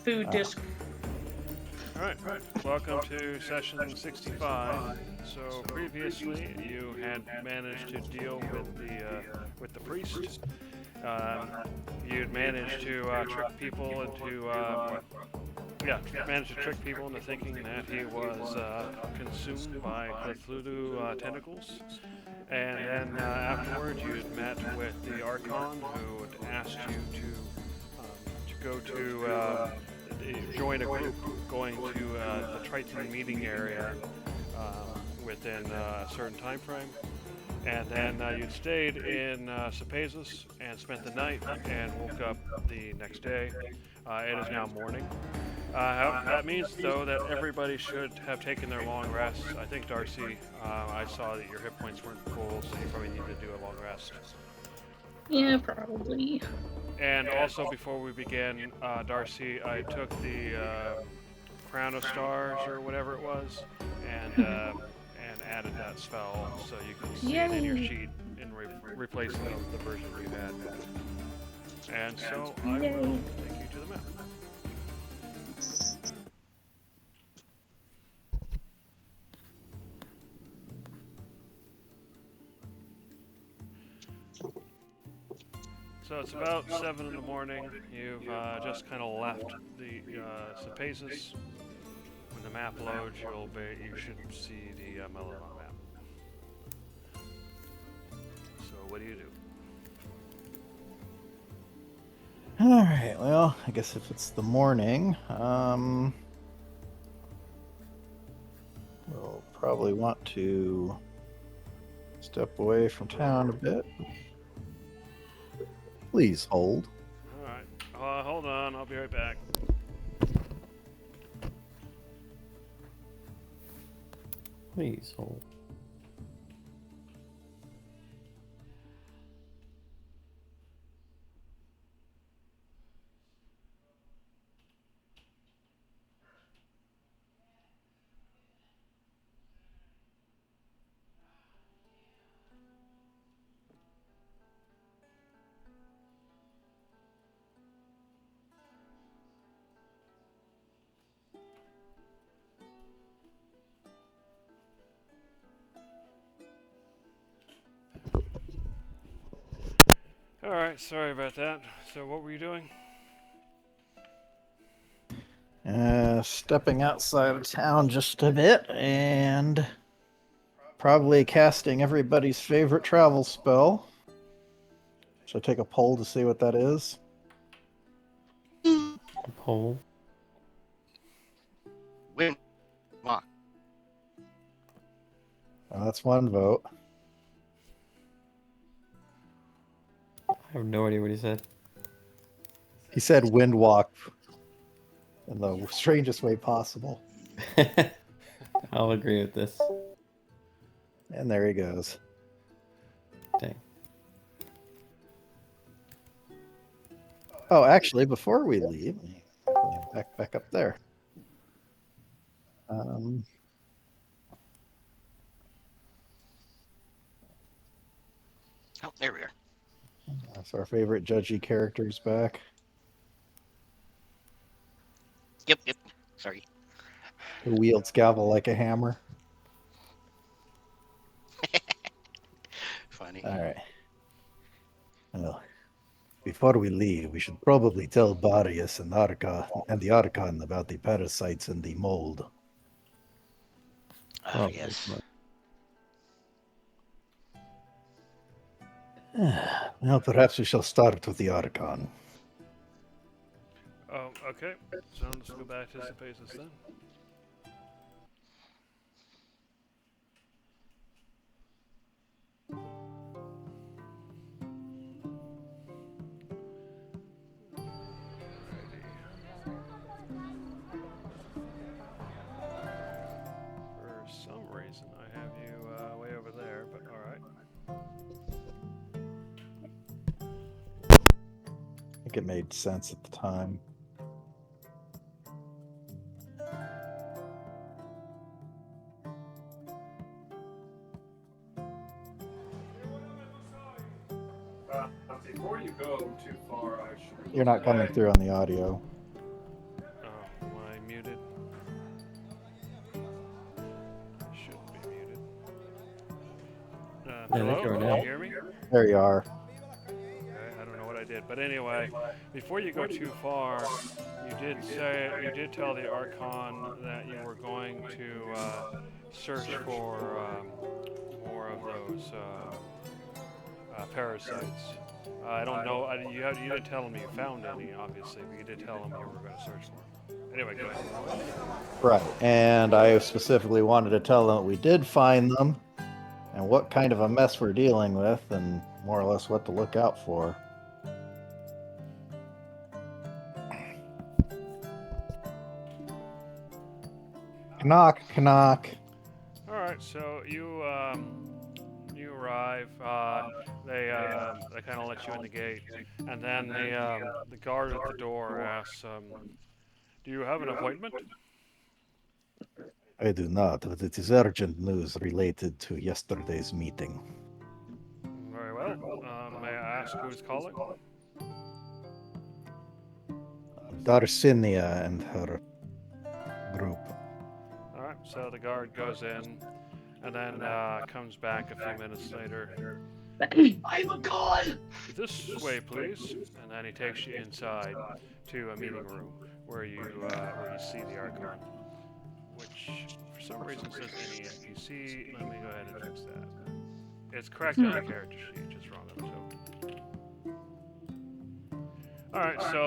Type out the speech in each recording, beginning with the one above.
food disc. All right, welcome to session 65. So previously, you had managed to deal with the priest. Um, you'd managed to trick people into managed to trick people into thinking that he was consumed by Cthulhu tentacles. And then afterwards, you'd met with the Archon, who had asked you to go to join a group going to the Triton meeting area within a certain time frame. And then you'd stayed in Cepesus and spent the night and woke up the next day. It is now morning. That means, though, that everybody should have taken their long rests. I think, Darcy, I saw that your hit points weren't full, so you probably need to do a long rest. Yeah, probably. And also, before we begin, Darcy, I took the Crown of Stars or whatever it was, and added that spell so you can see it in your sheet in replacing the version you had. And so I will take you to the map. So it's about 7 in the morning. You've just kind of left the Cepesus. When the map loads, you should see the Melanoma map. So what do you do? All right. Well, I guess if it's the morning, we'll probably want to step away from town a bit. Please hold. All right. Hold on. I'll be right back. Please hold. All right. Sorry about that. So what were you doing? Stepping outside of town just a bit and probably casting everybody's favorite travel spell. Should I take a poll to see what that is? A poll. Win. Walk. Well, that's one vote. I have no idea what he said. He said Windwalk in the strangest way possible. I'll agree with this. And there he goes. Dang. Oh, actually, before we leave, back up there. Oh, there we are. That's our favorite judgy characters back. Yep. Sorry. Who wields gavel like a hammer. Funny. All right. Well, before we leave, we should probably tell Barius and the Archon about the parasites in the mold. Oh, yes. Well, perhaps we shall start with the Archon. Oh, okay. So let's go back to Cepesus then. For some reason, I have you way over there, but all right. I think it made sense at the time. Before you go too far, I should. You're not coming through on the audio. Yeah, Hello? they go Can now. you hear me? There you are. Okay, I don't know what I did, but anyway, before you go too far, you did tell the Archon that you were going to search for more of those parasites. I don't know. You didn't tell him you found any, obviously, but you did tell him you were going to search for them. Anyway, go ahead. Right. And I specifically wanted to tell them that we did find them and what kind of a mess we're dealing with and more or less what to look out for. Knock, knock. All right, so you arrive. They kind of let you in the gate, and then the guard at the door asks, "Do you have an appointment?" I do not, but it is urgent news related to yesterday's meeting. Very well. May I ask who's calling? Darcinia and her group. All right, so the guard goes in, and then comes back a few minutes later. I'm a god! This way, please. And then he takes you inside to a meeting room where you see the Archon, which for some reason says any NPC. Let me go ahead and fix that. It's correct on the character sheet, just wrong on the token. All right, so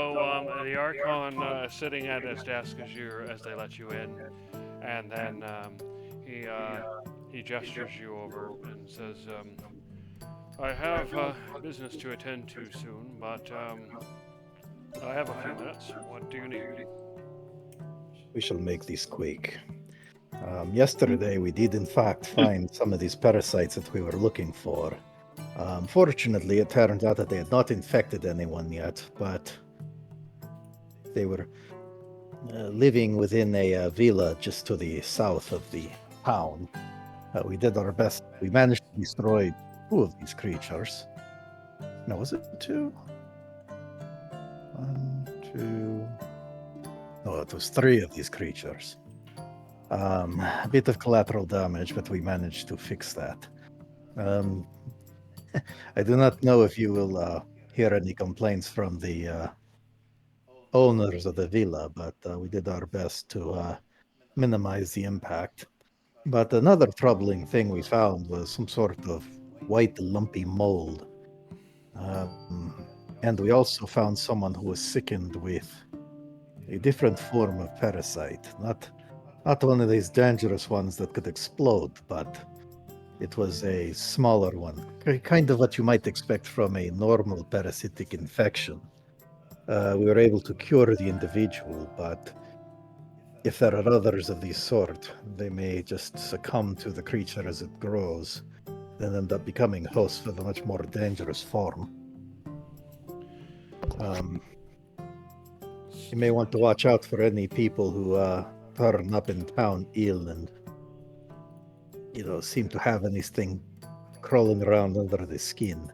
the Archon is sitting at his desk as they let you in, and then he gestures you over and says, "I have business to attend to soon, but I have a few minutes. What do you need?" We shall make this quick. Yesterday, we did in fact find some of these parasites that we were looking for. Fortunately, it turned out that they had not infected anyone yet, but they were living within a villa just to the south of the town. We did our best. We managed to destroy 2 of these creatures. No, was it 2? 1, 2. No, it was 3 of these creatures. A bit of collateral damage, but we managed to fix that. I do not know if you will hear any complaints from the owners of the villa, but we did our best to minimize the impact. But another troubling thing we found was some sort of white lumpy mold. And we also found someone who was sickened with a different form of parasite. Not one of these dangerous ones that could explode, but it was a smaller one. Kind of what you might expect from a normal parasitic infection. We were able to cure the individual, but if there are others of this sort, they may just succumb to the creature as it grows, then end up becoming hosts for the much more dangerous form. You may want to watch out for any people who turn up in town ill and, seem to have anything crawling around under the skin.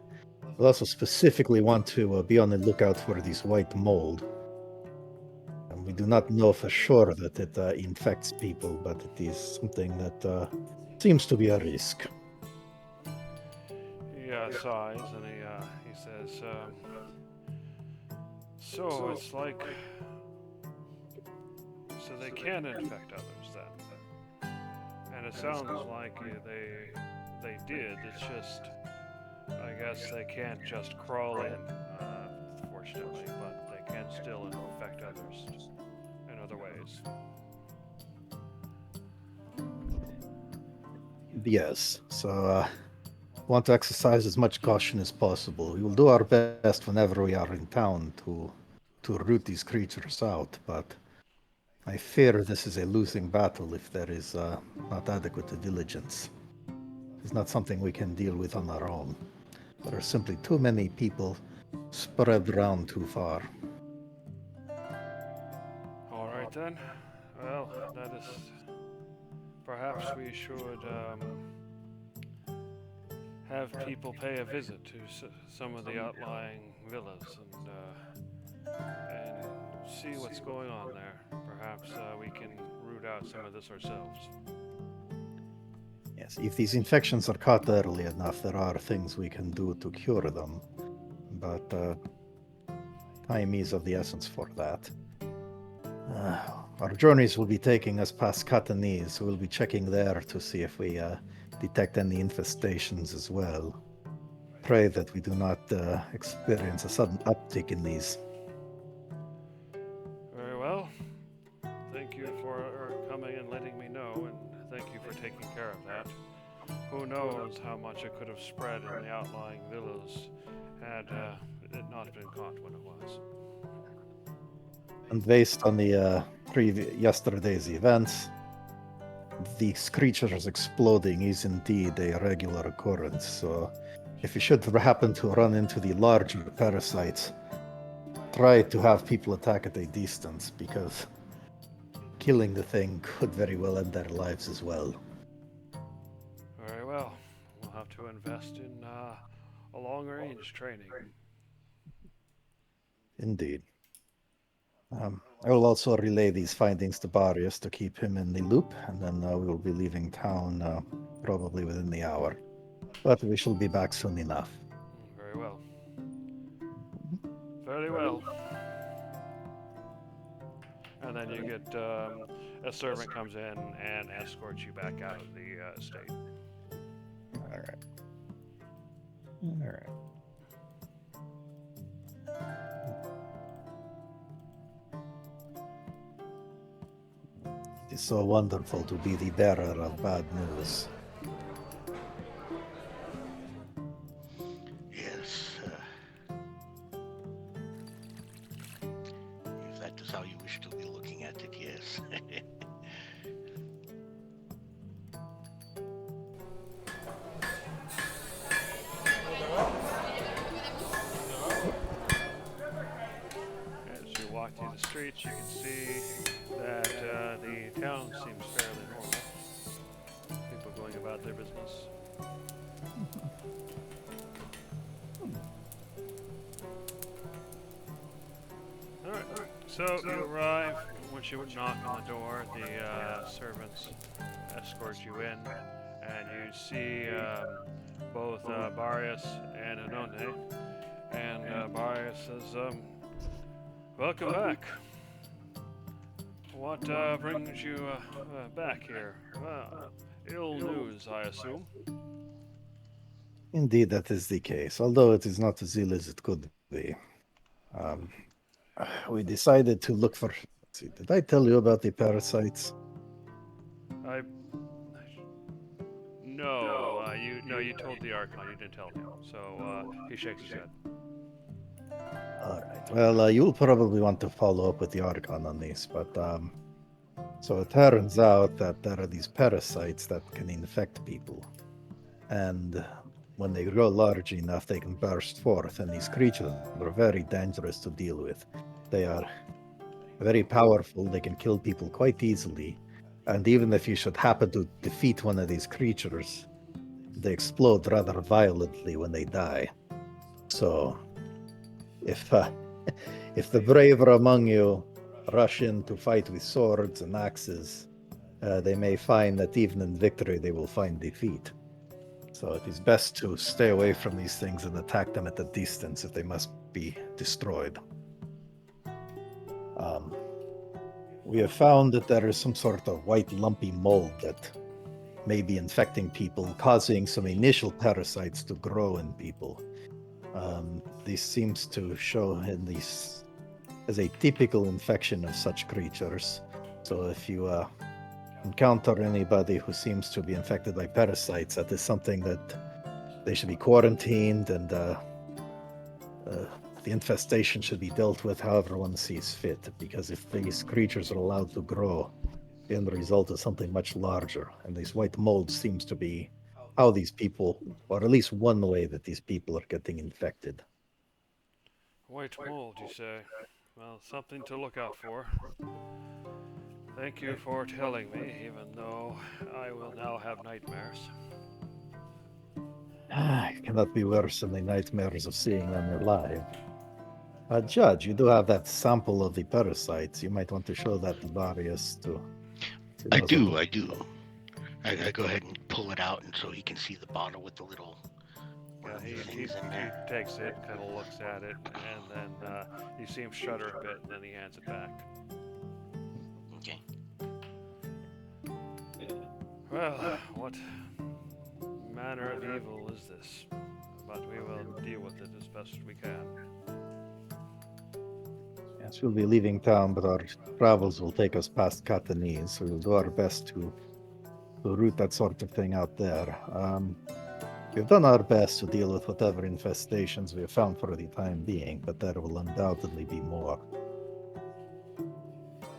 We'll also specifically want to be on the lookout for this white mold. And we do not know for sure that it infects people, but it is something that seems to be a risk. He sighs and he says, "So it's like, so they can infect others then, and it sounds like they did. It's just, I guess they can't just crawl in, fortunately, but they can still infect others in other ways." Yes, so want to exercise as much caution as possible. We will do our best whenever we are in town to root these creatures out, but I fear this is a losing battle if there is not adequate diligence. It's not something we can deal with on our own. There are simply too many people spread around too far. All right then. Well, that is. Perhaps we should have people pay a visit to some of the outlying villas and see what's going on there. Perhaps we can root out some of this ourselves. Yes, if these infections are caught early enough, there are things we can do to cure them. But time is of the essence for that. Our journeys will be taking us past Catanese, so we'll be checking there to see if we detect any infestations as well. Pray that we do not experience a sudden uptick in these. Very well. Thank you for coming and letting me know, and thank you for taking care of that. Who knows how much it could have spread in the outlying villas had it not been caught when it was. And based on the yesterday's events, these creatures exploding is indeed a regular occurrence. So, if you should happen to run into the larger parasites, try to have people attack at a distance, because killing the thing could very well end their lives as well. Very well. We'll have to invest in a long-range training. Indeed. I will also relay these findings to Barrios to keep him in the loop, and then we will be leaving town probably within the hour. But we shall be back soon enough. Very well. Very well. And then you get a servant comes in and escorts you back out of the estate. All right. All right. It is so wonderful to be the bearer of bad news. Yes. If that is how you wish to be looking at it, yes. As you walk through the streets, you can see that the town seems fairly normal. People going about their business. Alright, so you arrive. Once you knock on the door, the servants escort you in, and you see both Barrios and Anone. And Barrios says, welcome back. What brings you back here? Ill news, I assume. Indeed, that is the case, although it is not as ill as it could be. We decided to look for... Let's see, did I tell you about the parasites? You told the Archon, you didn't tell him. So he shakes his head. All right. Well, you'll probably want to follow up with the Archon on this, but so it turns out that there are these parasites that can infect people, and when they grow large enough, they can burst forth, and these creatures are very dangerous to deal with. They are very powerful. They can kill people quite easily, and even if you should happen to defeat one of these creatures, they explode rather violently when they die. So, if the braver among you rush in to fight with swords and axes, they may find that even in victory they will find defeat. So it is best to stay away from these things and attack them at a distance if they must be destroyed. We have found that there is some sort of white lumpy mold that may be infecting people, causing some initial parasites to grow in people. This seems to show in these as a typical infection of such creatures. So if you encounter anybody who seems to be infected by parasites, that is something that they should be quarantined, and the infestation should be dealt with however one sees fit, because if these creatures are allowed to grow, the end result is something much larger, and this white mold seems to be how these people, or at least one way that these people are getting infected. White mold, you say? Well, something to look out for. Thank you for telling me, even though I will now have nightmares. It cannot be worse than the nightmares of seeing them alive. Judge, you do have that sample of the parasites. You might want to show that to Barrios too. I do. I go ahead and pull it out, and so he can see the bottle with the little Yeah, he things in there. takes it, kind of looks at it, and then you see him shudder a bit, and then he hands it back. Okay. Well, what manner of evil is this? But we will deal with it as best we can. Yes, we'll be leaving town, but our travels will take us past Catanese, so we'll do our best to root that sort of thing out there. We've done our best to deal with whatever infestations we have found for the time being, but there will undoubtedly be more.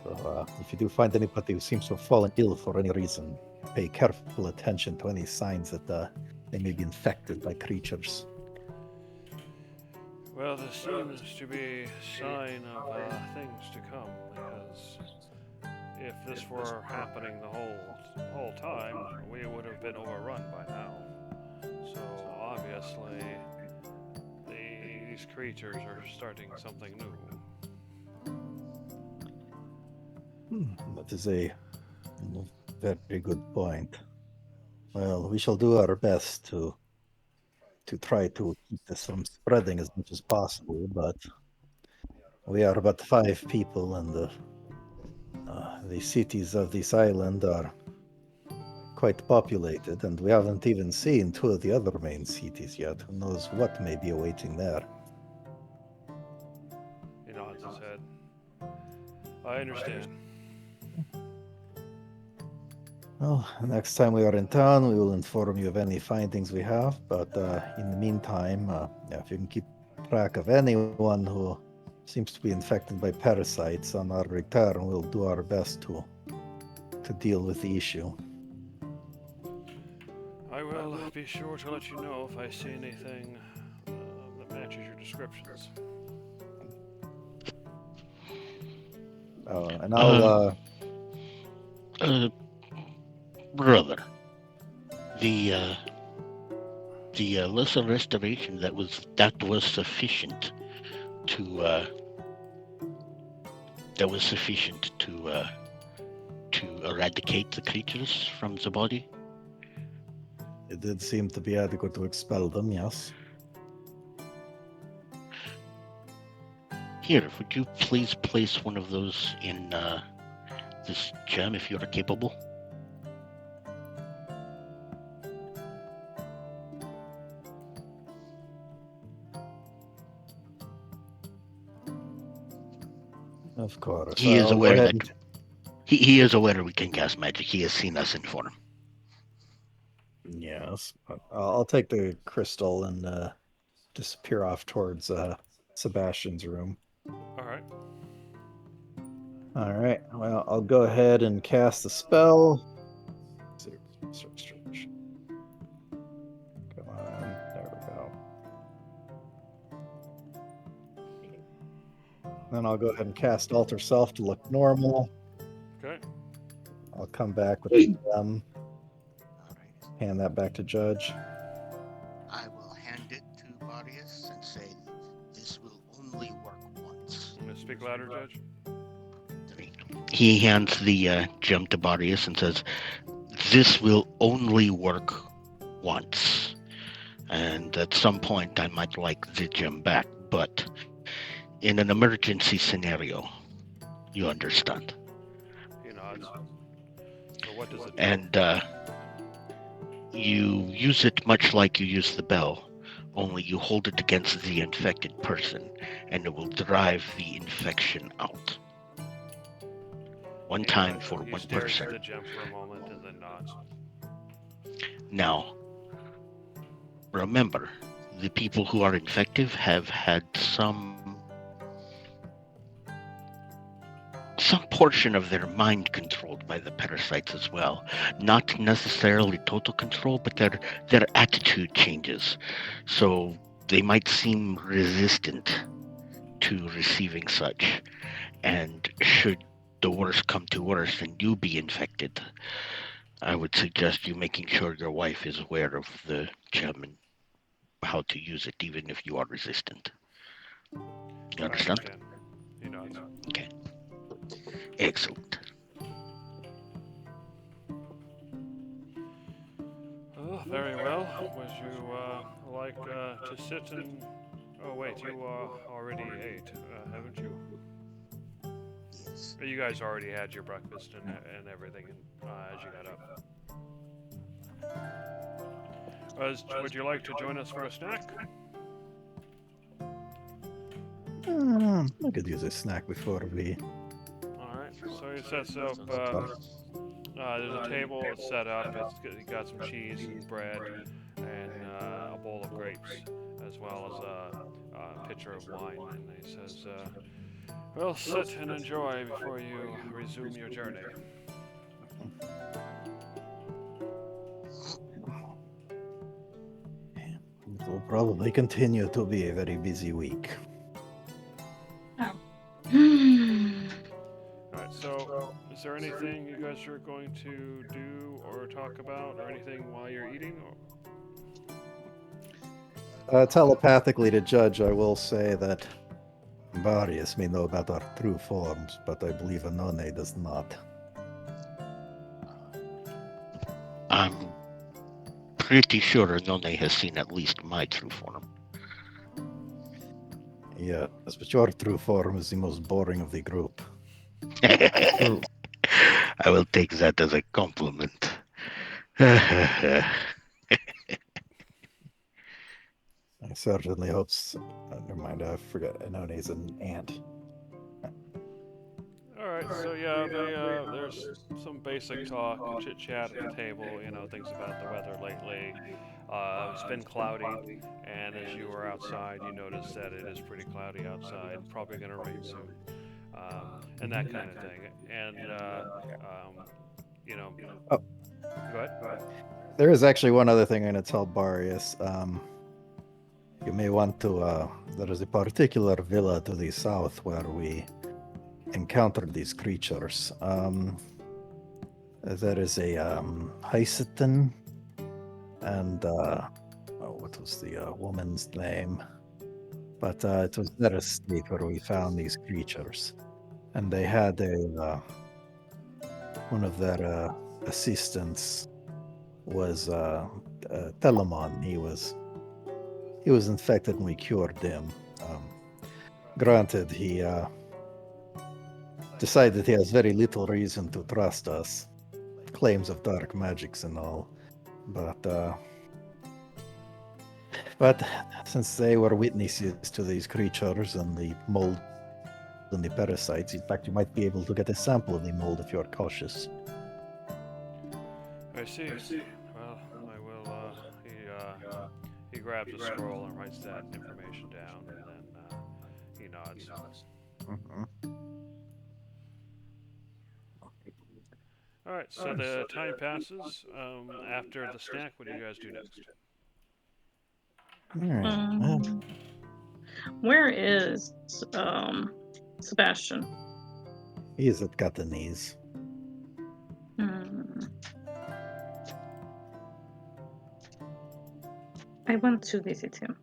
So, if you do find anybody who seems to have fallen ill for any reason, pay careful attention to any signs that they may be infected by creatures. Well, this seems to be a sign of things to come, because if this were happening the whole time, we would have been overrun by now. So obviously, these creatures are starting something new. That is a very good point. Well, we shall do our best to try to keep this from spreading as much as possible, but we are but 5 people, and the cities of this island are quite populated, and we haven't even seen 2 of the other main cities yet. Who knows what may be awaiting there? He nods his head. I understand. Well, next time we are in town, we will inform you of any findings we have, but in the meantime, if you can keep track of anyone who seems to be infected by parasites on our return, we'll do our best to deal with the issue. I will be sure to let you know if I see anything that matches your descriptions. And I'll Brother, the lesser restoration that was sufficient to eradicate the creatures from the body. it did seem to be adequate to expel them, yes. Here, would you please place one of those in this gem if you're capable? Of course. He is I'll go aware ahead that he is aware we can cast magic. He has seen us inform. Yes, but I'll take the crystal and disappear off towards Sebastian's room. All right. All right. Well, I'll go ahead and cast the spell. Come on. There we go. Then I'll go ahead and cast Alter Self to look normal. Okay. I'll come back with the gem. Hand that back to Judge. I will hand it to Varius and say, "This will only work once." I'm gonna speak louder, Judge. He hands the gem to Varius and says, "This will only work once. And at some point, I might like the gem back, but in an emergency scenario, you understand." He nods. So what does it do? And you use it much like you use the bell, only you hold it against the infected person, and it will drive the infection out. One time for He one stares person. at the gem for a moment and then nods. Now, remember, the people who are infected have had some portion of their mind controlled by the parasites as well. Not necessarily total control, but their attitude changes. So they might seem resistant to receiving such. And should the worst come to worst and you be infected, I would suggest you making sure your wife is aware of the gem and how to use it, even if you are resistant. You understand? I understand. He nods. Okay. Excellent. very well. Would you like to sit and... Oh, wait, you already ate, haven't you? Yes. You guys already had your breakfast and everything as you got up. Would you like to join us for a snack? I could use a snack before we Alright, so he sets up, there's a table set up, you got some cheese and bread and a bowl of grapes, as well as a pitcher of wine, and he says, well, sit and enjoy before you resume your journey. It will probably continue to be a very busy week. Alright, so is there anything you guys are going to do or talk about or anything while you're eating? Telepathically to Judge, I will say that Varius may know about our true forms, but I believe Anone does not. I'm pretty sure None has seen at least my true form. Yes, but your true form is the most boring of the group. True. I will take that as a compliment. I certainly hope. Never mind, I forgot. Anone's an ant. Alright, so yeah, there's some basic talk, chit chat at the table, things about the weather lately. It's been cloudy, and as you were outside, you noticed that it is pretty cloudy outside, probably going to rain soon, and that kind of thing. And, Oh. Go ahead. There is actually one other thing I'm going to tell Varius. You may want to. There is a particular villa to the south where we encountered these creatures. There is a Hycetin, and what was the woman's name? But it was their estate where we found these creatures, and they had one of their assistants was Telemon. He was infected, and we cured him. Granted, he decided he has very little reason to trust us. Claims of dark magics and all. But since they were witnesses to these creatures and the mold and the parasites, in fact, you might be able to get a sample of the mold if you're cautious. I see. Well, I will, he grabs a scroll and writes that information down, and then he nods. Alright, so the time passes. After the snack, what do you guys do next? Alright. Where is Sebastian? He's at Catanese. I want to visit him.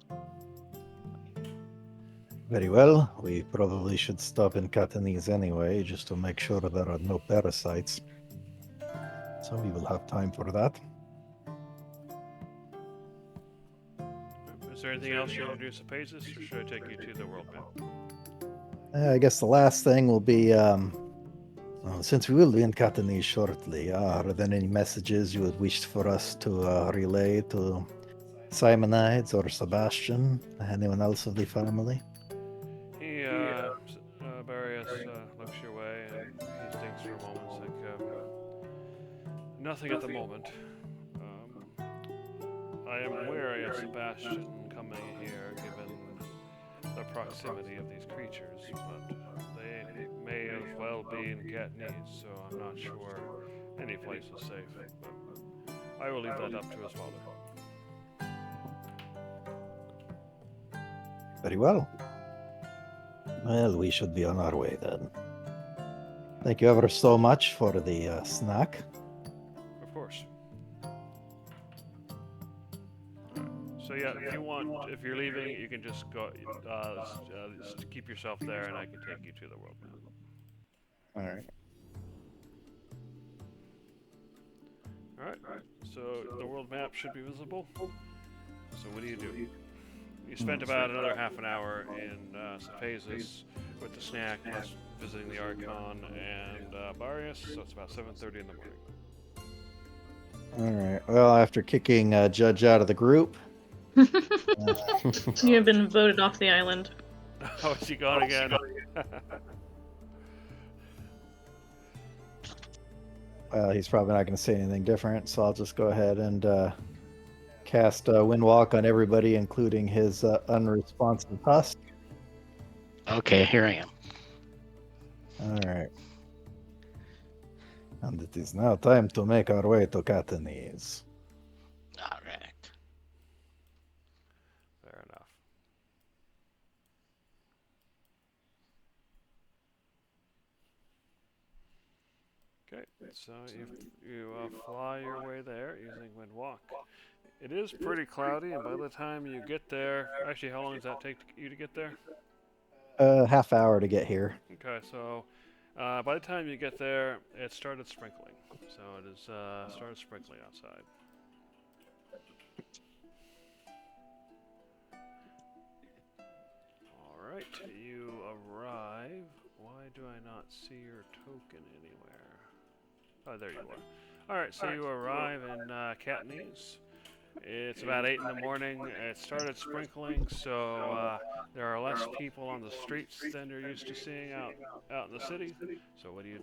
Very well. We probably should stop in Catanese anyway, just to make sure there are no parasites. So we will have time for that. Is there anything else you want to do, Sapasis, or should I take you to the world map? I guess the last thing will be, since we will be in Catanese shortly, are there any messages you would wish for us to relay to Simonides or Sebastian, anyone else of the family? He, Varius, looks your way, and he thinks for a moment, like, nothing at the moment. I am wary of Sebastian coming here, given the proximity of these creatures, but they may as well be in Catanese, so I'm not sure any place is safe. But I will leave that up to his father. Very well. Well, we should be on our way then. Thank you ever so much for the snack. Of course. So yeah, if you're leaving, you can just go, just keep yourself there, and I can take you to the world map. All right. All right. so the world map should be visible. So what do? You spent about another half an hour in Cephasus with the snack, plus visiting the Archon and Barius, so it's about 7:30 in the morning. All right. Well, after kicking Judge out of the group, You have been voted off the island. Oh, is he gone again? well, he's probably not going to say anything different, so I'll just go ahead and cast Windwalk on everybody, including his unresponsive husk. Okay, here I am. All right. And it is now time to make our way to Catanese. All right. Fair enough. Okay, so you fly your way there using Windwalk. It is pretty cloudy, and by the time you get there, actually, how long does that take you to get there? Half hour to get here. Okay, so by the time you get there, it started sprinkling. So it is started sprinkling outside. All right, you arrive. Why do I not see your token anywhere? Oh, there you are. All right, so you arrive in Catanese. It's about 8 in the morning. It started sprinkling, so there are less people on the streets than you're used to seeing out in the city. So what do you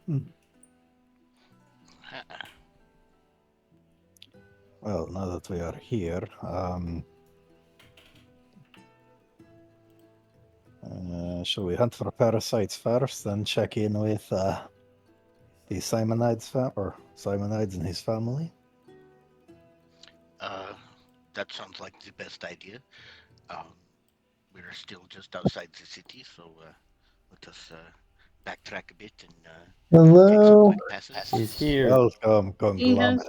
do? Well, now that we are here, shall we hunt for parasites first, then check in with the Simonides Simonides and his family? That sounds like the best idea. We're still just outside the city, so let us backtrack a bit and take some Hello. quick passes. He's here. Welcome, He has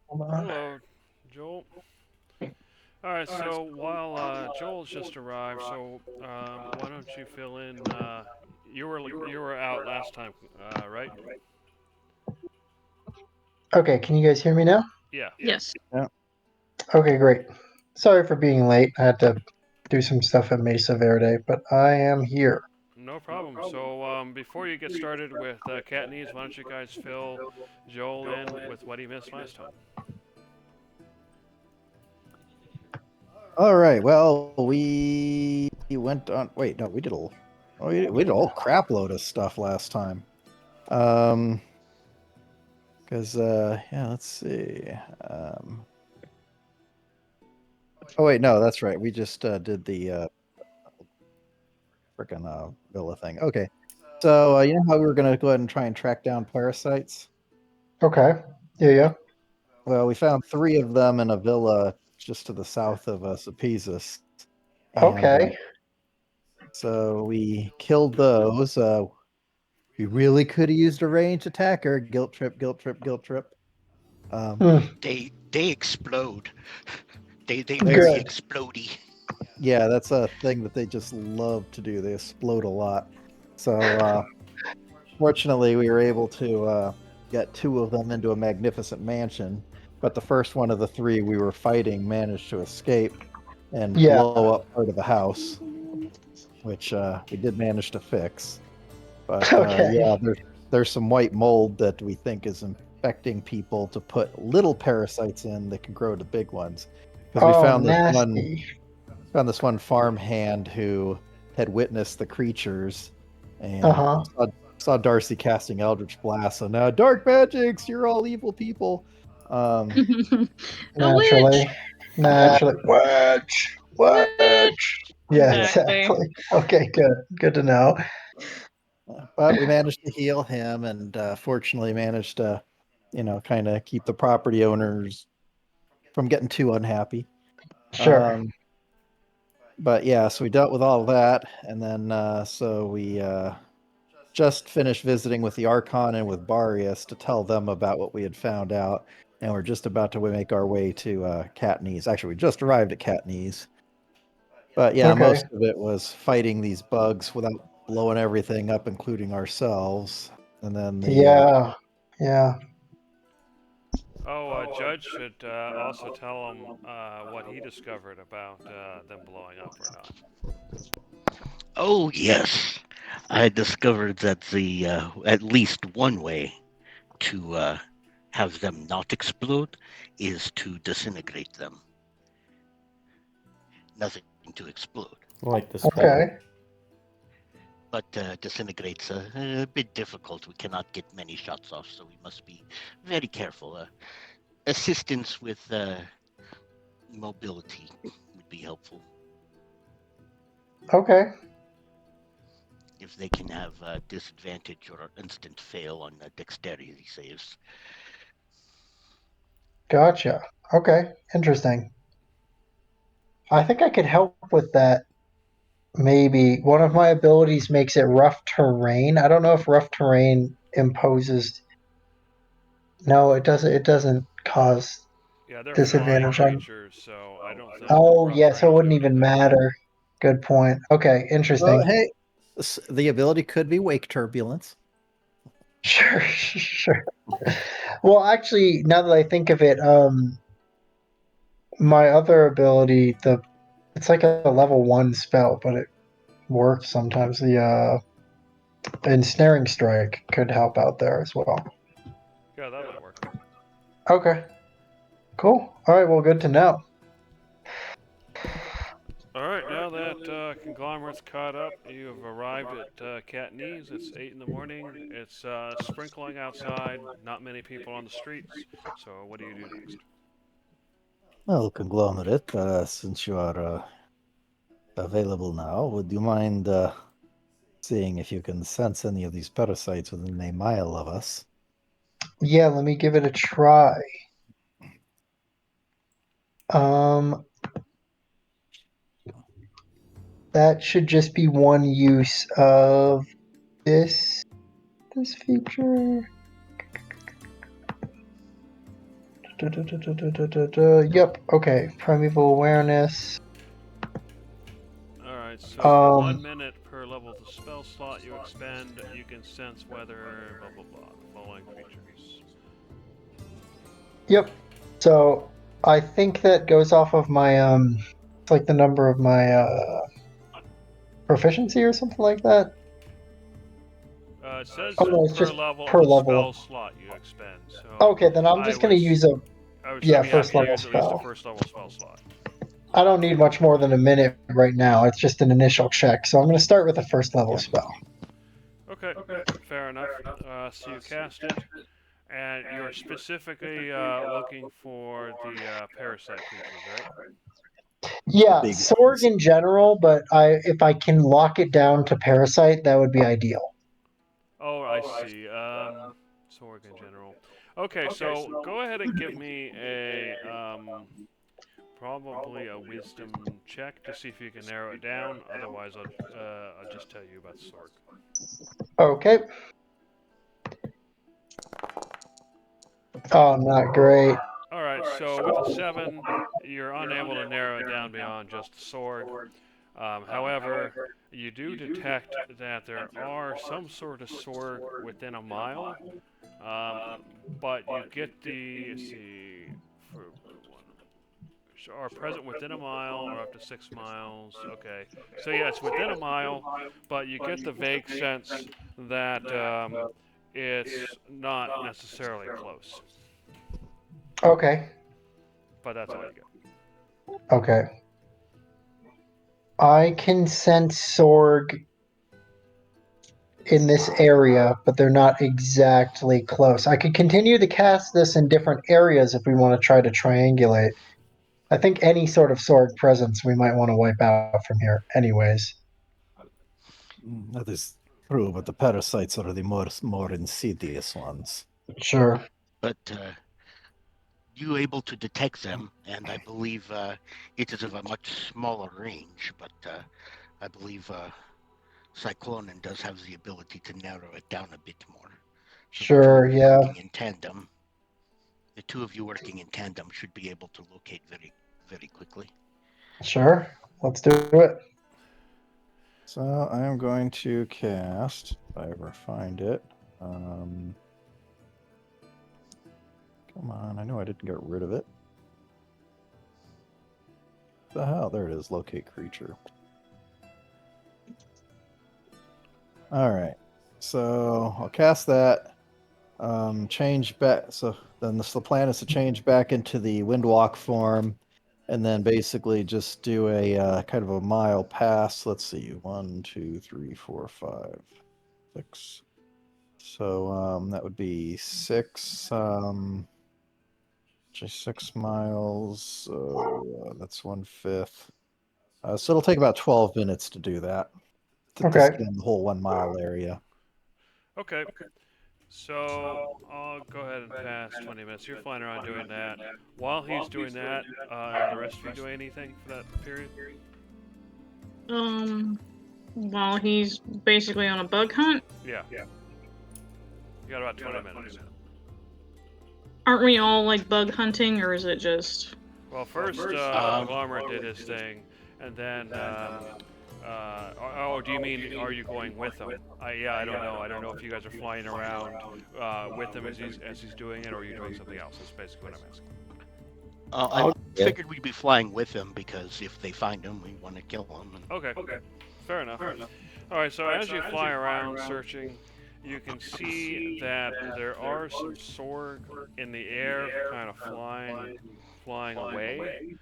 conglomerate. Hello, Joel. All right, so while Joel's just arrived, so why don't you fill in? You were out last time, right? Okay, can you guys hear me now? Yeah. yes. Okay, great. Sorry for being late. I had to do some stuff at Mesa Verde, but I am here. No problem. So before you get started with Catanese, why don't you guys fill Joel in with what he missed last time? All right. Well, we went on. Wait, no, we did we did a whole crap load of stuff last time. Because yeah, let's see. Oh wait, no, that's right. We just did the freaking villa thing. Okay. So you know how we were gonna go ahead and try and track down parasites? Okay. Yeah. Well, we found 3 of them in a villa just to the south of Cephesus. Okay. So we killed those. We really could have used a ranged attacker. Guilt trip, guilt trip, guilt trip. They explode. They Good. very explodey. Yeah, that's a thing that they just love to do. They explode a lot. So fortunately, we were able to get 2 of them into a magnificent mansion. But the first one of the 3 we were fighting managed to escape and blow up part of the house, which we did manage to fix. But yeah, there's some white mold that we think is infecting people to put little parasites in that can grow to big ones. Because we found this one farmhand who had witnessed the creatures and saw Darcy casting Eldritch Blast. So now, dark magics, you're all evil people. Naturally. Witch. Yeah, exactly. Okay, good to know. But we managed to heal him, and fortunately managed to, kind of keep the property owners from getting too unhappy. Sure. But yeah, so we dealt with all of that, and then so we just finished visiting with the Archon and with Barius to tell them about what we had found out, and we're just about to make our way to Catanese. Actually, we just arrived at Catanese. But yeah, most of it was fighting these bugs without blowing everything up, including ourselves. And then Yeah. Oh, Judge should also tell him what he discovered about them blowing up or not. Oh yes, I discovered that the at least one way to have them not explode is to disintegrate them. Nothing to explode, Like the skull. Okay. but disintegrate's a bit difficult. We cannot get many shots off, so we must be very careful. Assistance with mobility would be helpful. Okay. If they can have disadvantage or instant fail on dexterity saves. Gotcha. Okay. Interesting. I think I could help with that. Maybe one of my abilities makes it rough terrain. I don't know if rough terrain imposes. No, it doesn't. It doesn't cause Yeah, they're flying disadvantage on. creatures, so I don't think Oh, rough yeah. So terrain it will do wouldn't even anything. matter. Good point. Okay. Well, Interesting. hey, the ability could be wake turbulence. Sure. Sure. Well, actually, now that I think of it, my other ability, it's like a level 1 spell, but it works sometimes. The ensnaring strike could help out there as well. Yeah, that might work. Okay. Cool. All right. Well, good to know. All right, now that conglomerate's caught up, you have arrived at Katniss. It's 8 in the morning. It's sprinkling outside. Not many people on the streets. So what do you do next? Well, conglomerate, since you are available now, would you mind seeing if you can sense any of these parasites within a mile of us? Yeah. Let me give it a try. Um, that should just be one use of this feature. Yep. Okay. Primeval awareness. All right, so for 1 Um. minute per level of the spell slot you expend, you can sense whether blah blah blah the following creatures. Yep. So I think that goes off of my it's like the number of my proficiency or something like that. It says Oh no, it's per just level per of the level. spell slot you expend. So Okay, then I'm just gonna use a I would yeah assume you have first to level use at least a spell. first level spell slot. I don't need much more than a minute right now. It's just an initial check, so I'm gonna start with a first level spell. Okay, fair enough. So you cast it, and you're specifically looking for the parasite creatures, right? Yeah, Big sword ones. in general, but if I can lock it down to parasite, that would be ideal. Oh, I see. Sorg in general. Okay, so go ahead and give me a probably a wisdom check to see if you can narrow it down. Otherwise, I'll just tell you about Sorg. Okay. Oh, not great. All right, so with a 7, you're unable to narrow it down beyond just Sorg. However, you do detect that there are some sort of Sorg within a mile, but you get the, let's see, for one, are present within a mile or up to 6 miles. Okay, so yeah, it's within a mile, but you get the vague sense that it's not necessarily close. Okay. But that's all you get. Okay. I can sense Sorg in this area, but they're not exactly close. I could continue to cast this in different areas if we want to try to triangulate. I think any sort of Sorg presence we might want to wipe out from here, anyways. That is true, but the parasites are the more insidious ones. Sure. But you able to detect them, and I believe it is of a much smaller range, but I believe Cyclonen does have the ability to narrow it down a bit more. So Sure, yeah. working in tandem, the two of you working in tandem should be able to locate very, very quickly. Sure. Let's do it. So I am going to cast, if I ever find it, Come on, I know I didn't get rid of it. The hell? There it is. Locate creature. All right. So I'll cast that. Change back. So then the plan is to change back into the Windwalk form, and then basically just do a kind of a mile pass. Let's see, 1, 2, 3, 4, 5, 6. So that would be 6. Just 6 miles. So that's 1/5. So it'll take about 12 minutes to do that. To Okay. scan the whole 1 mile area. Okay. So I'll go ahead and pass 20 minutes. You're flying around doing that. While he's doing that, are the rest of you doing anything for that period? While he's basically on a bug hunt, Yeah. You got about 20 minutes. aren't we all like bug hunting, or is it just? Well, first, Conglomerate did his thing, and then, do you mean, are you going with him? Yeah, I don't know. I don't know if you guys are flying around with him as he's doing it, or are you doing something else? That's basically what I'm asking. I figured we'd be flying with him because if they find him, we want to kill him. And... Okay. Fair enough. All right, so as you fly around searching, you can see that there are some Sorg in the air, kind of flying away,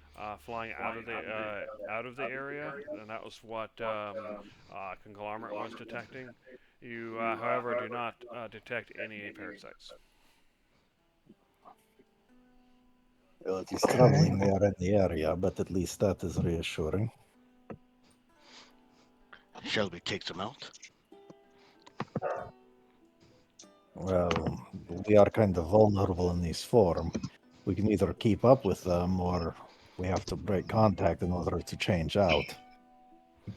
flying out of the area, and that was what Conglomerate was detecting. You, however, do not detect any parasites. Well, it is traveling there in the area, but at least that is reassuring. Shall we take them out? Well, we are kind of vulnerable in this form. We can either keep up with them, or we have to break contact in order to change out.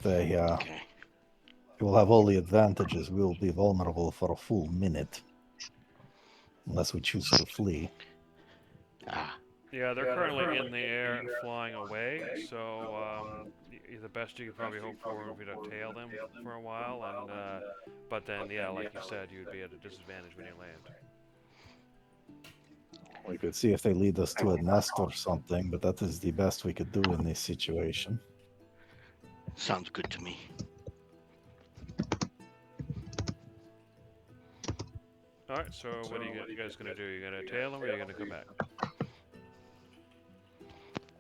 They Okay. will have all the advantages. We will be vulnerable for a full minute. Unless we choose to flee. Yeah, they're currently in the air, flying away. So the best you could probably hope for would be to tail them for a while, and but then, yeah, like you said, you'd be at a disadvantage when you land. We could see if they lead us to a nest or something, but that is the best we could do in this situation. Sounds good to me. All right, so what are you guys gonna do? You gonna tail them, or are you gonna come back?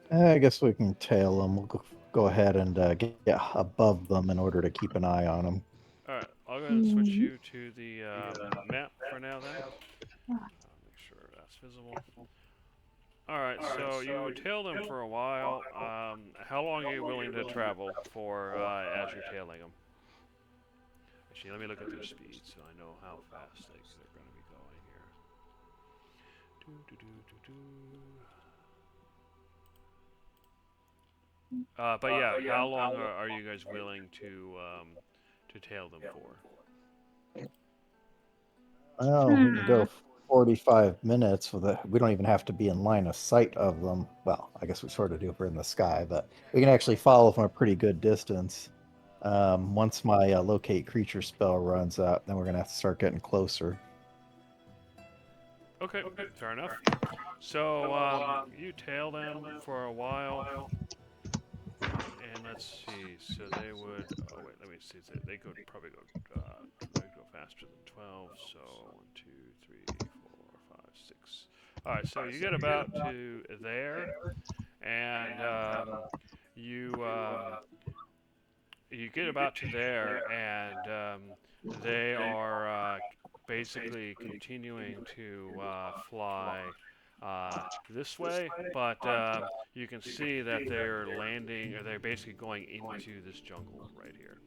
I guess we can tail them. We'll go ahead and get above them in order to keep an eye on them. All right, I'll go ahead and switch you to the map for now. Then make sure that's visible. All right, so you tail them for a while. How long are you willing to travel for as you're tailing them? Actually, let me look at their speed so I know how fast they're going to be going here. But yeah, how long are you guys willing to tail them for? Well, we can go 45 minutes with it. We don't even have to be in line of sight of them. Well, I guess we sort of do if we're in the sky, but we can actually follow from a pretty good distance. Once my locate creature spell runs out, then we're going to have to start getting closer. Okay, fair enough. So you tail them for a while, and let's see. So they would. Oh wait, let me see. They could probably go faster than 12. So 1, 2, 3, 4, 5, 6. All right. So you get about to there, and you get about to there, and they are basically continuing to fly this way, but you can see that they're landing, or they're basically going into this jungle right here.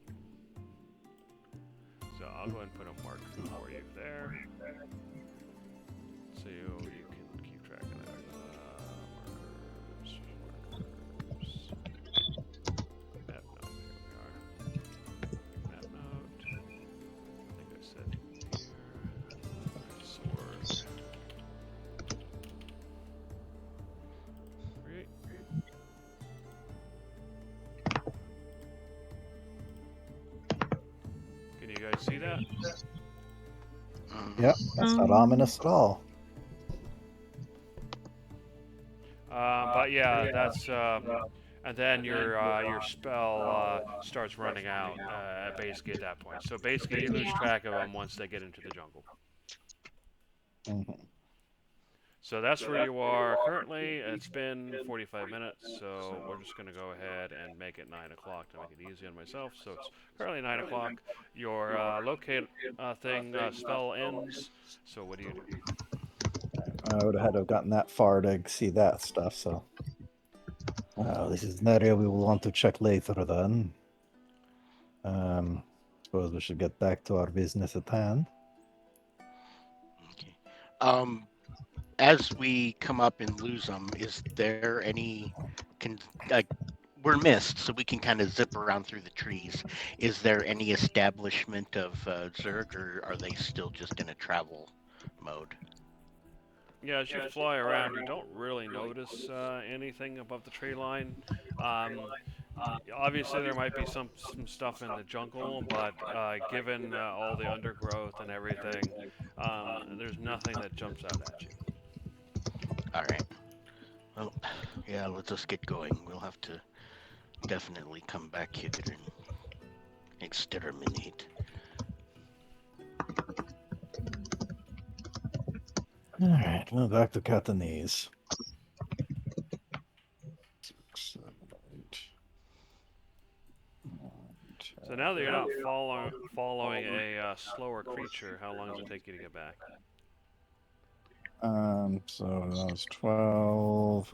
So I'll go ahead and put a mark for you there, so you can keep track of that. Markers. Map note, here we are. Map note. I think I said here. Sword. Great. Can you guys see that? Yep, that's not ominous at all. But yeah, that's and then your spell starts running out basically at that point. So basically, you lose track of them once they get into the jungle. Mhm. So that's where you are currently. It's been 45 minutes, so we're just going to go ahead and make it 9 o'clock to make it easy on myself. So it's currently 9 o'clock. Your locate spell ends. So what do you do? I would have had to have gotten that far to see that stuff. So, this is an area we will want to check later. Then, suppose we should get back to our business at hand. Okay. As we come up and lose them, is there any like we're missed, so we can kind of zip around through the trees. Is there any establishment of Zerg, or are they still just in a travel mode? Yeah, as you fly around, you don't really notice anything above the tree line. Obviously, there might be some stuff in the jungle, but given all the undergrowth and everything, there's nothing that jumps out at you. All right. Well, yeah, let's just get going. We'll have to definitely come back here and exterminate. All right, well, back to Catanese. So now that you're not following a slower creature, how long does it take you to get back? So that was 12.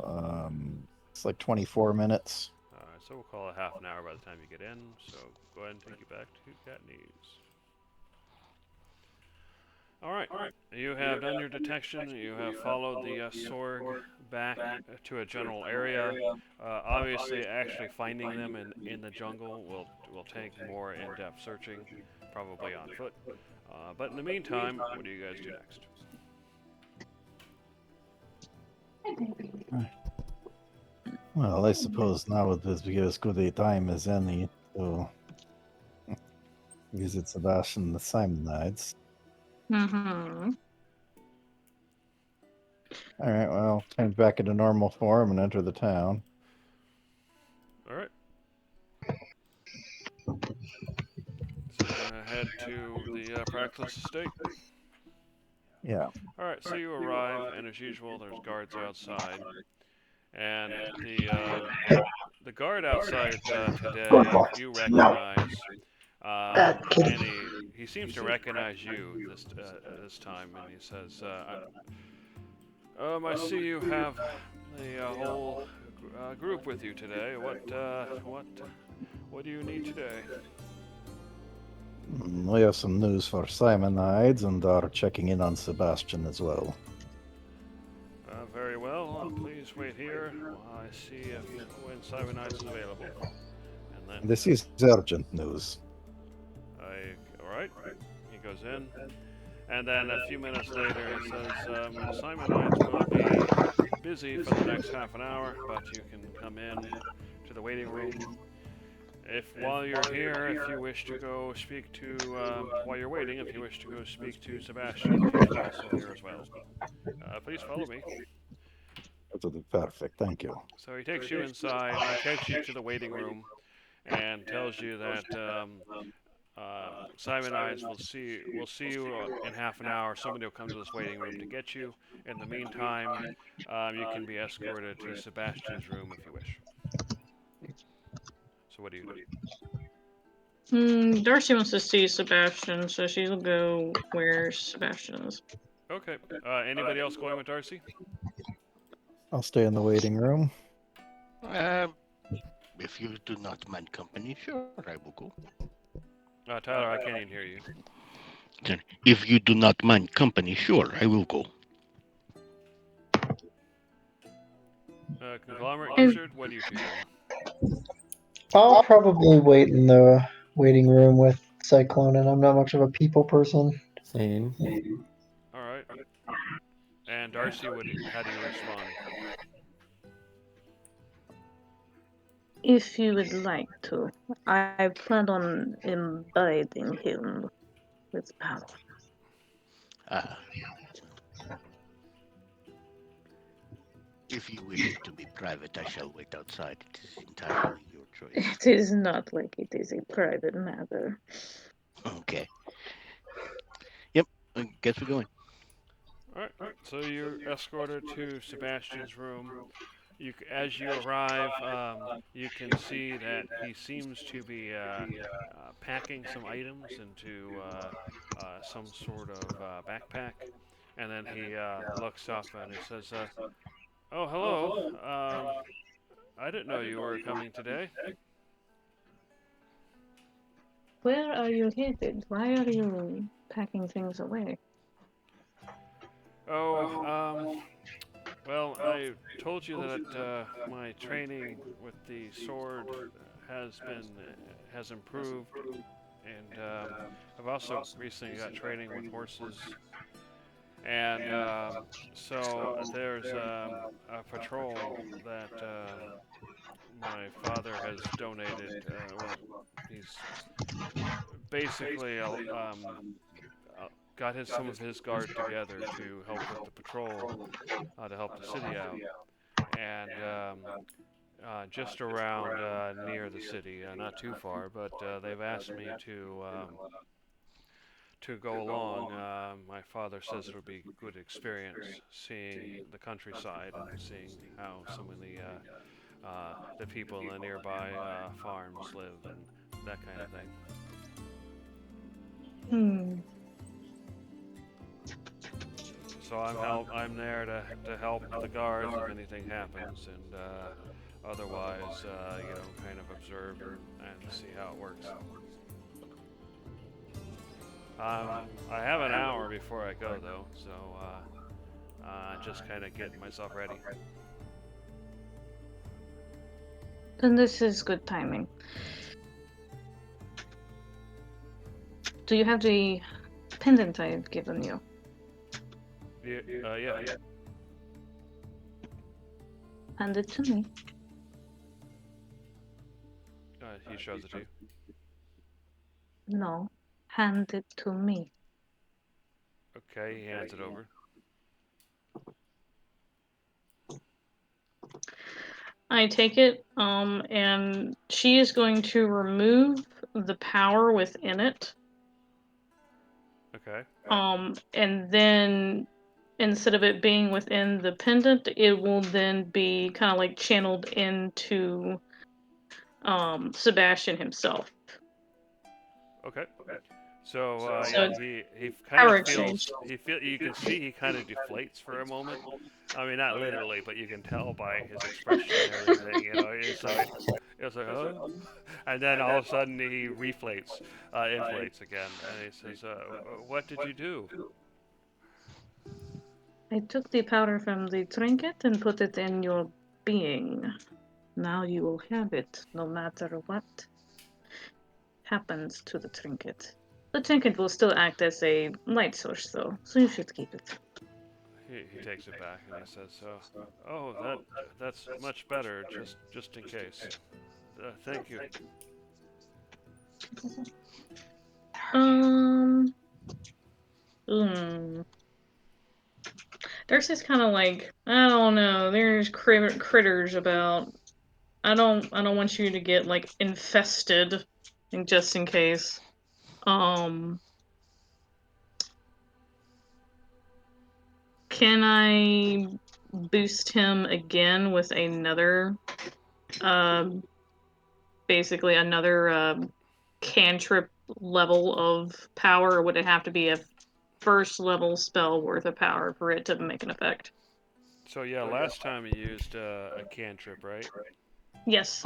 It's like 24 minutes. Alright, so we'll call it half an hour by the time you get in. So go ahead and take you back to Catanese. Alright, you have done your detection. You have followed the Sorg back to a general area. Obviously, actually finding them in the jungle will take more in-depth searching, probably on foot. But in the meantime, what do you guys do next? Well, I suppose now it would be as good a time as any to visit Sebastian and the Simonides. Mm-hmm. All right, well, change back into normal form and enter the town. Alright. So you're gonna head to the Practice Estate. Yeah. Alright, so you arrive, and as usual, there's guards outside. And the guard outside today, you recognize, and he seems to recognize you this time, and he says, I see you have the whole group with you today. What do you need today? We have some news for Simonides and are checking in on Sebastian as well. Very well. Please wait here while I see when Simonides is available. And then This is urgent news. all right. He goes in, and then a few minutes later he says, Simonides will be busy for the next half an hour, but you can come in to the waiting room. If while you're here, if you wish to go speak to, while you're waiting, if you wish to go speak to Sebastian, he's also here as well. Please follow me. That would be perfect, thank you. So he takes you inside, he takes you to the waiting room, and tells you that Simonides will see you in half an hour. Somebody will come to this waiting room to get you. In the meantime, you can be escorted to Sebastian's room if you wish. So what do you do? Darcy wants to see Sebastian, so she'll go where Sebastian is. Okay. Anybody else going with Darcy? I'll stay in the waiting room. If you do not mind company, sure, I will go. Tyler, I can't even hear you. If you do not mind company, sure, I will go. Conglomerate Gizzard, what do you do? I'll probably wait in the waiting room with Cyclone, and I'm not much of a people person. Same. All right. And Darcy, how do you respond? If you would like to, I plan on imbibing him with power. If you wish it to be private, I shall wait outside. It is entirely your choice. It is not like it is a private matter. Okay. Yep. I guess we're going. All right. So you're escorted to Sebastian's room. As you arrive, you can see that he seems to be packing some items into some sort of backpack, and then he looks up and he says, "Oh, hello. I didn't know you were coming today." Where are you headed? Why are you packing things away? Oh, well, I told you that my training with the sword has improved, and I've also recently got training with horses. And so there's a patrol that my father has donated. Well, he's basically got some of his guard together to help with the patrol, to help the city out. And just around near the city, not too far, but they've asked me to go along. My father says it'll be a good experience seeing the countryside and seeing how some of the people in the nearby farms live and that kind of thing. Hmm. So I'm there to help the guards if anything happens, and otherwise, kind of observe and see how it works. I have an hour before I go though, so just kind of getting myself ready. Then this is good timing. Do you have the pendant I've given you? Yeah. Hand it to me. He shows it to you. No. Hand it to me. Okay, he hands it over. I take it, and she is going to remove the power within it. Okay. And then instead of it being within the pendant, it will then be kind of like channeled into Sebastian himself. Okay. So So he kind power of feels exchange. you can see he kind of deflates for a moment. I mean, not literally, but you can tell by his expression and everything. It's like, oh, and then all of a sudden he inflates again, and he says, "What did you do?" I took the powder from the trinket and put it in your being. Now you will have it, no matter what happens to the trinket. The trinket will still act as a light source, though, so you should keep it. He takes it back and he says, "Oh, that's much better, just in case. Thank you." There's this kind of like, I don't know. There's critters about. I don't want you to get like infested, just in case. Can I boost him again with another, basically another cantrip level of power, or would it have to be a first level spell worth of power for it to make an effect? So yeah, last time he used a cantrip, right? Yes.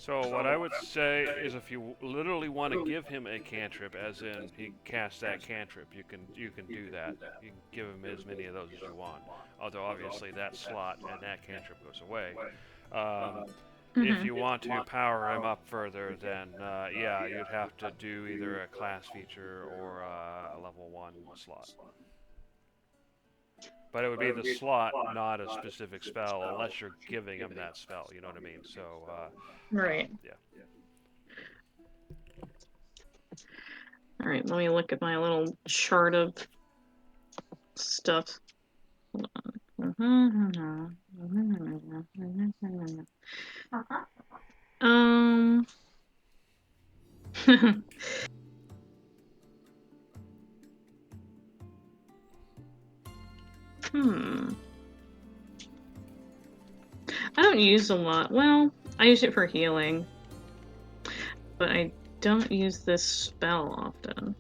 So what I would say is, if you literally want to give him a cantrip, as in he casts that cantrip, you can do that. You can give him as many of those as you want. Although obviously that slot and that cantrip goes away. If you want to power him up further, then yeah, you'd have to do either a class feature or a level 1 slot. But it would be the slot, not a specific spell, unless you're giving him that spell. You know what I mean? So Right. Yeah. All right. Let me look at my little chart of stuff. Hold on. Um. Hmm. I don't use a lot. Well, I use it for healing, but I don't use this spell often.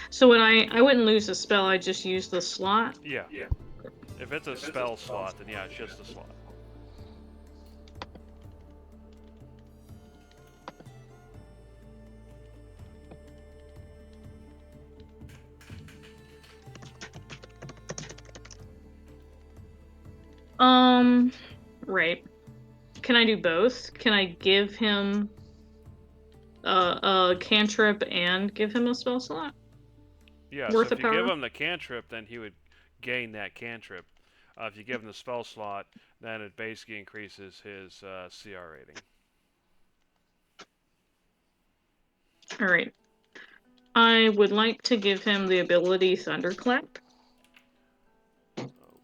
So when I wouldn't lose a spell, I just use the slot. Yeah. If it's a spell slot, then yeah, it's just a slot. Right. Can I do both? Can I give him a cantrip and give him a spell slot? Yeah, Worth so of if you give power? him the cantrip, then he would gain that cantrip. If you give him the spell slot, then it basically increases his CR rating. All right. I would like to give him the ability Thunderclap.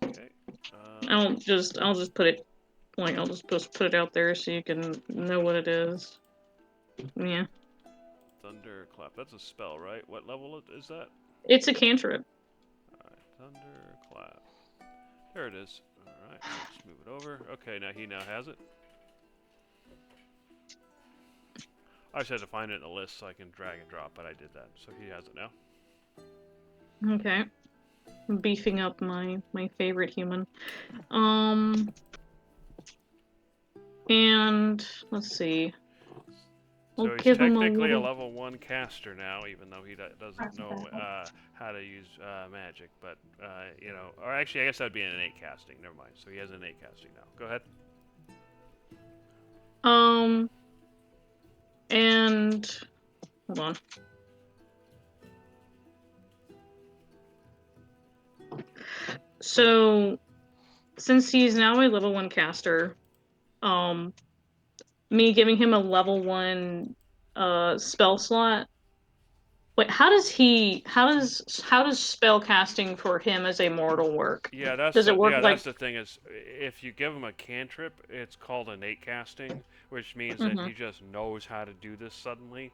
Okay. I'll just put it I'll just put it out there so you can know what it is. Yeah. Thunderclap. That's a spell, right? What level is that? It's a cantrip. Alright, Thunderclap. There it is. Alright, so let's move it over. Okay, now he has it. I just had to find it in the list so I can drag and drop, but I did that. So he has it now. Okay. I'm beefing up my favorite human. And let's see. So I'll he's give him technically a little... level 1 caster now, even though he doesn't know how to use magic. But, you know, or actually, I guess that'd be an innate casting. Never mind. So he has innate casting now. Go ahead. And hold on. So, since he's now a level 1 caster, me giving him a level 1 spell slot. Wait, how does spell casting for him as a mortal work? Yeah, that's Does it work like... that's the thing is, if you give him a cantrip, it's called innate casting, which means that he just knows how to do this suddenly.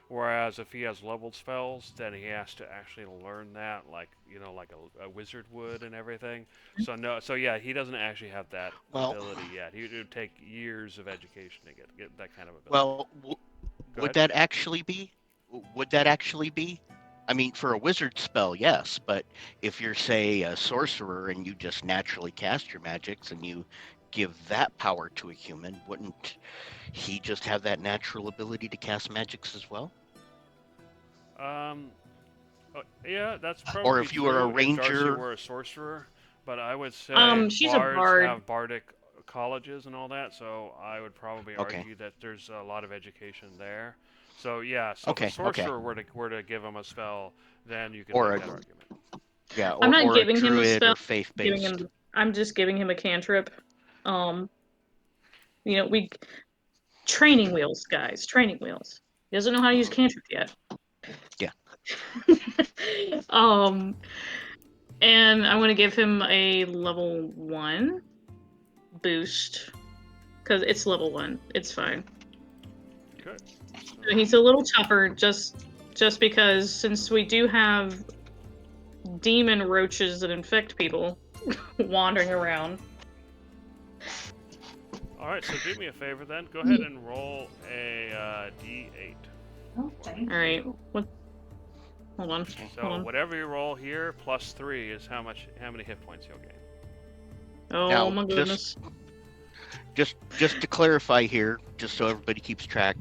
Whereas if he has leveled spells, then he has to actually learn that, like like a wizard would and everything. So no, so yeah, he doesn't actually have that ability yet. It would take years of education to get that kind of ability. Well, would ahead. that actually be? Would that actually be? I mean, for a wizard spell, yes, but if you're, say, a sorcerer and you just naturally cast your magics and you give that power to a human, wouldn't he just have that natural ability to cast magics as well? Yeah, that's probably Or if you were a true if Darcy ranger. were a sorcerer, but I would say she's a bards bard. have bardic colleges and all that, so I would probably Okay. argue that there's a lot of education there. So yeah, so Okay, if a sorcerer were to give him a spell, then you could Or make a- that argument. Yeah, I'm not or giving a him a druid spell. or faith-based. I'm just giving him a cantrip. We training wheels, guys. Training wheels. He doesn't know how to use cantrip yet. Yeah. And I want to give him a level 1 boost because it's level 1. It's fine. Okay. He's a little tougher just because since we do have demon roaches that infect people wandering around. All right, so do me a favor then. Go ahead and roll a d8. All right. What? Hold on. So whatever you roll here, plus 3 is how many hit points you'll gain. Oh Now, my goodness. Just to clarify here, just so everybody keeps track,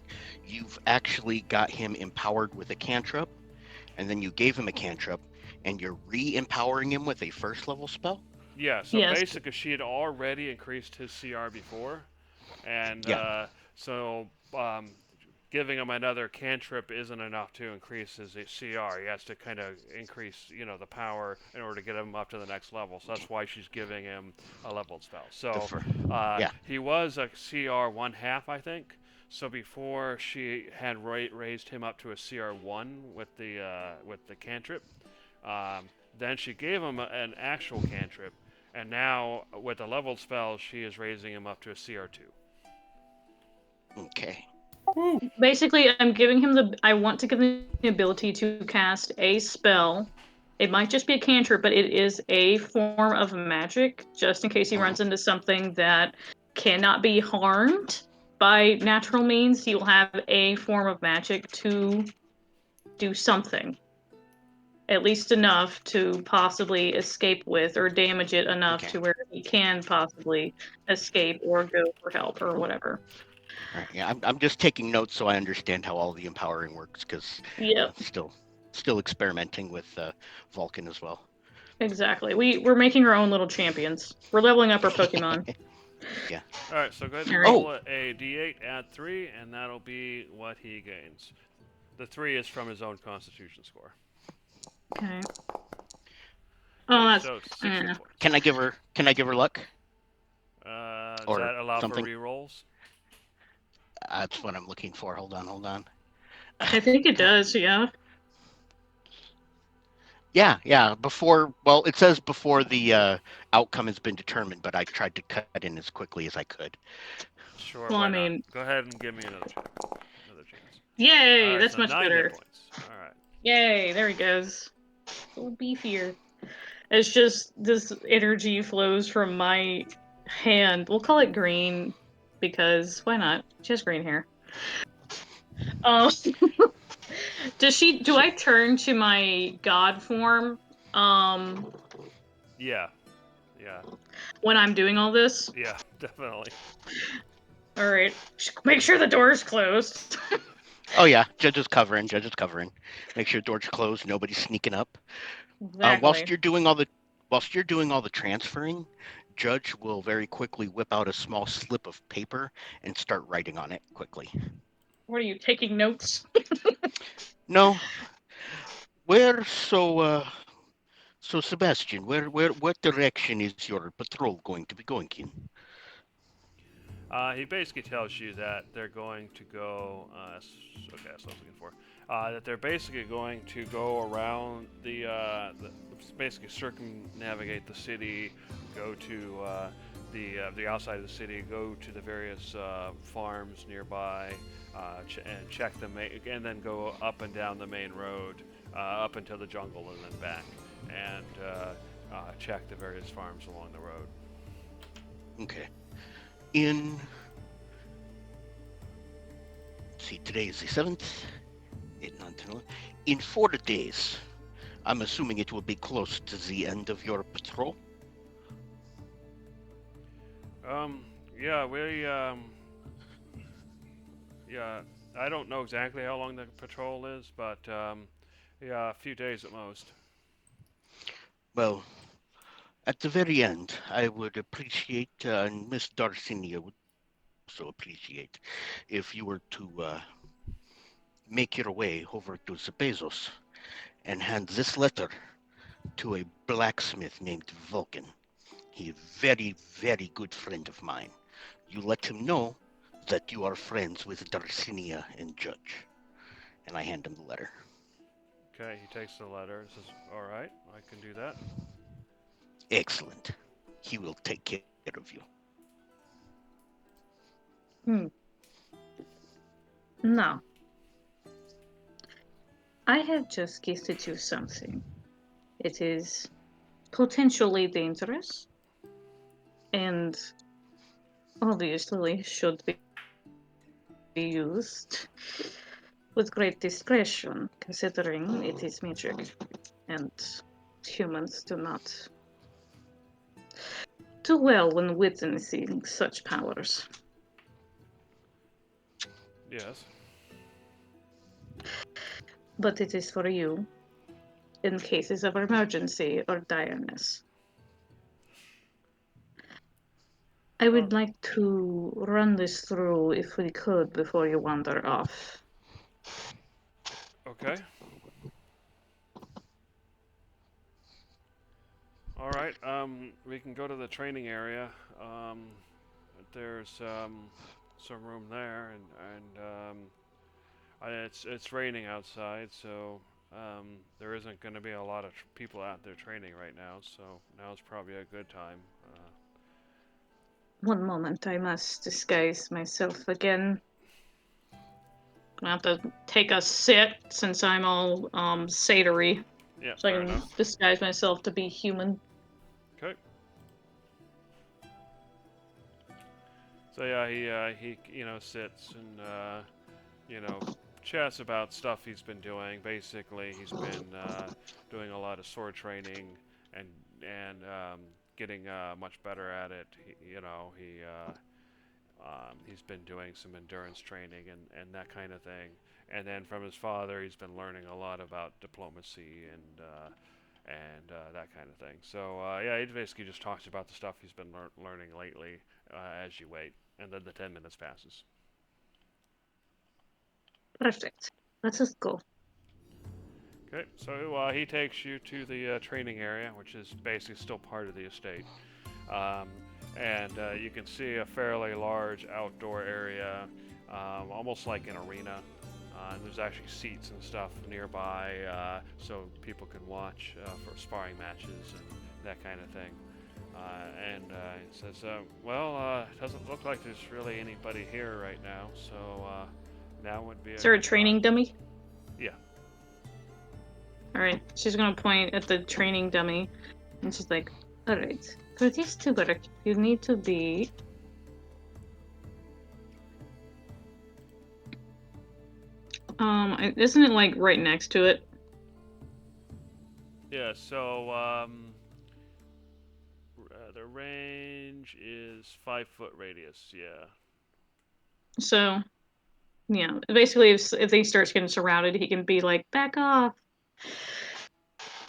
you've actually got him empowered with a cantrip, and then you gave him a cantrip, and you're re-empowering him with a first level spell? Yeah, so Yes. basically she had already increased his CR before, and giving him another cantrip isn't enough to increase his CR. He has to kind of increase, the power in order to get him up to the next level. So that's why she's giving him a leveled spell. So he was a CR 1/2, I think. So before she had raised him up to a CR 1 with the cantrip, then she gave him an actual cantrip, And now, with the leveled spell, she is raising him up to a CR2. Okay. Basically, I want to give him the ability to cast a spell. It might just be a cantrip, but it is a form of magic, just in case he runs into something that cannot be harmed by natural means. He will have a form of magic to do something. At least enough to possibly escape with, or damage it enough Okay. to where he can possibly escape or go for help or whatever. All right. Yeah, I'm just taking notes so I understand how all the empowering works, because Yep. still experimenting with Vulcan as well. Exactly. We're making our own little champions. We're leveling up our Pokemon. All right, so go ahead and All right. roll a d8, add 3, and that'll be what he gains. The 3 is from his own Constitution score. Okay. Oh, that's so 60 points. Can I give her luck? Does Or that allow something? for rerolls? That's what I'm looking for. Hold on. I think it does, yeah. Yeah. Well, it says before the outcome has been determined, but I tried to cut in as quickly as I could. Sure, Well, why I mean, not? Go ahead and give me another check. Another chance. yay, All right, that's so much 9 better. hit points. All right. Yay, there he goes. A little beefier. It's just this energy flows from my hand. We'll call it green because why not? She has green hair. Do I turn to my god form Yeah. when I'm doing all this? Yeah, definitely. All right. Make sure the door is closed. Oh yeah, Judge is covering. Make sure doors are closed. Nobody's sneaking up. Exactly. Whilst you're doing all the transferring, Judge will very quickly whip out a small slip of paper and start writing on it quickly. What are you taking notes? No. So Sebastian, what direction is your patrol going to be going in? He basically tells you that they're going to go. Okay, that's what I was looking for. That they're basically going to go around basically circumnavigate the city, go to the outside of the city, go to the various farms nearby, and check and then go up and down the main road, up into the jungle and then back, and check the various farms along the road. Okay. Today is the 7th. 8, 9, 10, 11. In 4 days, I'm assuming it will be close to the end of your patrol. Yeah, I don't know exactly how long the patrol is, but a few days at most. Well, at the very end, I would appreciate, and Miss Darcinia would also appreciate, if you were to make your way over to Zepezos and hand this letter to a blacksmith named Vulcan. He's a very, very good friend of mine. You let him know that you are friends with Darcinia and Judge. And I hand him the letter. Okay, he takes the letter and says, all right, I can do that. Excellent. He will take care of you. Now, I have just gifted you something. It is potentially dangerous and obviously should be used with great discretion, considering it is magic and humans do not do well when witnessing such powers. Yes. But it is for you in cases of emergency or direness. I would like to run this through if we could before you wander off. Okay. All right. We can go to the training area. There's some room there, and it's raining outside, so there isn't going to be a lot of people out there training right now, so now's probably a good time. One moment, I must disguise myself again. I have to take a sit since I'm all satyry, Yeah, so I fair can enough. disguise myself to be human. Okay. So yeah, he sits and chats about stuff he's been doing. Basically, he's been doing a lot of sword training and getting much better at it. He's been doing some endurance training and that kind of thing. And then from his father, he's been learning a lot about diplomacy and that kind of thing. So yeah, he basically just talks about the stuff he's been learning lately as you wait, and then the 10 minutes passes. Perfect. Let us go. Okay, so he takes you to the training area, which is basically still part of the estate. And you can see a fairly large outdoor area, almost like an arena. There's actually seats and stuff nearby, so people can watch for sparring matches and that kind of thing. And it says, it doesn't look like there's really anybody here right now, so now would be Is there a training dummy? Yeah. Alright, she's gonna point at the training dummy, and she's like, alright, for this to work, you need to be... isn't it, like, right next to it? Yeah, so the range is 5 foot radius, yeah. So, yeah, basically if he starts getting surrounded, he can be like, back off!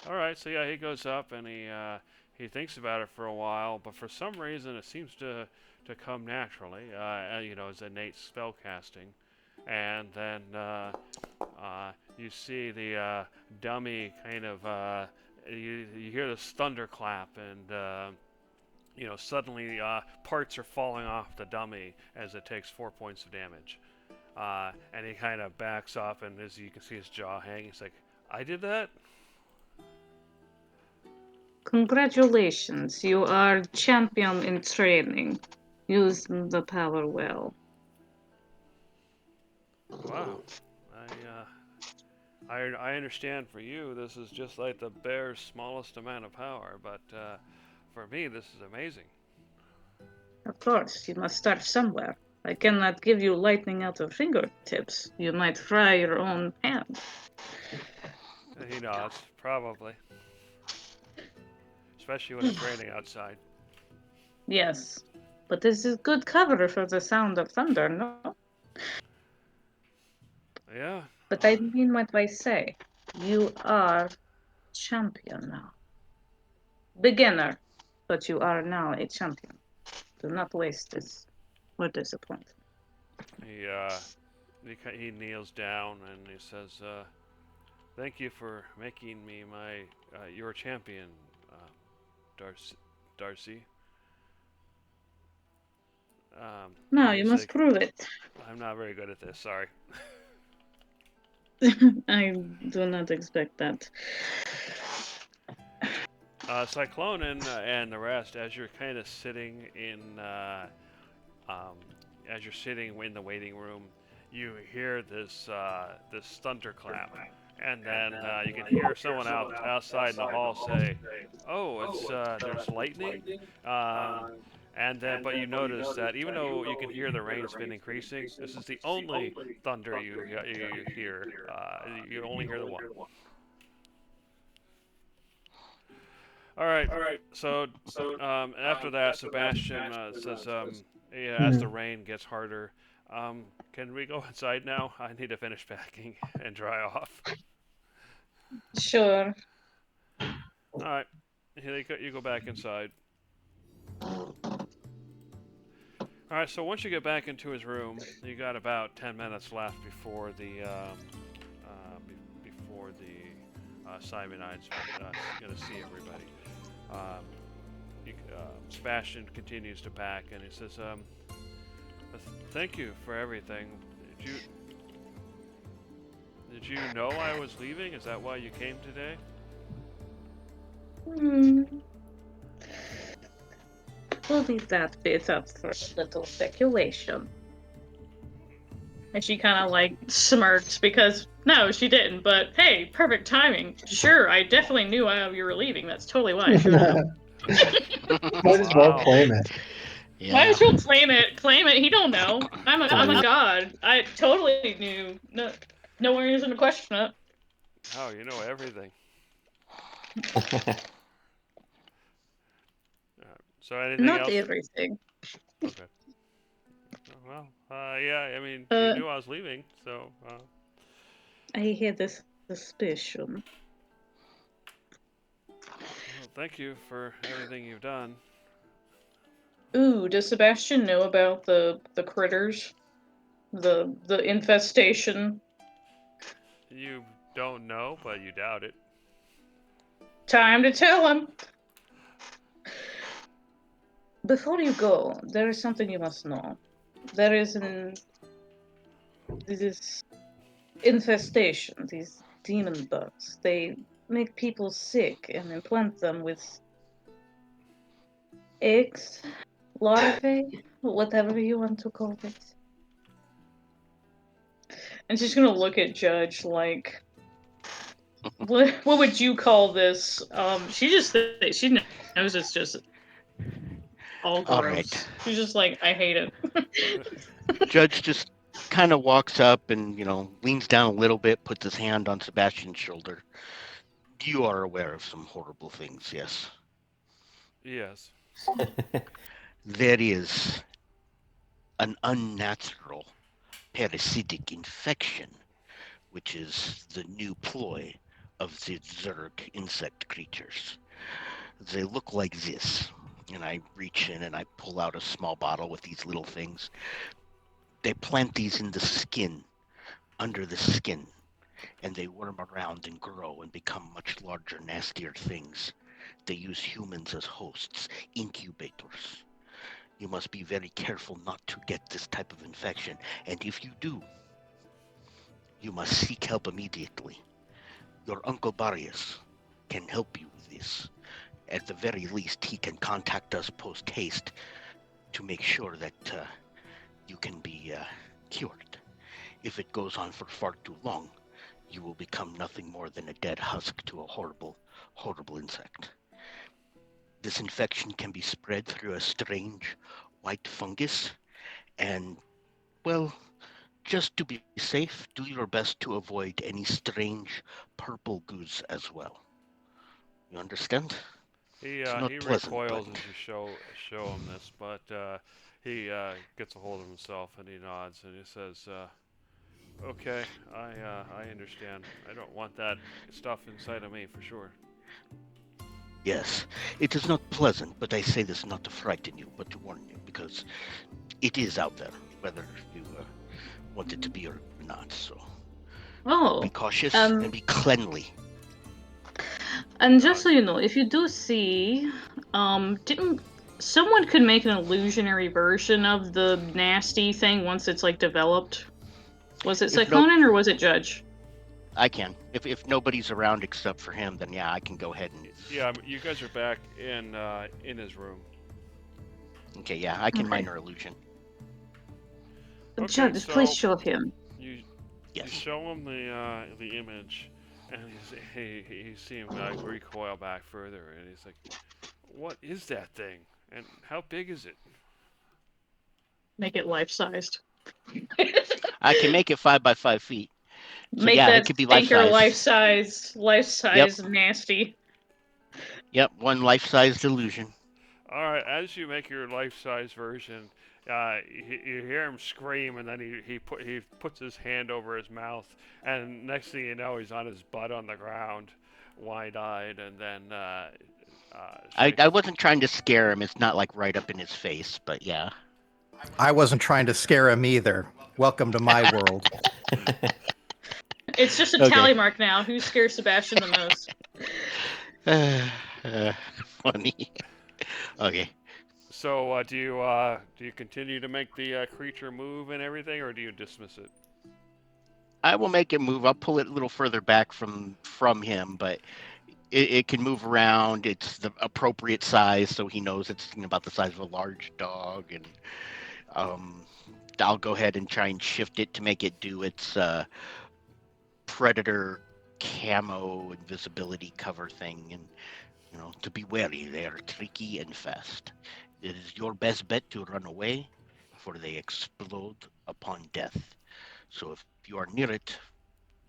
Alright, so yeah, he goes up and he thinks about it for a while, but for some reason it seems to come naturally, as innate spell casting. And then you see the dummy kind of, you hear this thunderclap, and suddenly parts are falling off the dummy as it takes 4 points of damage. And he kind of backs off, and as you can see his jaw hanging, he's like, I did that? Congratulations, you are champion in training. Use the power well. Wow. I understand for you this is just like the bear's smallest amount of power, but for me this is amazing. Of course, you must start somewhere. I cannot give you lightning out of fingertips. You might fry your own pan. He nods, probably. Especially when it's raining outside. Yes, but this is good cover for the sound of thunder, no? Yeah. But I mean what I say. You are champion now. Beginner, but you are now a champion. Do not waste this or disappoint. He kneels down and he says, "Thank you for making me your champion, Darcy." No, you must prove it. I'm not very good at this. Sorry. I do not expect that. Cyclonin and the rest, as you're kind of sitting in, in the waiting room, you hear this thunderclap, and then you can hear someone outside in the hall say, "Oh, it's there's lightning," but you notice that even though you can hear the rain's been increasing, this is the only thunder you hear. You only hear the one. All right. So after that, Sebastian says, as the rain gets harder, can we go inside now? I need to finish packing and dry off. Sure. All right. You go back inside. All right. So once you get back into his room, you got about 10 minutes left before the Simonides going to see everybody. Sebastian continues to pack, and he says, Did you know I was leaving? Is that why you came today? We'll leave that bit up for a little speculation. And she kind of like smirks because no, she didn't. But hey, perfect timing. Sure, I definitely knew you were leaving. That's totally why I showed up. Might as well Wow. claim it. Might Yeah. as well claim it. Claim it. He don't know. I'm a god. I totally knew. No one is gonna question it. Oh, you know everything. So anything Not else? everything. Okay. Well, yeah. I mean, Uh, you knew I was leaving, so. I had this suspicion. Well, thank you for everything you've done. Ooh, does Sebastian know about the critters? The infestation? You don't know, but you doubt it. Time to tell him. Before you go, there is something you must know. There is this infestation, these demon bugs. They make people sick and implant them with eggs, larvae, whatever you want to call it. And she's gonna look at Judge like, what would you call this? She just she knows it's just all gross. All right. She's just like, I hate it. Judge just kind of walks up and, leans down a little bit, puts his hand on Sebastian's shoulder. You are aware of some horrible things, yes? Yes. There is an unnatural parasitic infection, which is the new ploy of the Zerg insect creatures. They look like this. And I reach in and I pull out a small bottle with these little things. They plant these in the skin, under the skin, and they worm around and grow and become much larger, nastier things. They use humans as hosts, incubators. You must be very careful not to get this type of infection, and if you do, you must seek help immediately. Your Uncle Barrios can help you with this. At the very least, he can contact us post-haste to make sure that you can be cured. If it goes on for far too long, you will become nothing more than a dead husk to a horrible, horrible insect. This infection can be spread through a strange white fungus, and, well, just to be safe, do your best to avoid any strange purple goose as well. You understand? He not he pleasant, recoils but- as you show him this, but he gets a hold of himself and he nods and he says, "Okay, I understand. I don't want that stuff inside of me for sure." Yes, it is not pleasant, but I say this not to frighten you, but to warn you, because it is out there, whether you want it to be or not. So Oh, be cautious and be cleanly. and just so you know, if you do see, didn't someone could make an illusionary version of the nasty thing once it's like developed? Was it If no- Syconin or was it Judge? I can. If nobody's around except for him, then yeah, I can go ahead and. Yeah, you guys are back in his room. Okay, yeah, I can Okay. minor illusion. Okay, Judge, so please show him. you Yes. show him the image, and he seems like recoil back further, and he's like, "What is that thing? And how big is it?" Make it life-sized. I can make it 5 by 5 feet. So Make yeah, that it could be anchor life-size. life-size nasty. Yep, one life-sized illusion. All right, as you make your life-size version, you hear him scream, and then he puts his hand over his mouth, and next thing you know, he's on his butt on the ground, wide-eyed, and then I wasn't trying to scare him. It's not like right up in his face, but yeah. I wasn't trying to scare him either. Welcome to my world. It's just a Okay. tally mark now. Who scares Sebastian the most? Funny. Okay. So do you continue to make the creature move and everything, or do you dismiss it? I will make it move. I'll pull it a little further back from him, but it can move around. It's the appropriate size, so he knows it's about the size of a large dog, and I'll go ahead and try and shift it to make it do its predator camo invisibility cover thing, and to be wary. They are tricky and fast. It is your best bet to run away, for they explode upon death. So if you are near it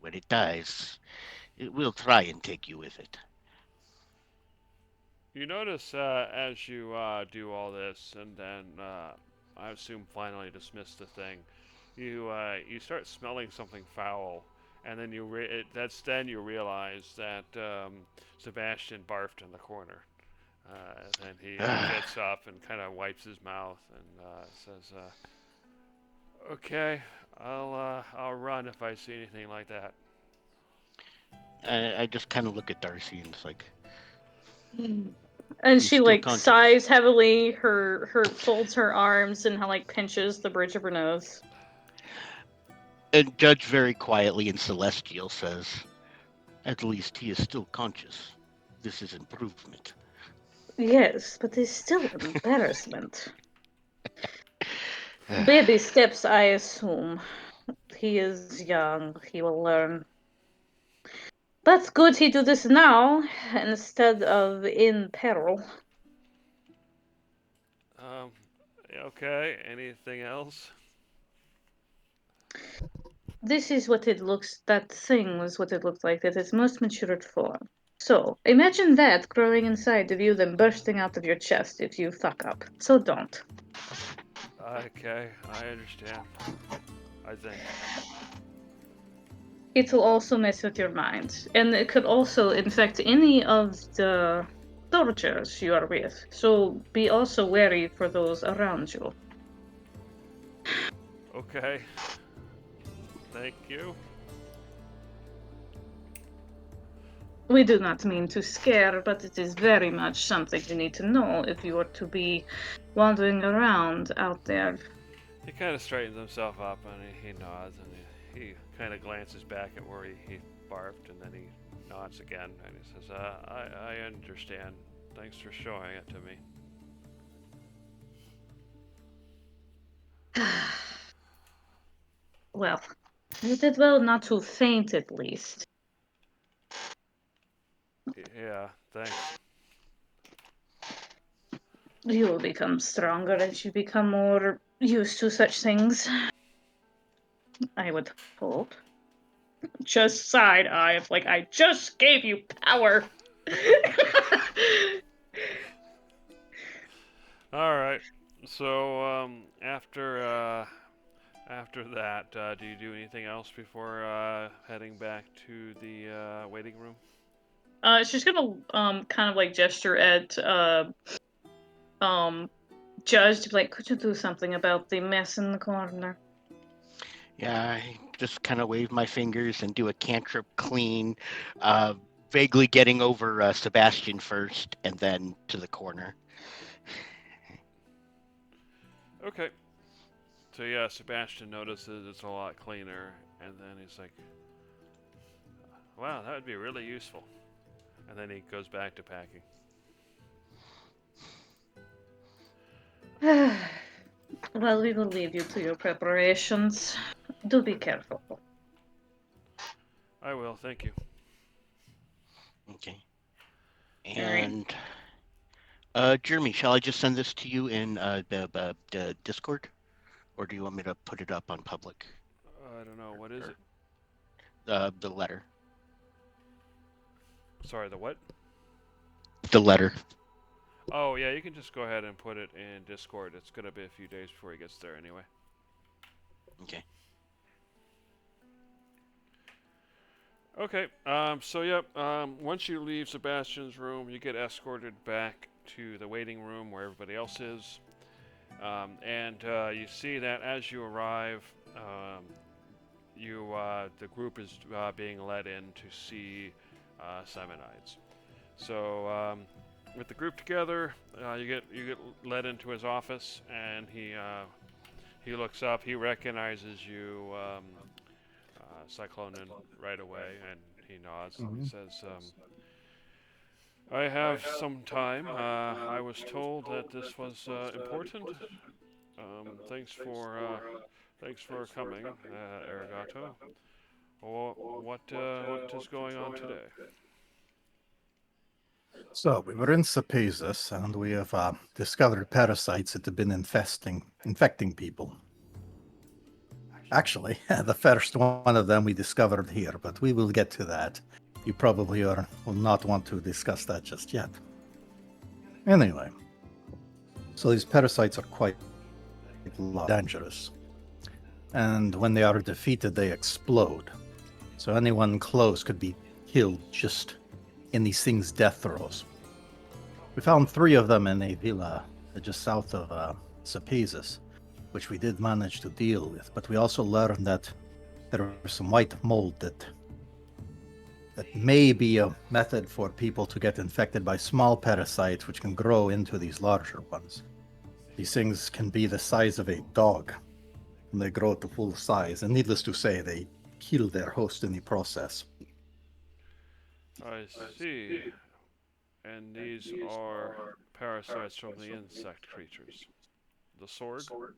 when it dies, it will try and take you with it. You notice as you do all this, and then I assume finally dismiss the thing, you start smelling something foul, and then that's then you realize that Sebastian barfed in the corner. And he gets up and kind of wipes his mouth and says, "Okay, I'll run if I see anything like that." I just kind of look at Darcy and it's like, And He's she still like conscious. sighs heavily, her folds her arms and like pinches the bridge of her nose. and Judge very quietly and celestial says, "At least he is still conscious. This is improvement." Yes, but it's still an embarrassment. Baby steps, I assume. He is young. He will learn. But good he do this now instead of in peril. Okay. Anything else? This is what it looks. That thing was what it looked like. That its most matured form. So imagine that growing inside of you, then bursting out of your chest if you fuck up. So don't. Okay, I understand. I think. It will also mess with your mind, and it could also infect any of the soldiers you are with. So be also wary for those around you. Okay. Thank you. We do not mean to scare, but it is very much something you need to know if you are to be wandering around out there. He kind of straightens himself up and he nods and he kind of glances back at where he barfed and then he nods again and he says, I understand. Thanks for showing it to me. Well, you did well not to faint at least. Yeah, thanks. You will become stronger as you become more used to such things. I would hope. Just side eye of like, I just gave you power. All right. So after that, do you do anything else before heading back to the waiting room? She's gonna kind of like gesture at Judge to be like, could you do something about the mess in the corner? Yeah, I just kind of wave my fingers and do a cantrip clean, vaguely getting over Sebastian first and then to the corner. Okay. So yeah, Sebastian notices it's a lot cleaner, and then he's like, "Wow, that would be really useful." And then he goes back to packing. Well, we will leave you to your preparations. Do be careful. I will, thank you. Okay. And Jeremy, shall I just send this to you in the Discord, or do you want me to put it up on public? I don't know, what is it? The letter. Sorry, the what? The letter. Oh yeah, you can just go ahead and put it in Discord. It's gonna be a few days before he gets there anyway. Okay. Okay, so yep, once you leave Sebastian's room, you get escorted back to the waiting room where everybody else is. And you see that as you arrive, the group is being led in to see Simonides. So with the group together, you get led into his office, and he looks up. He recognizes you, Cyclonin right away, and he nods and Mhm. he says, "I have some time. I was told that this was important. Thanks for coming, Arigato. What is going on today?" So we were in Sapezus, and we have discovered parasites that have been infecting people. Actually, the first one of them we discovered here, but we will get to that. You probably will not want to discuss that just yet. Anyway, so these parasites are quite dangerous. And when they are defeated, they explode. So anyone close could be killed just in these things' death throes. We found 3 of them in a villa just south of Sapezus, which we did manage to deal with, but we also learned that there was some white mold that may be a method for people to get infected by small parasites, which can grow into these larger ones. These things can be the size of a dog, and they grow to full size, and needless to say, they kill their host in the process. I see. And these are parasites from the insect creatures. The Sorg?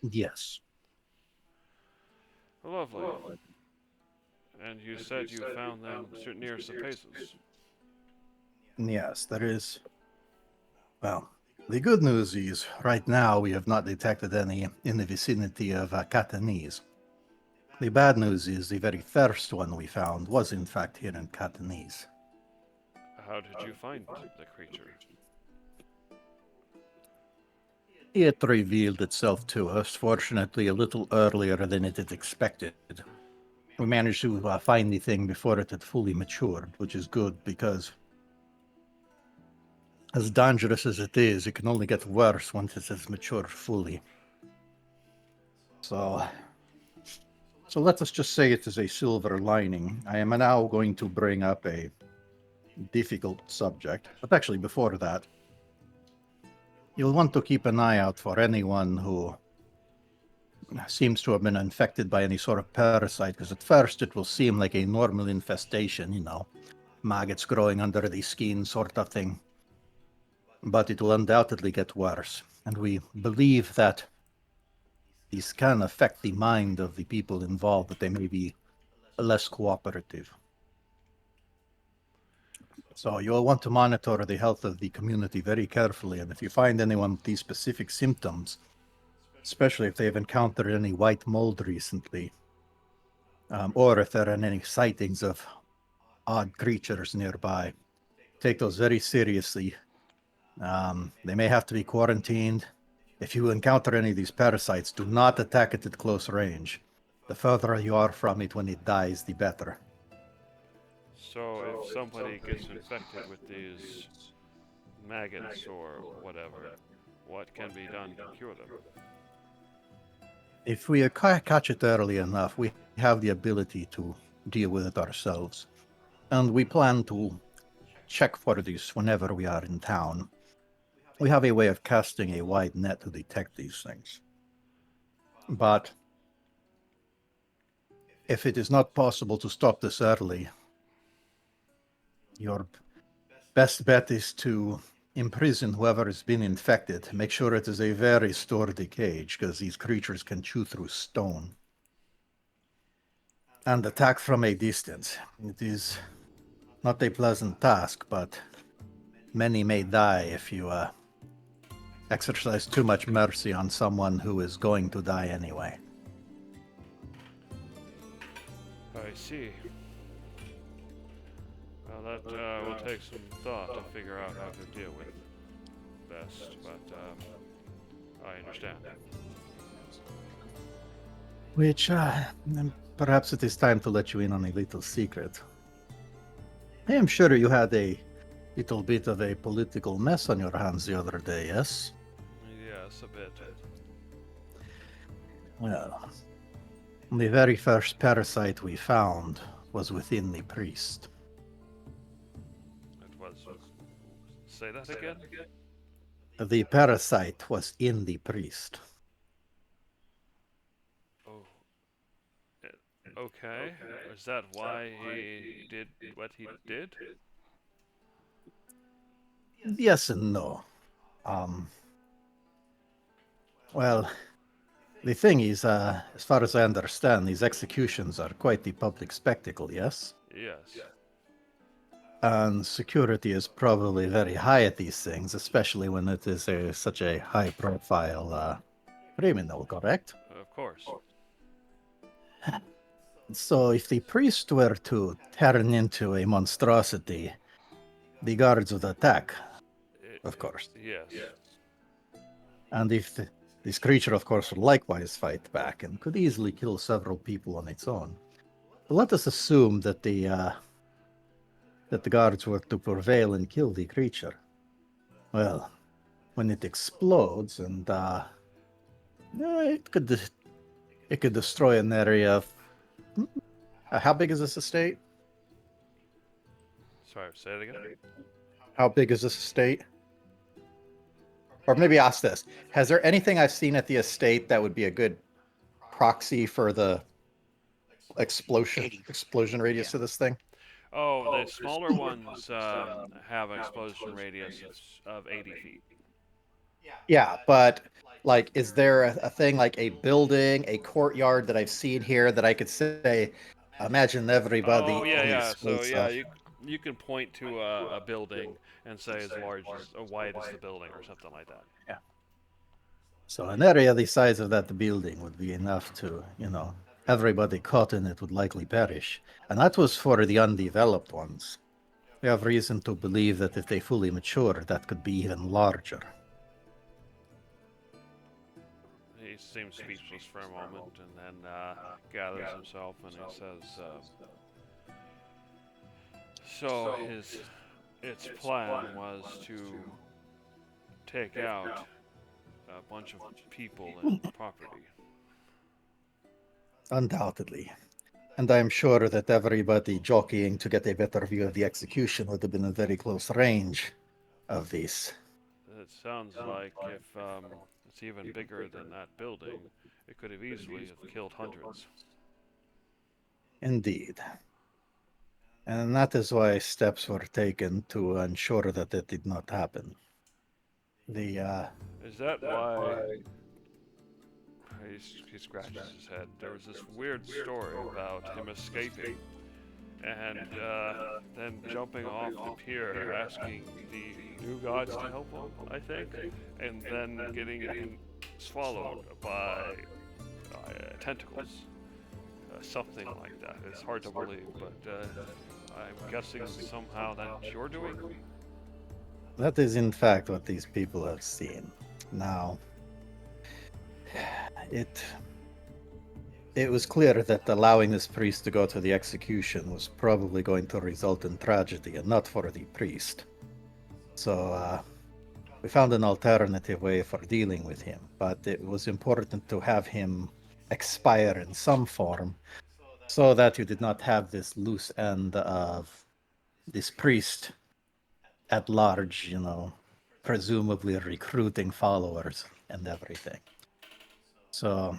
Yes. Lovely. And you said you found them near Sapezus. Yes, there is. Well, the good news is, right now, we have not detected any in the vicinity of Catanese. The bad news is the very first one we found was in fact here in Catanese. How did you find the creature? It revealed itself to us, fortunately, a little earlier than it had expected. We managed to find the thing before it had fully matured, which is good because, as dangerous as it is, it can only get worse once it has matured fully. So let us just say it is a silver lining. I am now going to bring up a difficult subject, but actually before that, you'll want to keep an eye out for anyone who seems to have been infected by any sort of parasite, because at first it will seem like a normal infestation, maggots growing under the skin sort of thing. But it will undoubtedly get worse, and we believe that these can affect the mind of the people involved, that they may be less cooperative. So you'll want to monitor the health of the community very carefully, and if you find anyone with these specific symptoms, especially if they've encountered any white mold recently, or if there are any sightings of odd creatures nearby, take those very seriously. They may have to be quarantined. If you encounter any of these parasites, do not attack it at close range. The further you are from it when it dies, the better. So if somebody gets infected with these maggots or whatever, what can be done to cure them? If we catch it early enough, we have the ability to deal with it ourselves. And we plan to check for this whenever we are in town. We have a way of casting a wide net to detect these things. But if it is not possible to stop this early, your best bet is to imprison whoever has been infected. Make sure it is a very sturdy cage, because these creatures can chew through stone. And attack from a distance. It is not a pleasant task, but many may die if you exercise too much mercy on someone who is going to die anyway. I see. Well, that will take some thought to figure out how to deal with best, but I understand. Which, perhaps it is time to let you in on a little secret. I am sure you had a little bit of a political mess on your hands the other day, yes? Yes, a bit. Well, the very first parasite we found was within the priest. It was. Say that again? The parasite was in the priest. Oh. Okay. Is that why he did what he did? Yes and no. Well, the thing is, as far as I understand, these executions are quite the public spectacle, yes? Yes. And security is probably very high at these things, especially when it is such a high-profile criminal, correct? Of course. So if the priest were to turn into a monstrosity, the guards would attack, of course. Yes. And if this creature, of course, would likewise fight back and could easily kill several people on its own. But let us assume that the guards were to prevail and kill the creature. Well, when it explodes and it could destroy an area of how big is this estate? Sorry, say it again. How big is this estate? Or maybe ask this: has there anything I've seen at the estate that would be a good proxy for the explosion radius of this thing? Oh, the smaller ones have an explosion radius of 80 feet. Yeah, but like, is there a thing like a building, a courtyard that I've seen here that I could say, imagine everybody. Oh, yeah, in yeah. this So, place yeah, of- you can point to a building and say as large as, wide as the building or something like that. So an area the size of that building would be enough to, everybody caught in it would likely perish. And that was for the undeveloped ones. We have reason to believe that if they fully mature, that could be even larger. He seems speechless for a moment and then gathers himself and he says, so its plan was to take out a bunch of people and property. Undoubtedly. And I'm sure that everybody jockeying to get a better view of the execution would have been in very close range of this. It sounds like if it's even bigger than that building, it could have easily have killed hundreds. Indeed. And that is why steps were taken to ensure that it did not happen. Is that why? He scratches his head. There was this weird story about him escaping and then jumping off the pier, asking the new gods to help him, I think, and then getting swallowed by tentacles. Something like that. It's hard to believe, but I'm guessing somehow that's your doing? That is in fact what these people have seen. Now, it was clear that allowing this priest to go to the execution was probably going to result in tragedy, and not for the priest. So we found an alternative way for dealing with him, but it was important to have him expire in some form so that you did not have this loose end of this priest at large, presumably recruiting followers and everything. So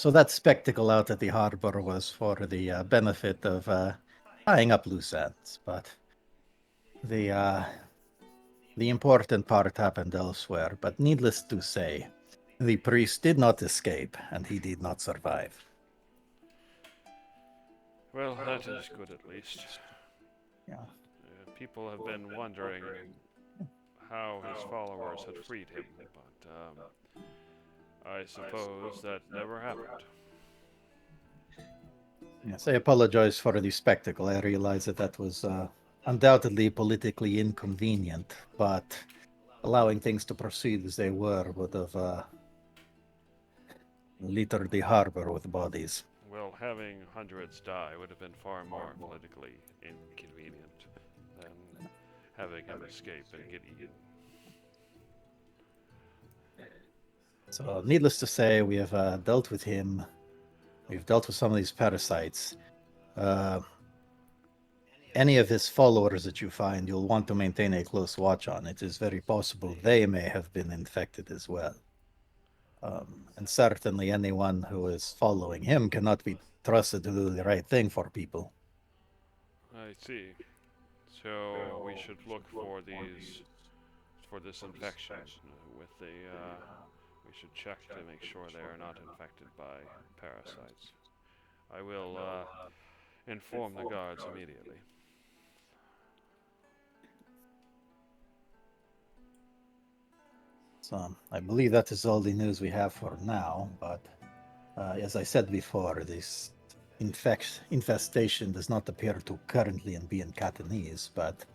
that spectacle out at the harbor was for the benefit of tying up loose ends, but the important part happened elsewhere. But needless to say, the priest did not escape, and he did not survive. Well, that is good at least. Yeah. People have been wondering how his followers had freed him, but I suppose that never happened. Yes, I apologize for the spectacle. I realize that was undoubtedly politically inconvenient, but allowing things to proceed as they were would have littered the harbor with bodies. Well, having hundreds die would have been far more politically inconvenient than having him escape and get eaten. So, needless to say, we have dealt with him. We've dealt with some of these parasites. Any of his followers that you find, you'll want to maintain a close watch on. It is very possible they may have been infected as well. And certainly anyone who is following him cannot be trusted to do the right thing for people. I see. So we should look for this infection with the. We should check to make sure they are not infected by parasites. I will inform the guards immediately. So I believe that is all the news we have for now. But as I said before, this infestation does not appear to currently be in Catanese, but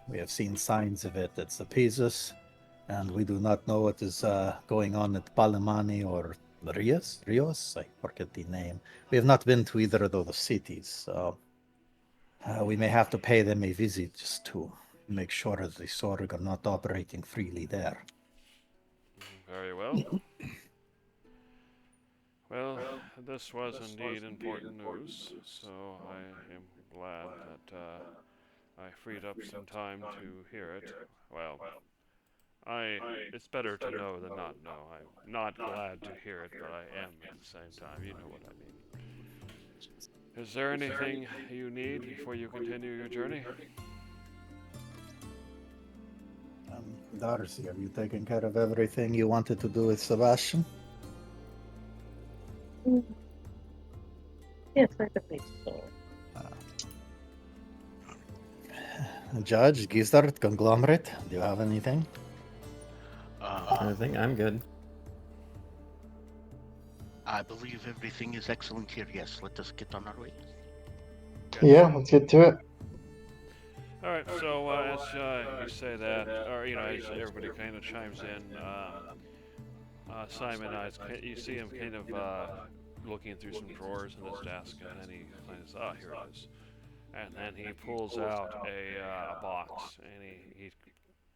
we have seen signs of it at Zapezus, and we do not know what is going on at Palemani or Rios. I forget the name. We have not been to either of those cities, so we may have to pay them a visit just to make sure that the Sorg are not operating freely there. Very well. Well, this was indeed important news, so I am glad that I freed up some time to hear it. Well, it's better to know than not know. I'm not glad to hear it, but I am at the same time. You know what I mean. Is there anything you need before you continue your journey? Darcy, have you taken care of everything you wanted to do with Sebastian? Yes, I believe so. Judge, Gizzard, Conglomerate, do you have anything? I think I'm good. I believe everything is excellent here. Yes, let us get on our way. Yeah, let's get to it. All right. So as you say that, or as everybody kind of chimes in, Simon, you see him kind of looking through some drawers in his desk, and then he finds, here it is, and then he pulls out a box, and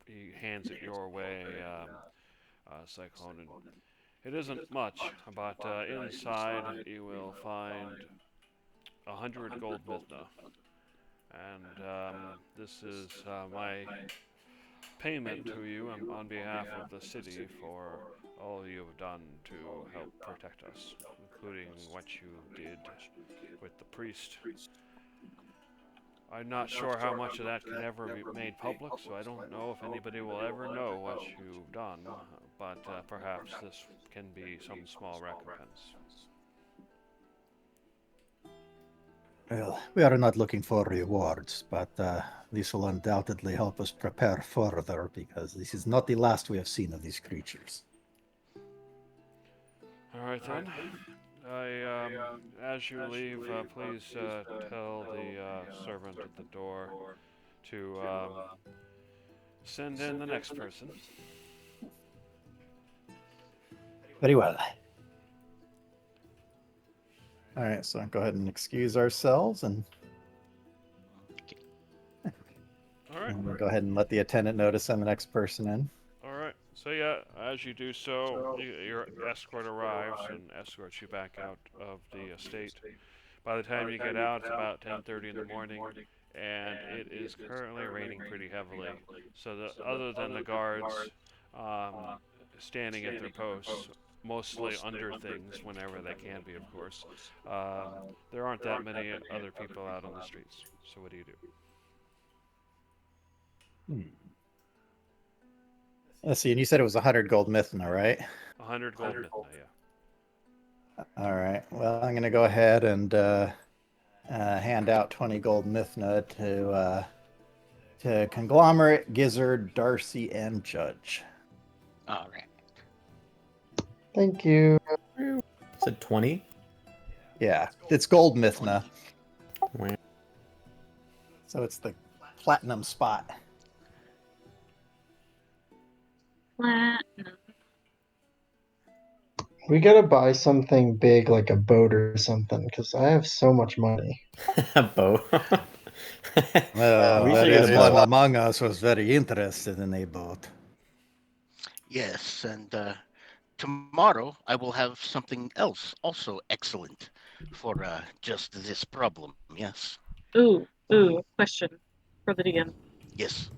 he hands it your way, Cyclone. And it isn't much, but inside you will find 100 gold mithna. And this is my payment to you on behalf of the city for all you have done to help protect us, including what you did with the priest. I'm not sure how much of that can ever be made public, so I don't know if anybody will ever know what you've done, but perhaps this can be some small recompense. Well, we are not looking for rewards, but this will undoubtedly help us prepare further, because this is not the last we have seen of these creatures. All right then. As you leave, please tell the servant at the door to send in the next person. Very well. All right, so go ahead and excuse ourselves, and All right. we'll go ahead and let the attendant know to send the next person in. All right. So yeah, as you do so, your escort arrives and escorts you back out of the estate. By the time you get out, it's about 10:30 in the morning, and it is currently raining pretty heavily. So other than the guards standing at their posts, mostly under things whenever they can be, of course, there aren't that many other people out on the streets. So what do you do? Let's see, and you said it was 100 gold mithna, right? 100 gold mithna, yeah. All right. Well, I'm going to go ahead and hand out 20 gold mithna to Conglomerate, Gizzard, Darcy, and Judge. All right. Thank you. Said 20? Yeah, it's gold mithna, Wow. so it's the platinum spot. Platinum. We gotta buy something big like a boat or something, because I have so much money. Bo. Well, We there should is get one a- among us was very interested in a boat. Yes, and tomorrow I will have something else also excellent for just this problem. Yes. Ooh, question for the DM. Yes.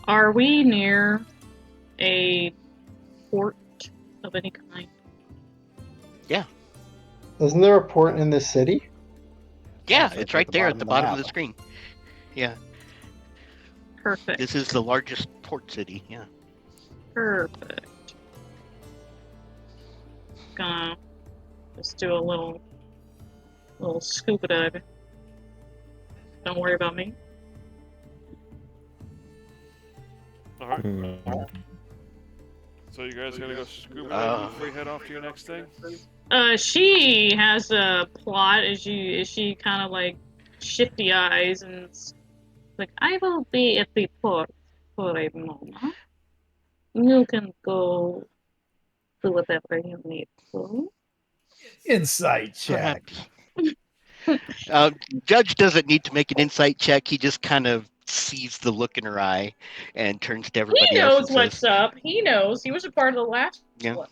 Are we near a port of any kind? Isn't there a port in this city? Yeah, It's it's right there at the bottom of the screen. Yeah, Perfect. this is the largest port city. Yeah. Perfect. Gonna just do a little scuba dive. Don't worry about me. All right. Mm. So you guys gonna go scuba diving before you head off to your next thing? She has a plot. Is she kind of like shifty eyes and it's like, I will be at the port for a moment. You can go do whatever you need to. Insight check. Perhaps. Judge doesn't need to make an insight check. He just kind of sees the look in her eye and turns to everybody He else knows and what's says, up. He knows. He was a part of the last Yeah. one.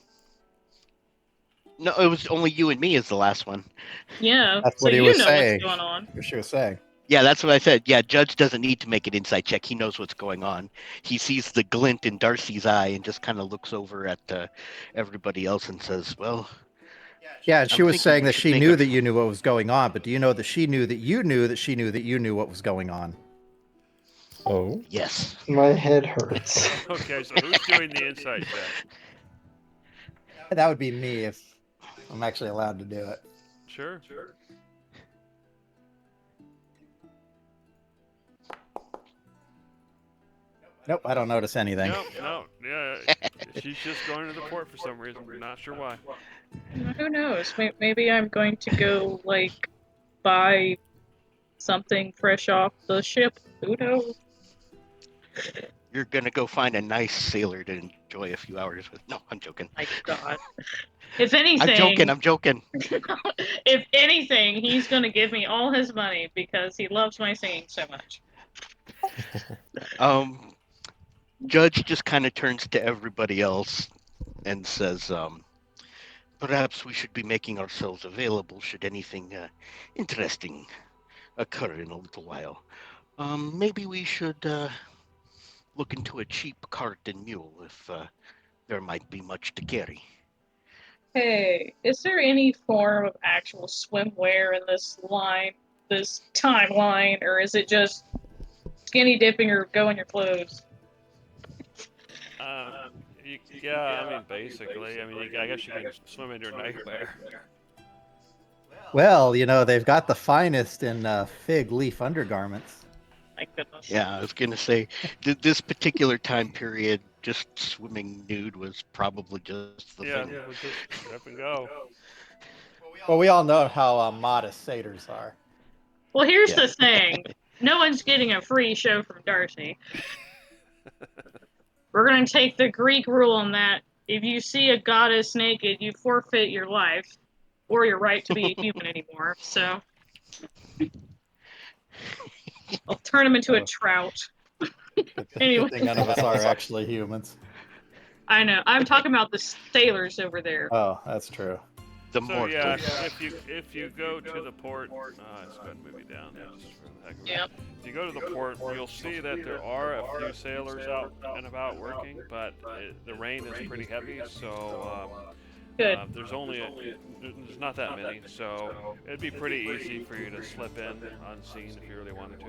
"No, it was only you and me as the last one." Yeah. That's So what he you was know saying. what's going on. What she was saying. Yeah, that's what I said. Yeah, Judge doesn't need to make an insight check. He knows what's going on. He sees the glint in Darcy's eye and just kind of looks over at everybody else and says, "Well, Yeah, and she I'm was thinking saying we that should she make knew a- that you knew what was going on, but do you know that she knew that you knew that she knew that you knew what was going on? Oh. yes." My head hurts. Okay, so who's doing the insight check? That would be me if I'm actually allowed to do it. Sure. Nope, I don't notice anything. No, yeah. She's just going to the port for some reason. We're not sure why. Who knows? Maybe I'm going to go like buy something fresh off the ship. Who knows? You're gonna go find a nice sailor to enjoy a few hours with. No, I'm joking. My God. If anything, I'm joking. if anything, he's going to give me all his money because he loves my singing so much. Judge just kind of turns to everybody else and says, "Perhaps we should be making ourselves available should anything interesting occur in a little while. Maybe we should look into a cheap cart and mule if there might be much to carry." Hey, is there any form of actual swimwear in this timeline, or is it just skinny dipping or go in your clothes? Yeah, I mean, basically. I mean, I guess you can swim in your nightwear. Well, you know, they've got the finest in fig leaf undergarments. My goodness. Yeah, I was gonna say, this particular time period, just swimming nude was probably just the thing. Yeah, we'll just get up and go. Well, we all know how modest satyrs are. Well, here's Yeah. the thing. No one's getting a free show from Darcy. We're going to take the Greek rule on that. If you see a goddess naked, you forfeit your life or your right to be a human anymore. So I'll turn him into a trout. Anyway. Good thing none of us are actually humans. I know. I'm talking about the sailors over there. Oh, that's true. The So more yeah, if you go to the port, let's go ahead and move you down. Just for the heck of it. Yep. If you go to the port, you'll see that there are a few sailors out and about working, but the rain is pretty heavy, so Good. there's not that many, so it'd be pretty easy for you to slip in unseen if you really wanted to.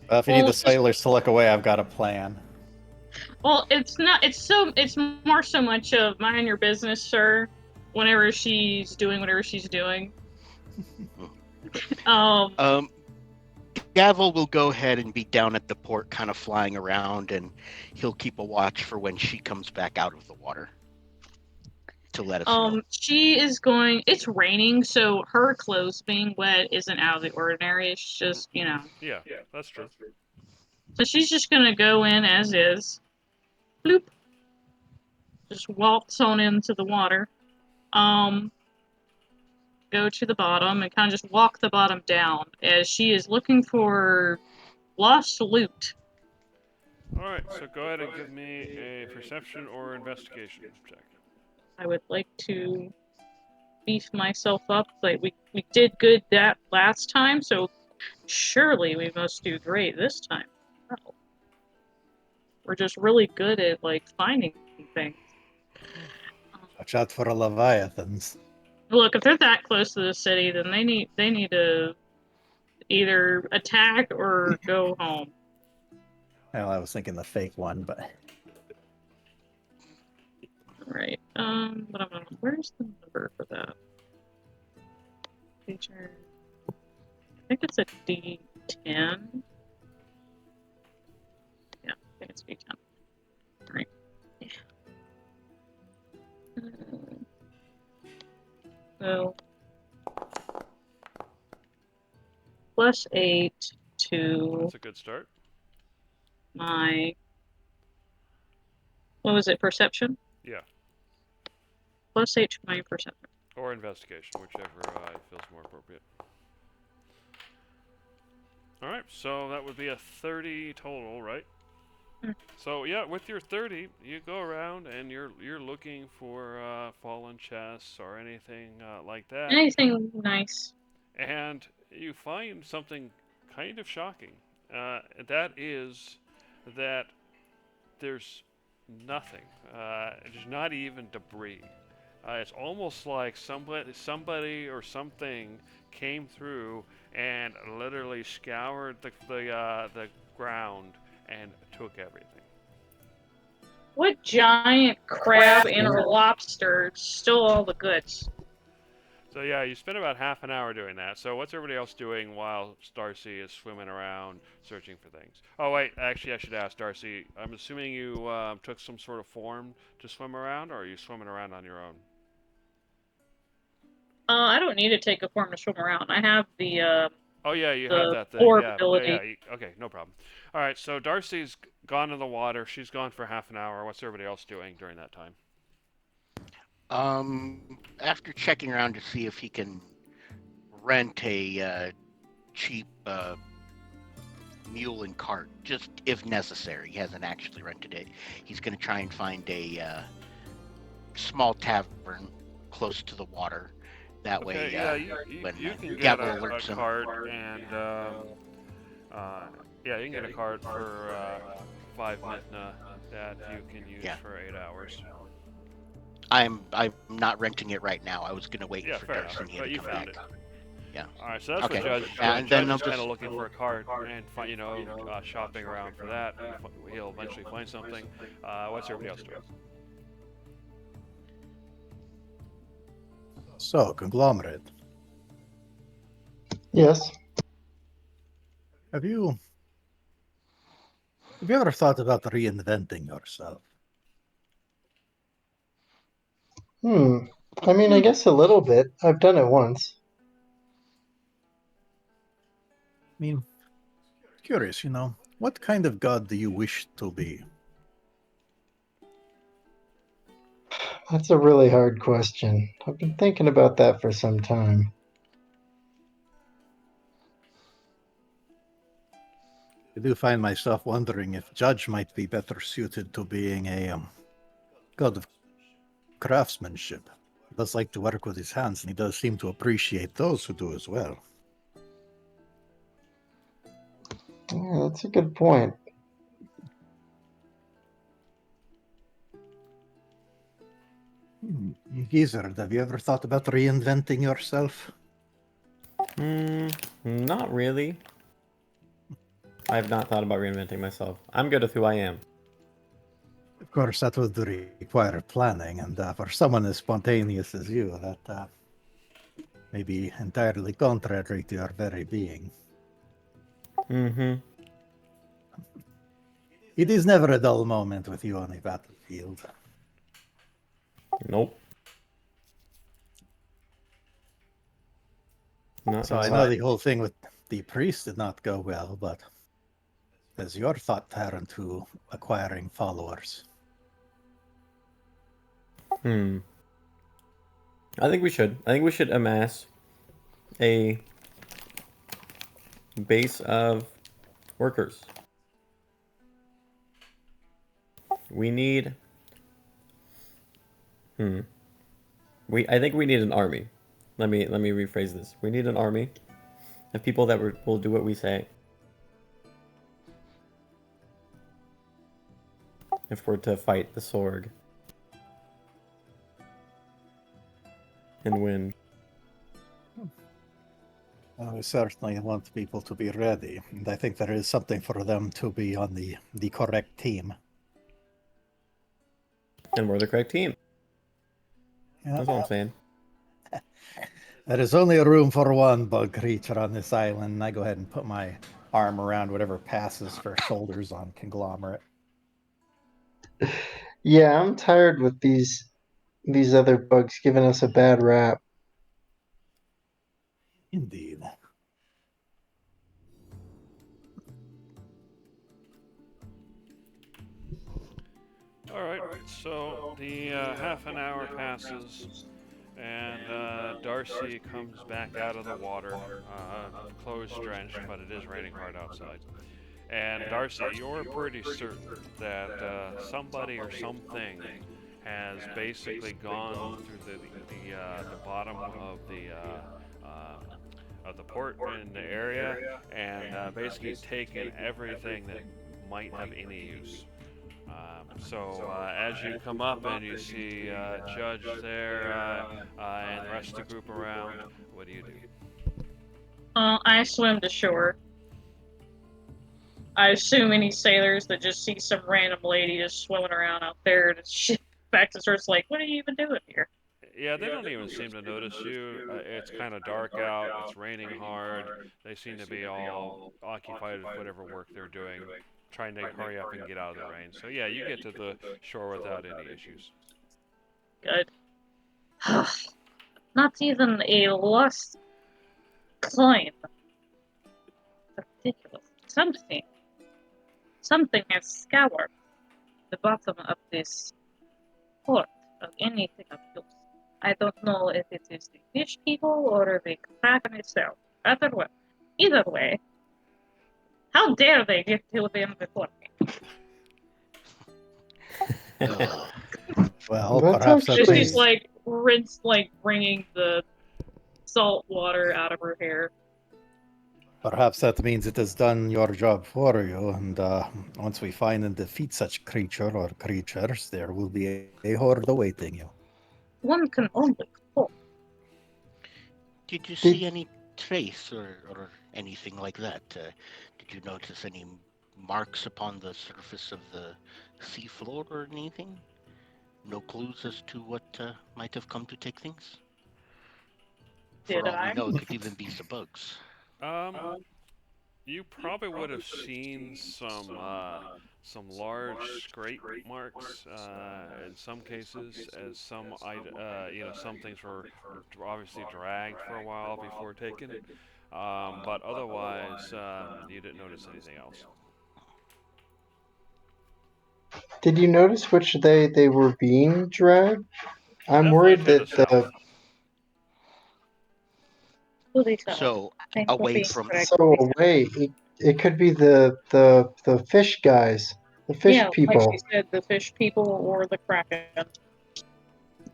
If you need the sailors to look away, I've got a plan. Well, it's not. It's more so much of mind your business, sir. Whenever she's doing whatever she's doing. Gavel will go ahead and be down at the port, kind of flying around, and he'll keep a watch for when she comes back out of the water to let us know. She is going. It's raining, so her clothes being wet isn't out of the ordinary. It's just, you know. Yeah, that's true. So she's just gonna go in as is. Bloop. Just waltz on into the water. Go to the bottom and kind of just walk the bottom down as she is looking for lost loot. Alright, so go ahead and give me a perception or investigation check. I would like to beef myself up. Like we did good that last time, so surely we must do great this time. Oh. We're just really good at like finding things. Watch out for leviathans. Look, if they're that close to the city, then they need to either attack or go home. Well, I was thinking the fake one, but Right. Where's the number for that? Feature. I think it's a D10. Yeah, I think it's D10. Right. So +8 to That's a good start. my, what was it, perception? Yeah. +8 to my perception. Or investigation, whichever feels more appropriate. All right, so that would be a 30 total, right? So yeah, with your 30, you go around and you're looking for fallen chests or anything like that. Anything nice. And you find something kind of shocking. That is that there's nothing. There's not even debris. It's almost like somebody or something came through and literally scoured the ground and took everything. What giant crab and a lobster stole all the goods? So yeah, you spend about half an hour doing that. So what's everybody else doing while Darcy is swimming around searching for things? Oh wait, actually I should ask Darcy. I'm assuming you took some sort of form to swim around, or are you swimming around on your own? I don't need to take a form to swim around. I have the Oh yeah, you the have that thing. orb Yeah, ability. Okay, no problem. All right, so Darcy's gone in the water. She's gone for half an hour. What's everybody else doing during that time? After checking around to see if he can rent a cheap mule and cart, just if necessary. He hasn't actually rented it. He's going to try and find a small tavern close to the water. That way, yeah, you when can get Gavel a alerts him. cart, and yeah, you can get a cart for 5 mitna that you can use for 8 hours. I'm not renting it right now. I was going to wait for fair Darcy enough, to but you come found back. it. Yeah. All right, so that's Okay. what Judge. And Judge then is I'll kind of just- looking for a cart and shopping around for that. He'll eventually find something. What's everybody else doing? So, conglomerate. Yes. Have you ever thought about reinventing yourself? I mean, I guess a little bit. I've done it once. I mean, curious, what kind of god do you wish to be? That's a really hard question. I've been thinking about that for some time. I do find myself wondering if Judge might be better suited to being a god of craftsmanship. He does like to work with his hands, and he does seem to appreciate those who do as well. Yeah, that's a good point. Gizzard, have you ever thought about reinventing yourself? Not really. I have not thought about reinventing myself. I'm good with who I am. Of course, that would require planning, and for someone as spontaneous as you, that may be entirely contrary to your very being. It is never a dull moment with you on a battlefield. Nope. So I know the whole thing with the priest did not go well, but has your thought pattern to acquiring followers? I think we should. I think we should amass a base of workers. We need. I think we need an army. Let me rephrase this. We need an army of people that will do what we say. if we're to fight the Sorg and win. We certainly want people to be ready, and I think there is something for them to be on the correct team. And we're the correct team. Yeah. That's all I'm saying. There is only room for one bug creature on this island. I go ahead and put my arm around whatever passes for shoulders on Conglomerate. Yeah, I'm tired with these other bugs giving us a bad rap. Indeed. All right, so the half an hour passes, and Darcy comes back out of the water, clothes drenched, but it is raining hard outside. And Darcy, you're pretty certain that somebody or something has basically gone through the bottom of the port in the area and basically taken everything that might have any use. So as you come up and you see Judge there and the rest of the group around, what do you do? I swim to shore. I assume any sailors that just see some random lady just swimming around out there and back to shore, like, what are you even doing here? Yeah, they don't even seem to notice you. It's kind of dark out. It's raining hard. They seem to be all occupied with whatever work they're doing, trying to hurry up and get out of the rain. So yeah, you get to the shore without any issues. Good. Not even a lost coin. Ridiculous. Something has scoured the bottom of this port of anything of use. I don't know if it is the fish people or the kraken itself. Either way, how dare they get to them before me? Well, That's perhaps that actually- She's like bringing the salt water out of her hair. Perhaps that means it has done your job for you, and once we find and defeat such creature or creatures, there will be a horde awaiting you. One can only hope. Did you see any trace or anything like that? Did you notice any marks upon the surface of the seafloor or anything? No clues as to what might have come to take things? Did For all I? we know, it could even be some bugs. You probably would have seen some large scrape marks in some cases, as some some things were obviously dragged for a while before taken. But otherwise, you didn't notice anything else. Did you notice which they were being dragged? I'm Definitely worried to that the south. So, away from so away. It could be the fish guys, the fish people. Like she said, the fish people or the kraken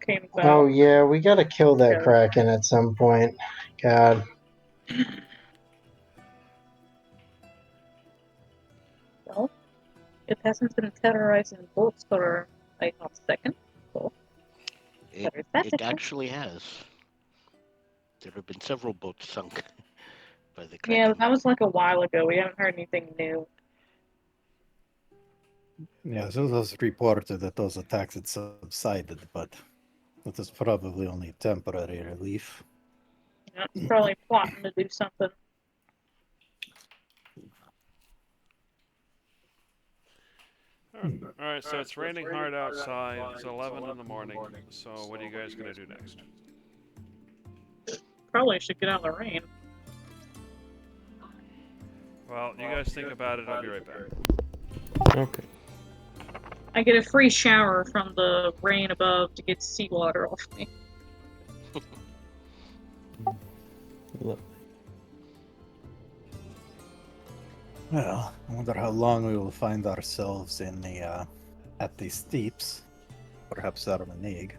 came about. Oh yeah, we gotta kill that Yeah. kraken at some point. God. Well, it hasn't been terrorizing boats for a hot second. So it, it actually has. There have been several boats sunk by the Kraken. yeah, that was like a while ago. We haven't heard anything new. Yeah, so it was reported that those attacks had subsided, but it is probably only temporary relief. Yeah, it's probably plotting to do something. All right, so it's raining hard outside. It's 11 in the morning. So what are you guys gonna do next? Probably should get out of the rain. Well, you guys think about it. I'll be right back. Okay. I get a free shower from the rain above to get seawater off me. Look. Well, I wonder how long we will find ourselves in the at the steeps. Perhaps Armanig.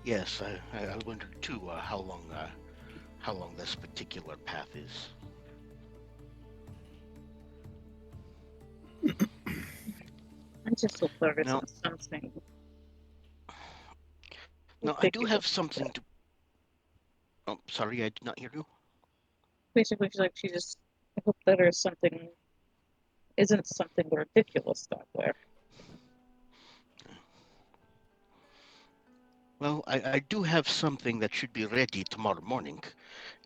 Yes, I wondered too how long this particular path is. Just hope there No. isn't something. No, I do have something to. Oh, sorry, I did not hear you. Basically, she's like, she just I hope there is something, isn't something ridiculous out there. Well, I do have something that should be ready tomorrow morning,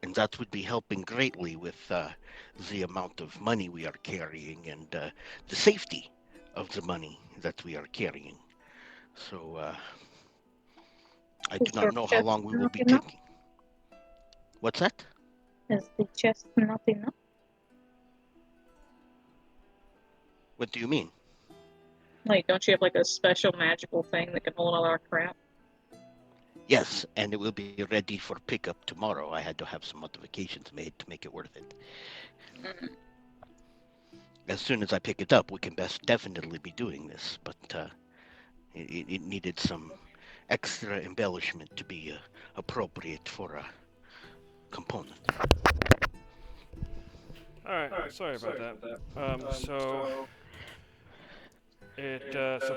and that would be helping greatly with the amount of money we are carrying and the safety of the money that we are carrying. So I do Is not your know how chest long we will not be enough? taking. What's that? Is the chest not enough? What do you mean? Like, don't you have like a special magical thing that can hold all our crap? Yes, and it will be ready for pickup tomorrow. I had to have some modifications made to make it worth it. As soon as I pick it up, we can best definitely be doing this, but it needed some extra embellishment to be appropriate for a component. Alright, sorry about that. So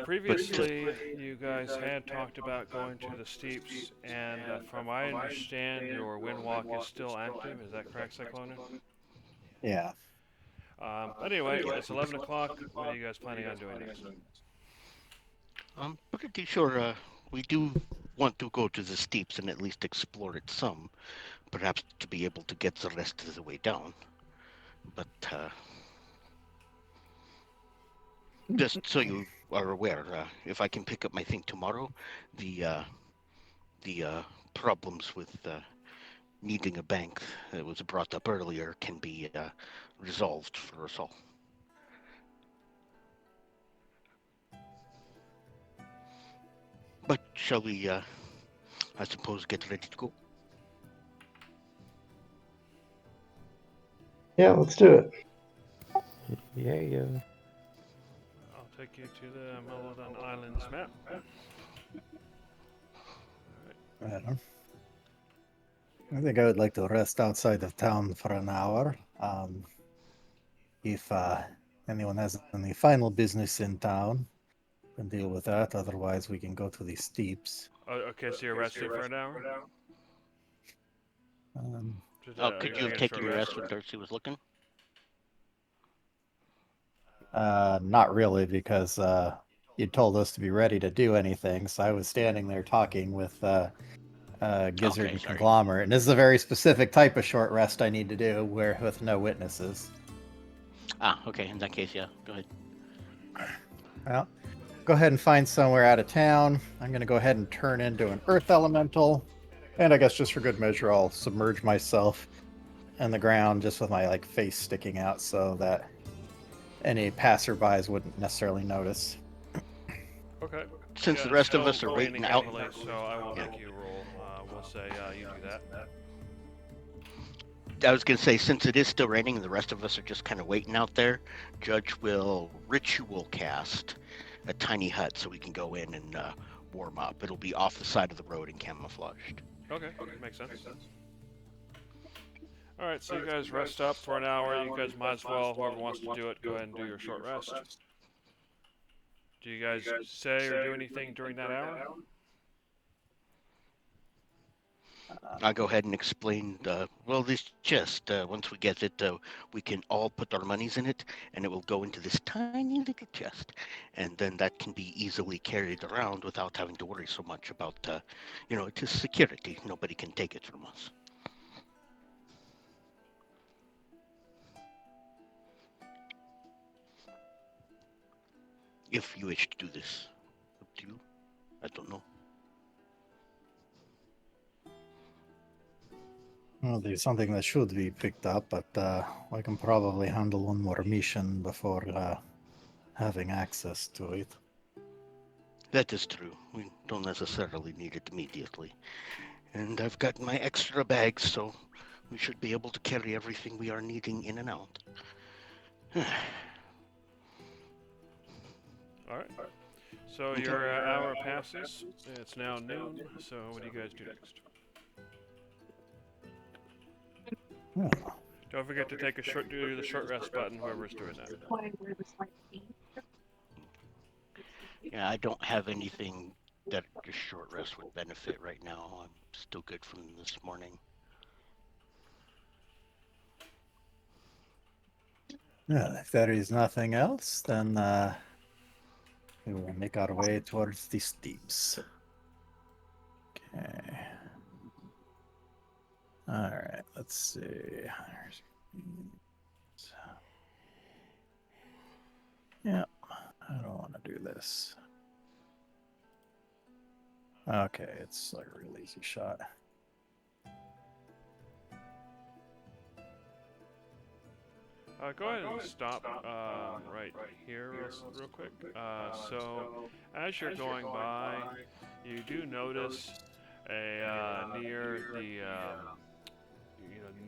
previously you guys had talked about going to the steeps, and from what I understand, your windwalk is still active. Is that correct, Cyclone? Yeah. Anyway, it's 11 o'clock. What are you guys planning on doing next? I'm pretty sure we do want to go to the steeps and at least explore it some, perhaps to be able to get the rest of the way down. But just so you are aware, if I can pick up my thing tomorrow, the problems with needing a bank that was brought up earlier can be resolved for us all. But shall we, I suppose, get ready to go? Yeah, let's do it. Yeah. I'll take you to the Melodon Islands map. I think I would like to rest outside of town for an hour. If anyone has any final business in town, we can deal with that. Otherwise, we can go to the steeps. Oh, okay, so you're resting for an hour? Could you have taken your rest when Darcy was looking? Not really, because you told us to be ready to do anything. So I was standing there talking with Gizzard and sorry. Conglomerate, and this is a very specific type of short rest I need to do, where with no witnesses. Okay. In that case, yeah. Go ahead. Well, go ahead and find somewhere out of town. I'm going to go ahead and turn into an earth elemental. And I guess just for good measure, I'll submerge myself in the ground just with my face sticking out so that any passerbys wouldn't necessarily notice. Okay. Since the rest of us are raining waiting out. heavily, so I won't make you roll. We'll say you do that. I was going to say, since it is still raining and the rest of us are just kind of waiting out there, Judge will ritual cast a tiny hut so we can go in and warm up. It'll be off the side of the road and camouflaged. Okay, makes sense. Alright, so you guys rest up for an hour. You guys might as well, whoever wants to do it, go ahead and do your short rest. Do you guys say or do anything during that hour? I'll go ahead and explain. This chest, once we get it, we can all put our monies in it, and it will go into this tiny little chest. And then that can be easily carried around without having to worry so much about, just security. Nobody can take it from us. If you wish to do this, up to you. I don't know. Well, there's something that should be picked up, but I can probably handle one more mission before having access to it. That is true. We don't necessarily need it immediately. And I've got my extra bags, so we should be able to carry everything we are needing in and out. Alright. So your hour passes. It's now noon, so what do you guys do next? Don't forget to take do the short rest button, whoever's doing that. Yeah, I don't have anything that a short rest would benefit right now. I'm still good from this morning. Well, if there is nothing else, then we will make our way towards the steeps. Okay. All right. Let's see. Yeah, I don't want to do this. Okay, it's like a real easy shot. Go ahead and stop right here real quick. So, as you're going by, you do notice near the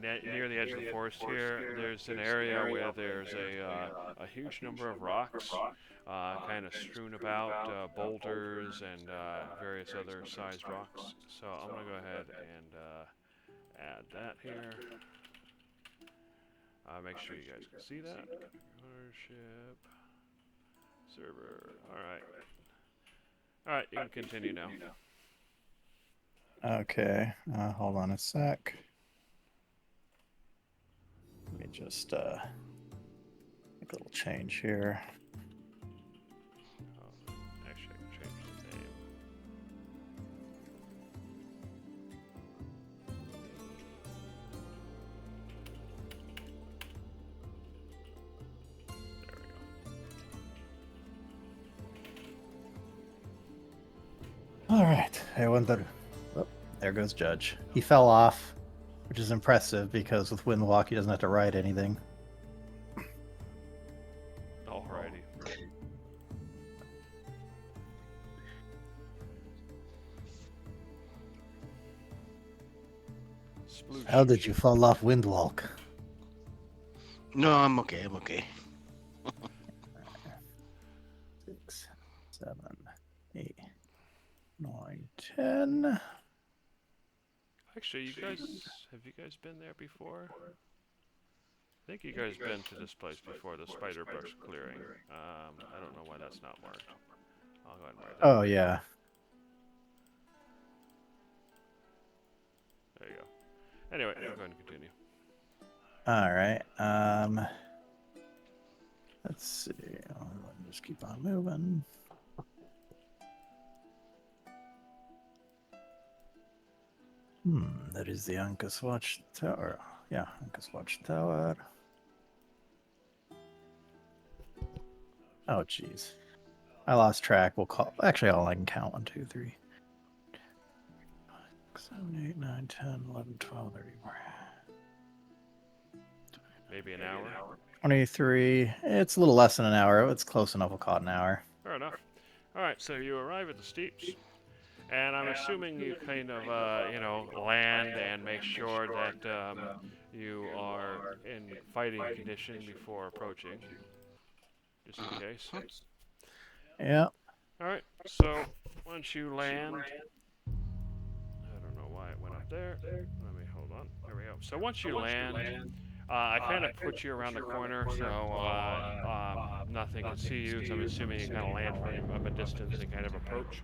near the edge of the forest here, there's an area where there's a huge number of rocks, kind of strewn about, boulders and various other sized rocks. So I'm gonna go ahead and add that here. Make sure you guys can see that. Ownership. Server. Alright. Alright, you can continue now. Okay, hold on a sec. Let me just make a little change here. Actually, I can change the name. There we go. All right, I wonder. Oh, there goes Judge. He fell off, which is impressive because with Windwalk he doesn't have to ride anything. Alrighty. Sploosh. How did you fall off Windwalk? No, I'm okay. I'm okay. 6, 7, 8, 9, 10. Actually, have you guys been there before? I think you guys been to this place before, the Spider Brush Clearing. I don't know why that's not marked. I'll go ahead and mark that. Oh yeah. There you go. Anyway, I'm going to continue. All right. Let's see. I'll just keep on moving. That is the Ankus Watch Tower. Yeah, Ankus Watch Tower. Oh, jeez. I lost track. We'll call. Actually, all I can count 1, 2, 3, 7, 8, 9, 10, 11, 12, 34. Maybe an hour? 23. It's a little less than an hour. It's close enough. We'll call it an hour. Fair enough. Alright, so you arrive at the steeps. And I'm assuming you kind of, land and make sure that you are in fighting condition before approaching, just in case. Yeah. Alright, so once you land, I don't know why it went up there. Let me hold on. There we go. So once you land, I kind of put you around the corner so nothing can see you. So I'm assuming you kind of land from a distance and kind of approach.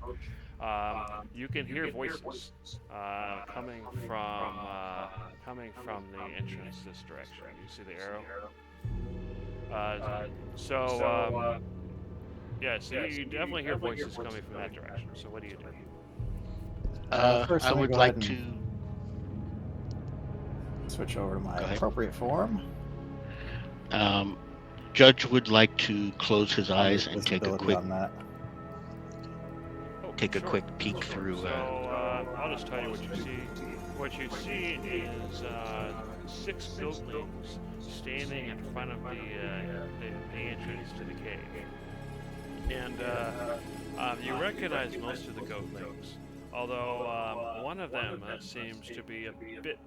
You can hear voices coming from the entrance this direction. You see the arrow? So you definitely hear voices coming from that direction. So what do you do? First, I let me would go like ahead to and switch over to my Go ahead. appropriate form. Judge would like to close his eyes and take a Visibility quick on that. Oh, take a sure. quick peek through. So I'll just tell you what you see. What you see is 6 goatlings standing in front of the entrance to the cave. And you recognize most of the goatlings, although one of them seems to be a bit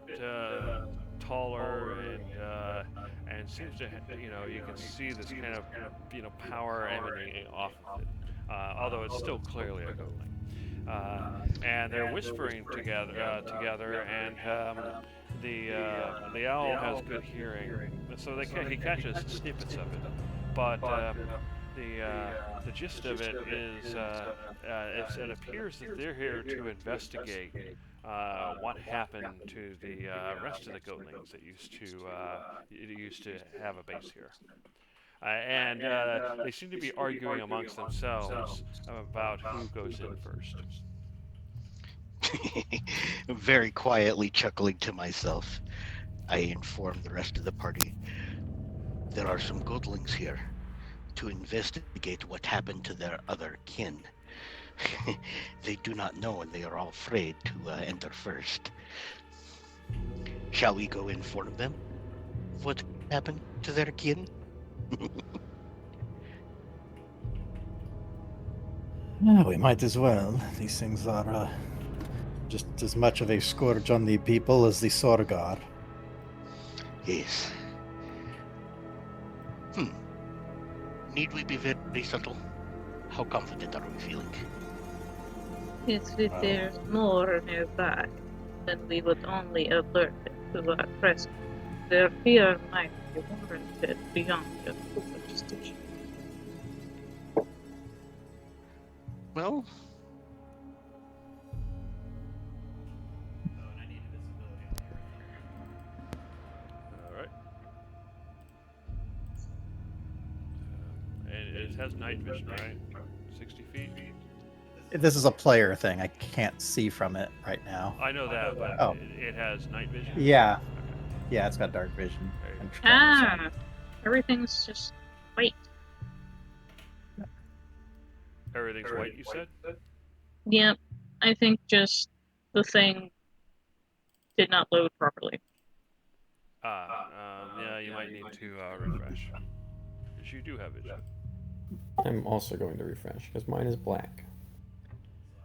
taller and seems to, you can see this kind of, power emanating off of it, although it's still clearly a goatling. And they're whispering together, and the owl has good hearing, so he catches snippets of it. But The gist of it is it appears that they're here to investigate what happened to the rest of the goatlings that used to have a base here. And they seem to be arguing amongst themselves about who goes in first. Very quietly chuckling to myself, I inform the rest of the party. There are some goatlings here to investigate what happened to their other kin. They do not know and they are all afraid to enter first. Shall we go inform them what happened to their kin? Yeah, we might as well. These things are just as much of a scourge on the people as the Sorg are. Yes. Need we be very subtle? How confident are we feeling? If there's more nearby, then we would only alert them to our presence. Their fear might be warranted beyond your superstition. Well, All right. And it has night vision, right? 60 feet. This is a player thing. I can't see from it right now. I know that, but Oh. it has night vision. Yeah. Okay. Yeah, it's got dark vision. There you and go. tremor, so- Everything's just white. Everything's white, you said? Yep. I think just the thing did not load properly. Yeah, you might need to refresh. Because you do have vision. I'm also going to refresh because mine is black.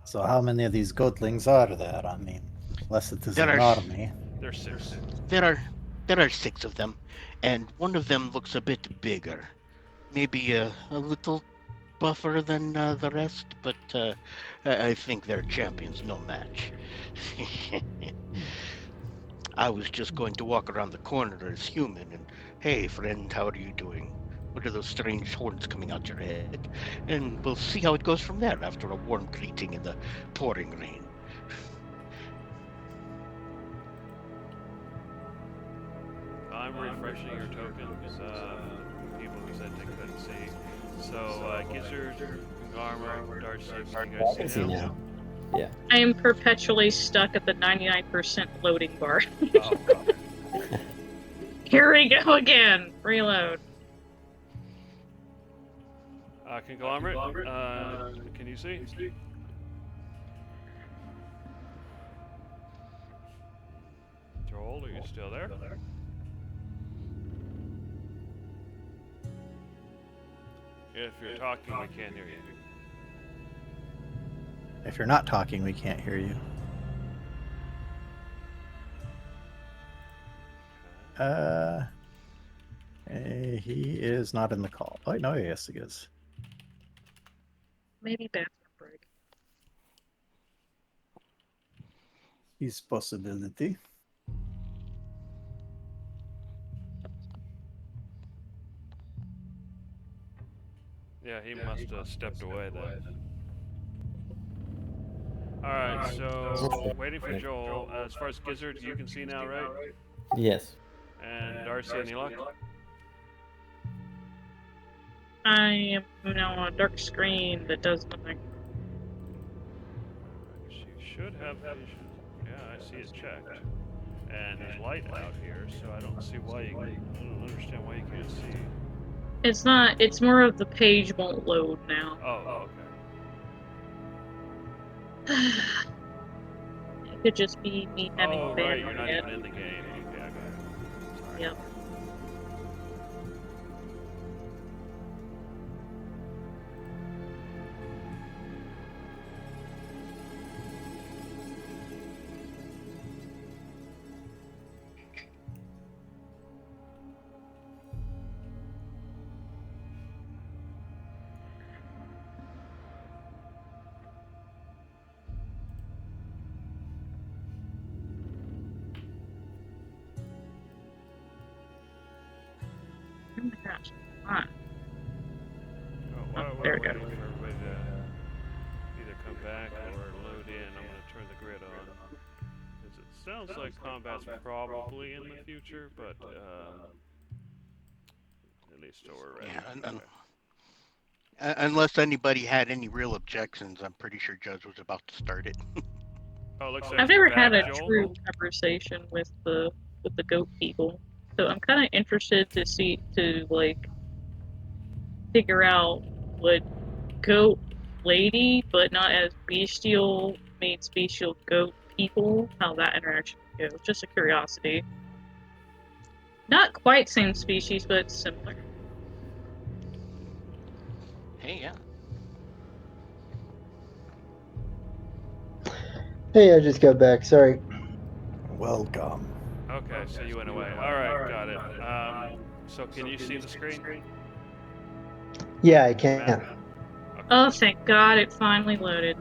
So how many of these goatlings are there? I mean, unless it is There an are- army. There's 6. there are 6 of them, and one of them looks a bit bigger. Maybe a little buffer than the rest, but I think they're champions, no match. I was just going to walk around the corner as human and, hey friend, how are you doing? What are those strange horns coming out your head? And we'll see how it goes from there after a warm greeting in the pouring rain. I'm refreshing your tokens. People who said they couldn't see. So, Gizzard, Garmer, Darcy, can you I guys can see see now? now. Yeah. I am perpetually stuck at the 99% loading bar. Oh, God. Here we go again. Reload. Conglomerate, can you see? Joel, are you still there? If you're talking, we can't hear you. If you're not talking, we can't hear you. He is not in the call. Oh, no, yes, he is. Maybe bathroom break. His possibility. Yeah, he must have stepped away then. Alright, so waiting for Joel. As far as Gizzard, you can see now, right? Yes. And Darcy, any luck? I am now on a dark screen that does nothing. She should have vision. Yeah, I see it checked. And there's light out here, so I don't see why you. I don't understand why you can't see. It's not. It's more of the page won't load now. Oh, okay. It could just be me having Oh, bad right, you're not internet. even in the game. Okay, I got it. Sorry. Yep. Oh my gosh. Come on. Oh, While there we're we go. waiting for everybody to either come back or load in, I'm going to turn the grid on. 'Cause it sounds like combat's probably in the future, but at least so we're ready. Yeah, Okay. unless anybody had any real objections, I'm pretty sure Judge was about to start it. Oh, looks like I've you're never had back, a Joel. true conversation with the goat people, so I'm kind of interested to like figure out what goat lady, but not as bestial meets bestial goat people, how that interaction goes. Just a curiosity. Not quite same species, but similar. Hey, yeah. Hey, I just got back. Sorry. Welcome. Okay, so you went away. All right, got it. So can you see the screen? Yeah, I Map? can. Okay. Oh, thank God it finally loaded.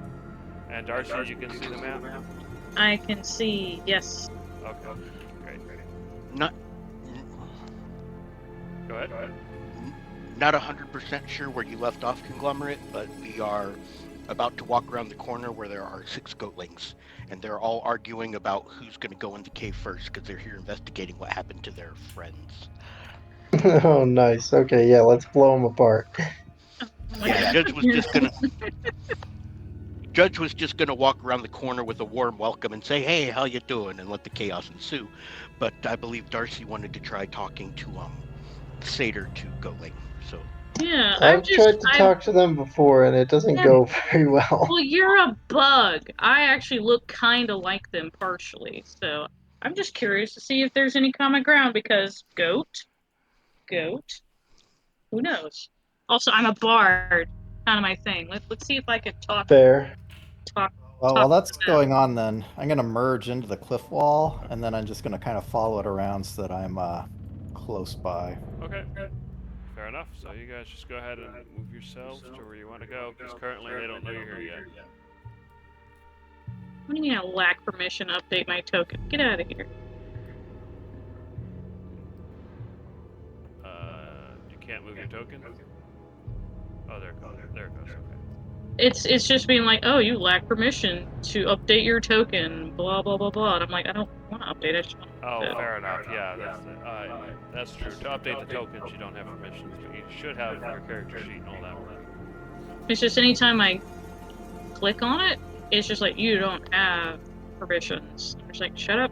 And Darcy, you can see the map? I can see, yes. Okay, great. Not Go ahead. not 100% sure where you left off, Conglomerate, but we are about to walk around the corner where there are 6 goatlings, and they're all arguing about who's going to go in the cave first because they're here investigating what happened to their friends. Oh, nice. Okay, yeah, let's blow them apart. Oh my Yeah, God. Judge was just gonna walk around the corner with a warm welcome and say, "Hey, how you doing?" and let the chaos ensue. But I believe Darcy wanted to try talking to Satyr to Goatling. So Yeah, I've tried to talk to them before, and it doesn't go very well. Well, you're a bug. I actually look kind of like them partially, so I'm just curious to see if there's any common ground because goat, who knows? Also, I'm a bard, kind of my thing. Let's see if I could talk. Fair. Talk. Well, talk while that's to them. going on, then I'm gonna merge into the cliff wall, and then I'm just gonna kind of follow it around so that I'm close by. Okay. Fair enough. So you guys just go ahead and move yourselves to where you want to go, because currently they don't know you're here yet. What do you mean I lack permission to update my token? Get out of here. You can't move your token? Oh, there it goes. There it goes. Okay. It's just being like, oh, you lack permission to update your token, blah blah blah blah. And I'm like, I don't want to update. I just want to. Oh, fair enough. Yeah, that's true. To update the tokens, you don't have permissions, but you should have your character sheet and all that. It's just anytime I click on it, it's just like you don't have permissions. I'm just like, shut up.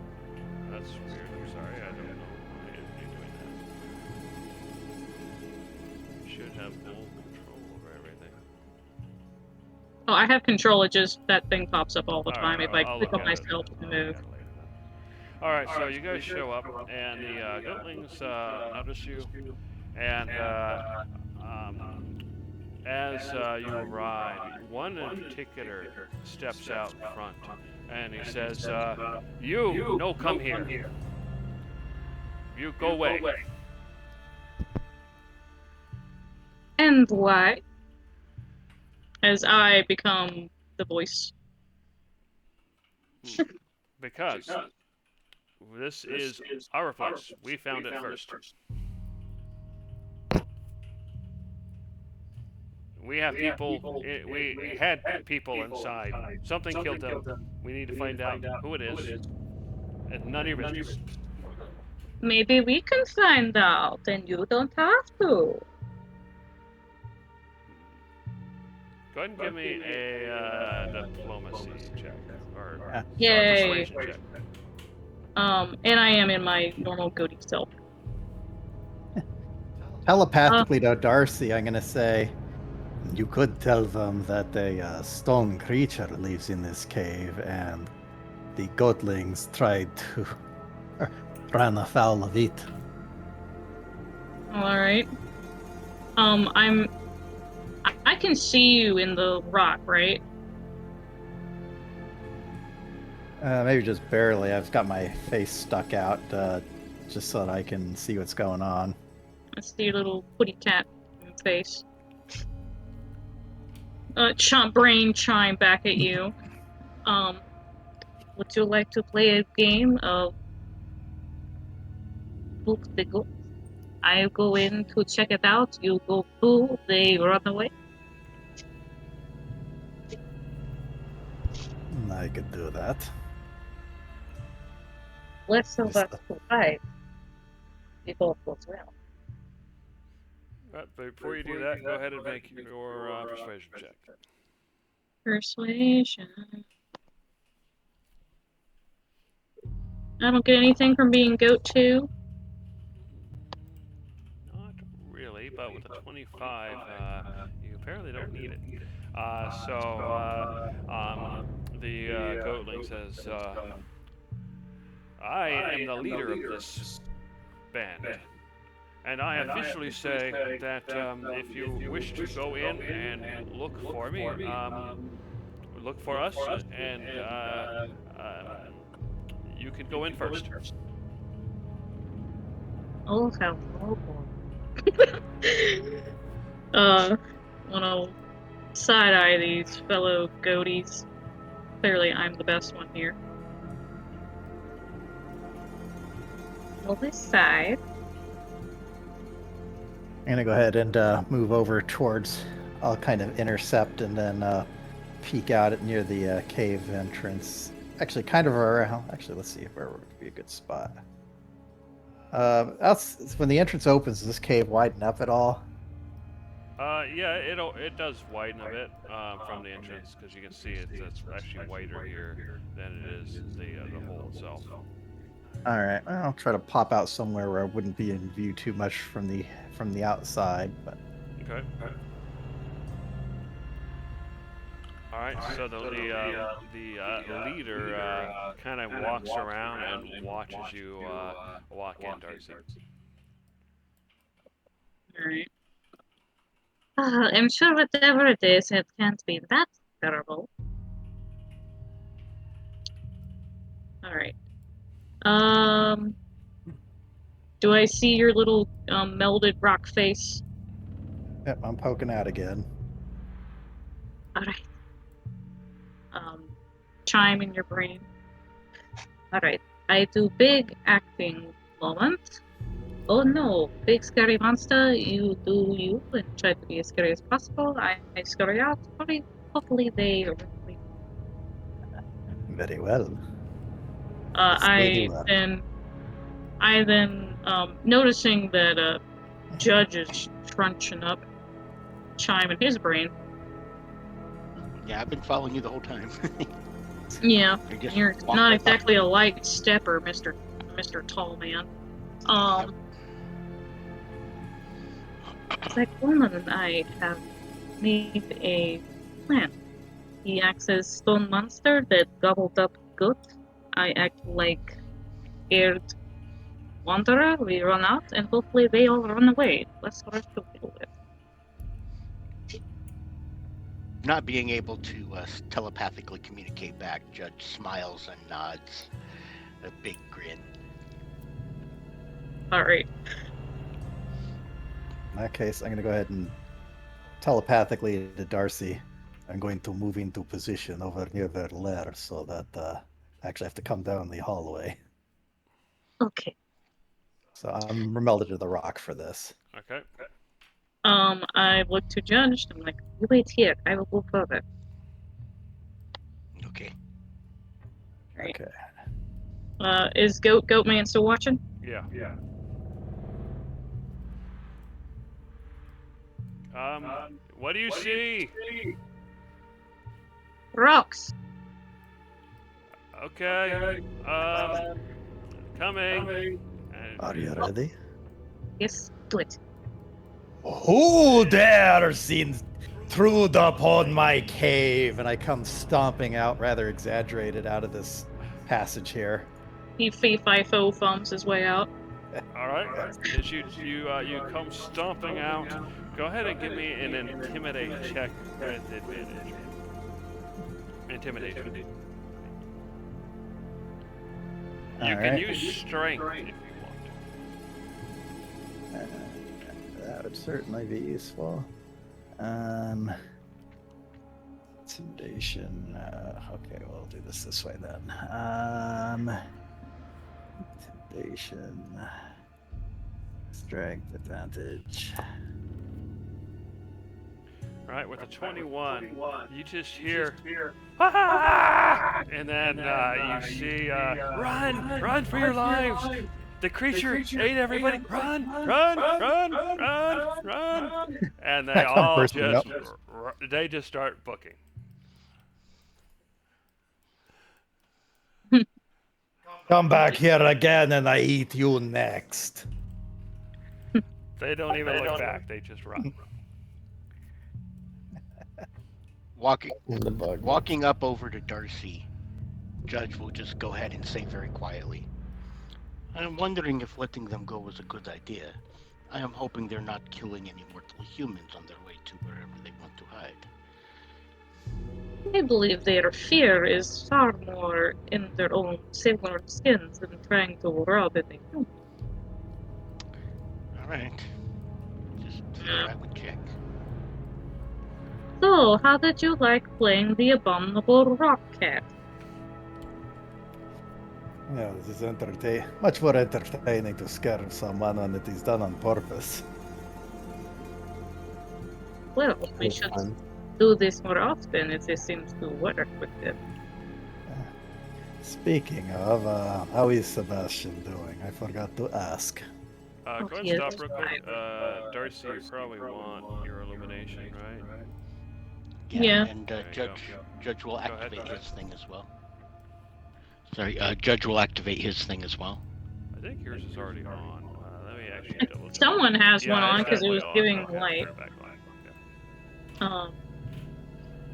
That's weird. I'm sorry. I don't know why you're doing that. You should have full control over everything. Oh, I have control. It just that thing pops up all the time if I I'll click look on at it. myself to I'll move. look at it later then. Alright, so you guys show up, and the goatlings notice you, and as you arrive, one in particular steps out front, and he says, no, come here. You go away. And why? As I become the voice. Because this is our place. We found it first. We have people. We had people inside. Something killed them. We need to find out who it is. And none of your business. Maybe we can find out, and you don't have to. Go ahead and give me a diplomacy check or Yay. persuasion check. And I am in my normal goatee self. Telepathically to Darcy, I'm gonna say, you could tell them that a stone creature lives in this cave, and the goatlings tried to run afoul of it. All right. I can see you in the rock, right? Maybe just barely. I've got my face stuck out just so that I can see what's going on. I see your little putty cat face. Brain chime back at you. Would you like to play a game of Book the Goat? I go in to check it out. You go through. They run away. I could do that. Let's of us survive. We both goes well. But before you do that, go ahead and make your persuasion check. Persuasion. I don't get anything from being goat 2. Not really, but with a 25, you apparently don't need it. The goatling says, I am the leader of this band, and I officially say that if you wish to go in and look for me, look for us, and you can go in first. Oh, how noble. Wanna side-eye these fellow goaties. Clearly, I'm the best one here. We'll decide. I'm gonna go ahead and move over towards. I'll kind of intercept and then peek out at near the cave entrance. Actually, kind of around. Actually, let's see where would be a good spot. When the entrance opens, does this cave widen up at all? Yeah, it does widen a bit from the entrance because you can see it's actually wider here than it is the hole itself. All right, I'll try to pop out somewhere where I wouldn't be in view too much from the outside. But okay. All right. So the leader kind of walks around and watches you walk in, Darcy. Alright. I'm sure whatever it is, it can't be that terrible. Alright. Do I see your little melded rock face? yep, I'm poking out again. Alright. Chime in your brain. Alright, I do big acting moment. Oh no, big scary monster, you do you and try to be as scary as possible. I scurry out. Hopefully they really. Very well. I then noticing that Judge is crunching up, chime in his brain. Yeah, I've been following you the whole time. Yeah, You just you're walk not right exactly a light stepper, Mr. Tall Man. Cyclone and I have made a plan. He acts as stone monster that gobbled up goat. I act like scared wanderer. We run out, and hopefully they all run away. Less for us to deal with. Not being able to telepathically communicate back, Judge smiles and nods. A big grin. Alright. In that case, I'm going to go ahead and telepathically to Darcy. I'm going to move into position over near their lair so that I actually have to come down the hallway. Okay. So I'm remelded to the rock for this. Okay. I look to Judge. I'm like, You wait here. I will go further. Okay. right. Okay. Is Goatman still watching? Yeah. What do you see? Rocks. Okay. Coming. Are you ready? Yes, do it. Who dares intrude upon my cave? And I come stomping out, rather exaggerated, out of this passage here. He fee-fi-fo thumbs his way out. All right. As you come stomping out, go ahead and give me an intimidate check with advantage. Intimidation. You can use strength if you want. That would certainly be useful. Intimidation. Okay, we'll do this way then. Intimidation. Strength advantage. Right, with a 21, you just hear, "Ah!" And then you see, run for your lives! The creature ate everybody! Run! And they I come all bursting just, up. they just start booking. Come back here again and I eat you next. They don't even look back, they just run. The bug. Walking up over to Darcy, Judge will just go ahead and say very quietly, I'm wondering if letting them go was a good idea. I am hoping they're not killing any mortal humans on their way to wherever they want to hide. I believe their fear is far more in their own sailor skins than trying to rob any human. Alright. Just figured I would check. So, how did you like playing the abominable rock cat? Yeah, this is much more entertaining to scare someone when it is done on purpose. Well, we should do this more often if it seems to work with them. Speaking of, how is Sebastian doing? I forgot to ask. Go ahead and Yes, stop real quick. Darcy, you probably want your illumination, right? Yeah. And There you Judge will ahead, activate Judge. his thing as well. Sorry, Judge will activate his thing as well. I think yours is already on. Let me actually double check. Someone has one on it's because it was definitely giving on. Okay, light. put it back on.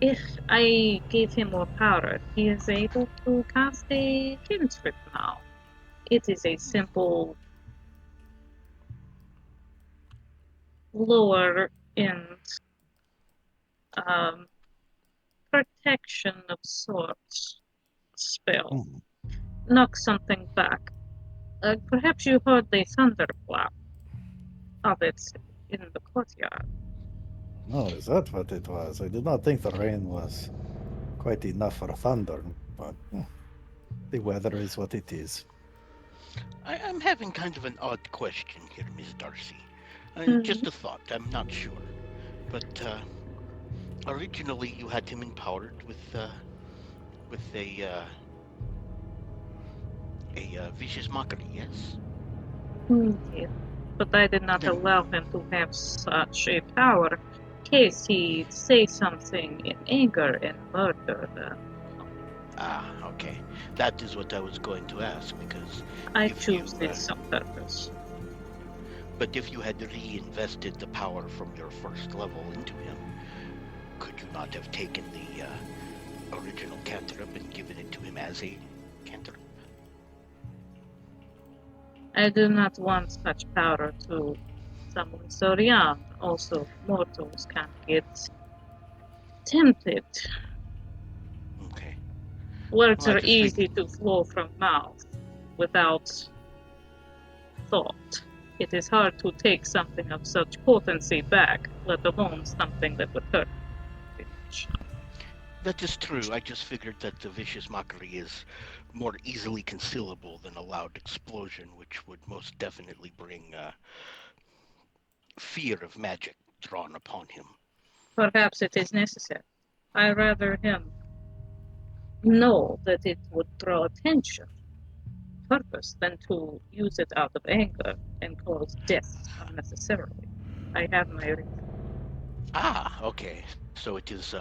Yeah. If I gave him more power, he is able to cast a cantrip now. It is a simple lower end protection of sorts spell. Knock something back. Perhaps you heard the thunderclap of it in the courtyard. Oh, is that what it was? I did not think the rain was quite enough for thunder, but the weather is what it is. I'm having kind of an odd question here, Miss Darcy. Just a thought, I'm not sure. But originally you had him empowered with a vicious mockery, yes? Yes, but I did not allow him to have such a power in case he say something in anger and murder them. Ah, okay. That is what I was going to ask, because I if choose you, this on purpose. but if you had reinvested the power from your first level into him, could you not have taken the original cantrip and given it to him as a cantrip? I do not want such power to someone so young. Also, mortals can get tempted. Okay. Words Well, I are just easy to flow from mouth without thought. It is hard to take something of such potency back, let alone something that would hurt. That is true. I just figured that the vicious mockery is more easily concealable than a loud explosion, which would most definitely bring fear of magic drawn upon him. Perhaps it is necessary. I rather him know that it would draw attention, purpose, than to use it out of anger and cause death unnecessarily. I have my reason. Ah, okay. So it is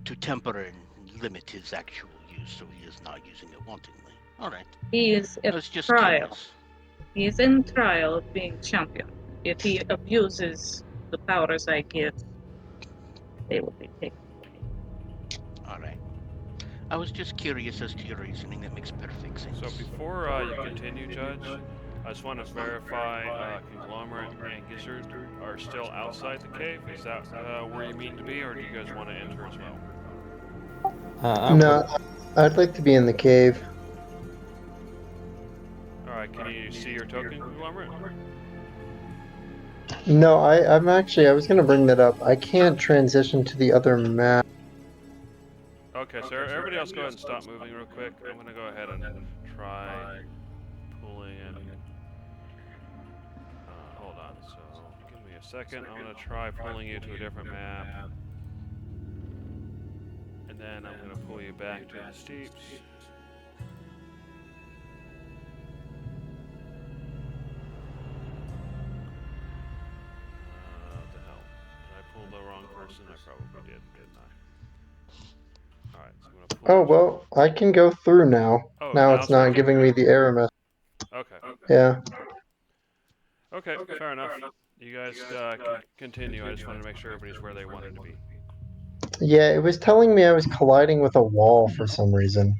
to temper and limit his actual use, so he is not using it wantonly. All right. He is I at was just trial. curious. He is in trial of being champion. If he abuses the powers I give, they will be taken away. All right. I was just curious as to your reasoning. That makes perfect sense. So before you continue, Judge, I just want to verify Conglomerate and Gizzard are still outside the cave. Is that where you mean to be, or do you guys want to enter as well? No, I'd like to be in the cave. Alright, can you see your token, Conglomerate? No, I was gonna bring that up. I can't transition to the other map. Okay, so everybody else go ahead and stop moving real quick. I'm going to go ahead and try pulling in. Hold on, so give me a second. I'm going to try pulling you to a different map. then I'm going to pull you back to the steeps. What the hell? Did I pull the wrong person? I probably did, didn't I? Alright, so I'm going to pull Oh, you- well, I can go through now. Oh, Now it's not working? giving me the error message. Okay. Yeah. Okay, fair enough. You guys can continue. I just wanted to make sure everybody's where they wanted to be. Yeah, it was telling me I was colliding with a wall for some reason.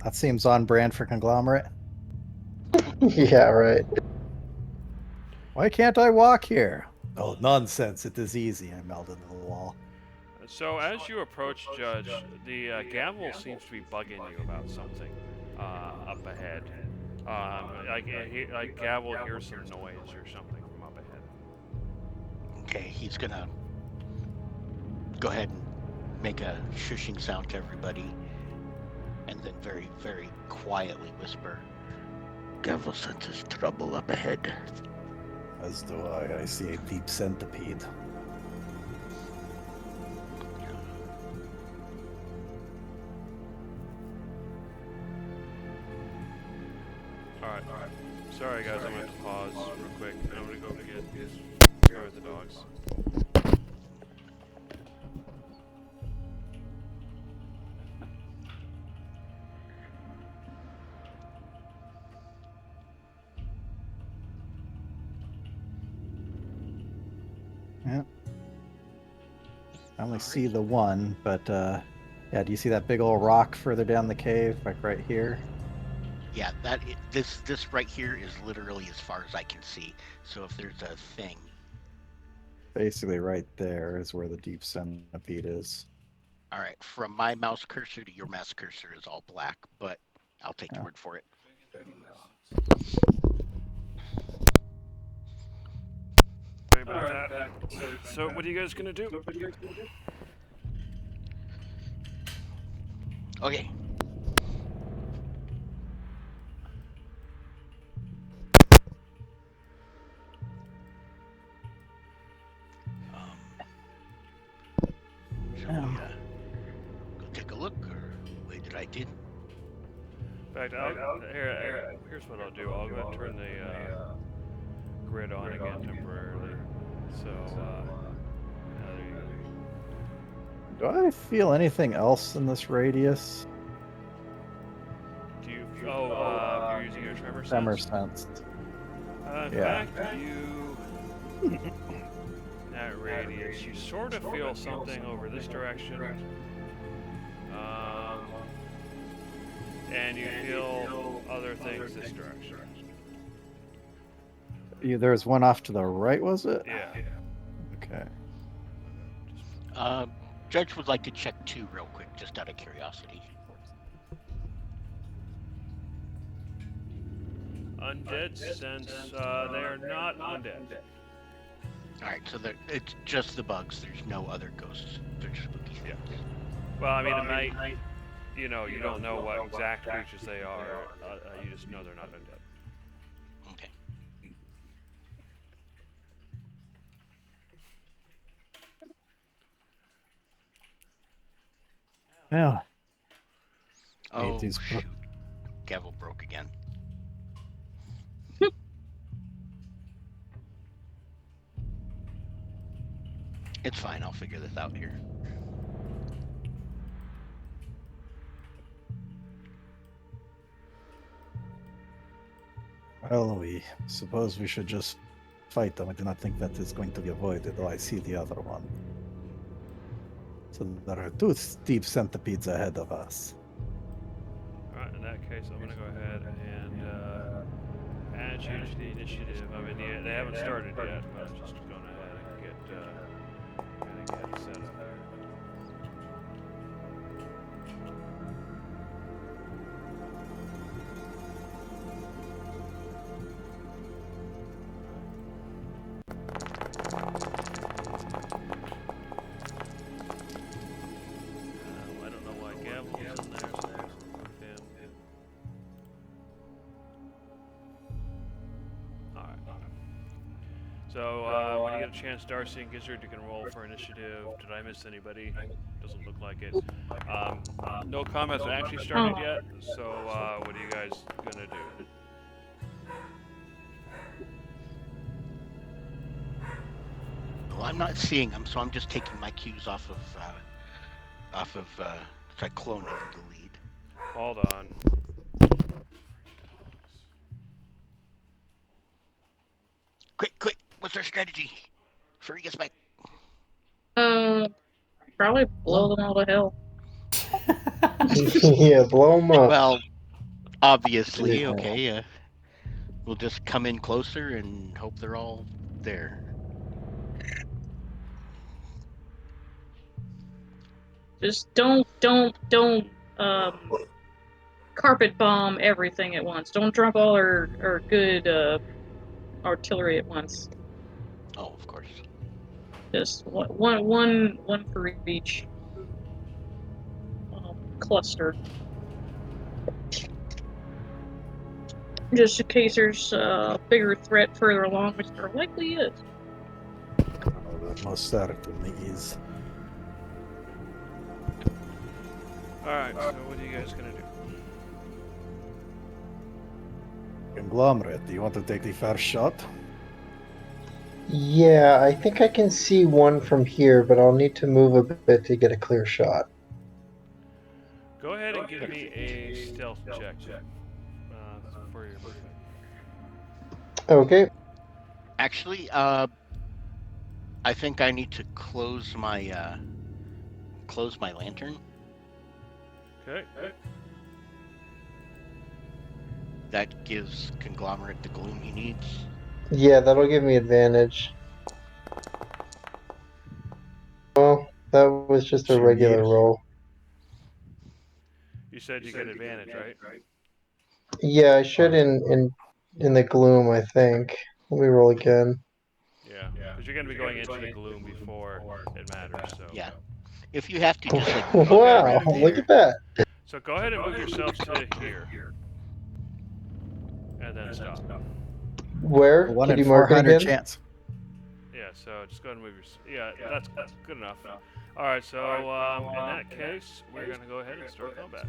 That seems on brand for conglomerate. Yeah, right. Why can't I walk here? Oh, nonsense. It is easy. I melded into the wall. So as you approach, Judge, the gavel seems to be bugging you about something up ahead. Like gavel hears some noise or something from up ahead. Okay, he's gonna go ahead and make a shushing sound to everybody, and then very, very quietly whisper, "Gavel senses trouble up ahead." As do I. I see a deep centipede. Alright. Sorry guys, I'm going to pause real quick. I'm going to go get the dogs. Yeah. I only see the one, but yeah, do you see that big old rock further down the cave, like right here? Yeah, this right here is literally as far as I can see. So if there's a thing, Basically right there is where the deep centipede is. all right, from my mouse cursor to your mouse cursor is all black, but I'll take your word for it. Sorry about that. So what are you guys going to do? Okay. Shall we go take a look, or wait that I did? In fact, here's what I'll do. I'll go ahead and turn the grid on again temporarily. So, there you go. Do I feel anything else in this radius? Do you? You're using your tremor sense. Tremor sense. In Yeah. fact, you that radius, you sort of feel something over this direction, and you feel other things this direction. There's one off to the right, was it? Yeah. Okay. Judge would like to check two real quick, just out of curiosity. Undead sense, they are not undead. Alright, so it's just the bugs. There's no other ghosts. They're just spooky things. Well, I mean, it might, you don't know what exact creatures they are. You just know they're not undead. Okay. Yeah. Oh, these shoot. Gavel broke again. It's fine, I'll figure this out here. Well, we suppose we should just fight them. I do not think that is going to be avoided, though I see the other one. So there are two deep centipedes ahead of us. Alright, in that case, I'm going to go ahead and add you to the initiative. I mean, they haven't started yet, but I'm just going ahead and get set up there. I don't know why Gavel's in there. So So when you get a chance, Darcy and Gizzard, you can roll for initiative. Did I miss anybody? Doesn't look like it. No comments actually started yet. So what are you guys gonna do? Well, I'm not seeing them, so I'm just taking my cues off of Cyclone in the lead. Hold on. Quick! What's our strategy? Furry gets back. Probably blow them all to hell. Yeah, blow them up. Well, obviously, Yeah. okay. We'll just come in closer and hope they're all there. Just don't carpet bomb everything at once. Don't drop all our good artillery at once. Oh, of course. Just one for each cluster. Just in case there's a bigger threat further along, which there likely is. Oh, that most certainly is. Alright, so what are you guys gonna do? Conglomerate, do you want to take the first shot? Yeah, I think I can see one from here, but I'll need to move a bit to get a clear shot. Go ahead and give me a stealth check for your movement. Okay. Actually, I think I need to close my lantern. Okay. That gives Conglomerate the gloom he needs. Yeah, that'll give me advantage. Well, that was just a regular roll. You said you get advantage, right? Yeah, I should in the gloom, I think. Let me roll again. Yeah, because you're going to be going into the gloom before it matters. So Yeah. If you have to, just like Wow, look at that. So go ahead and move yourself to here, and then stop. Where? One Could in you mark it 400 again? chance. Yeah, so just go ahead and move your. Yeah, that's good enough. All right, so in that case, we're going to go ahead and start combat.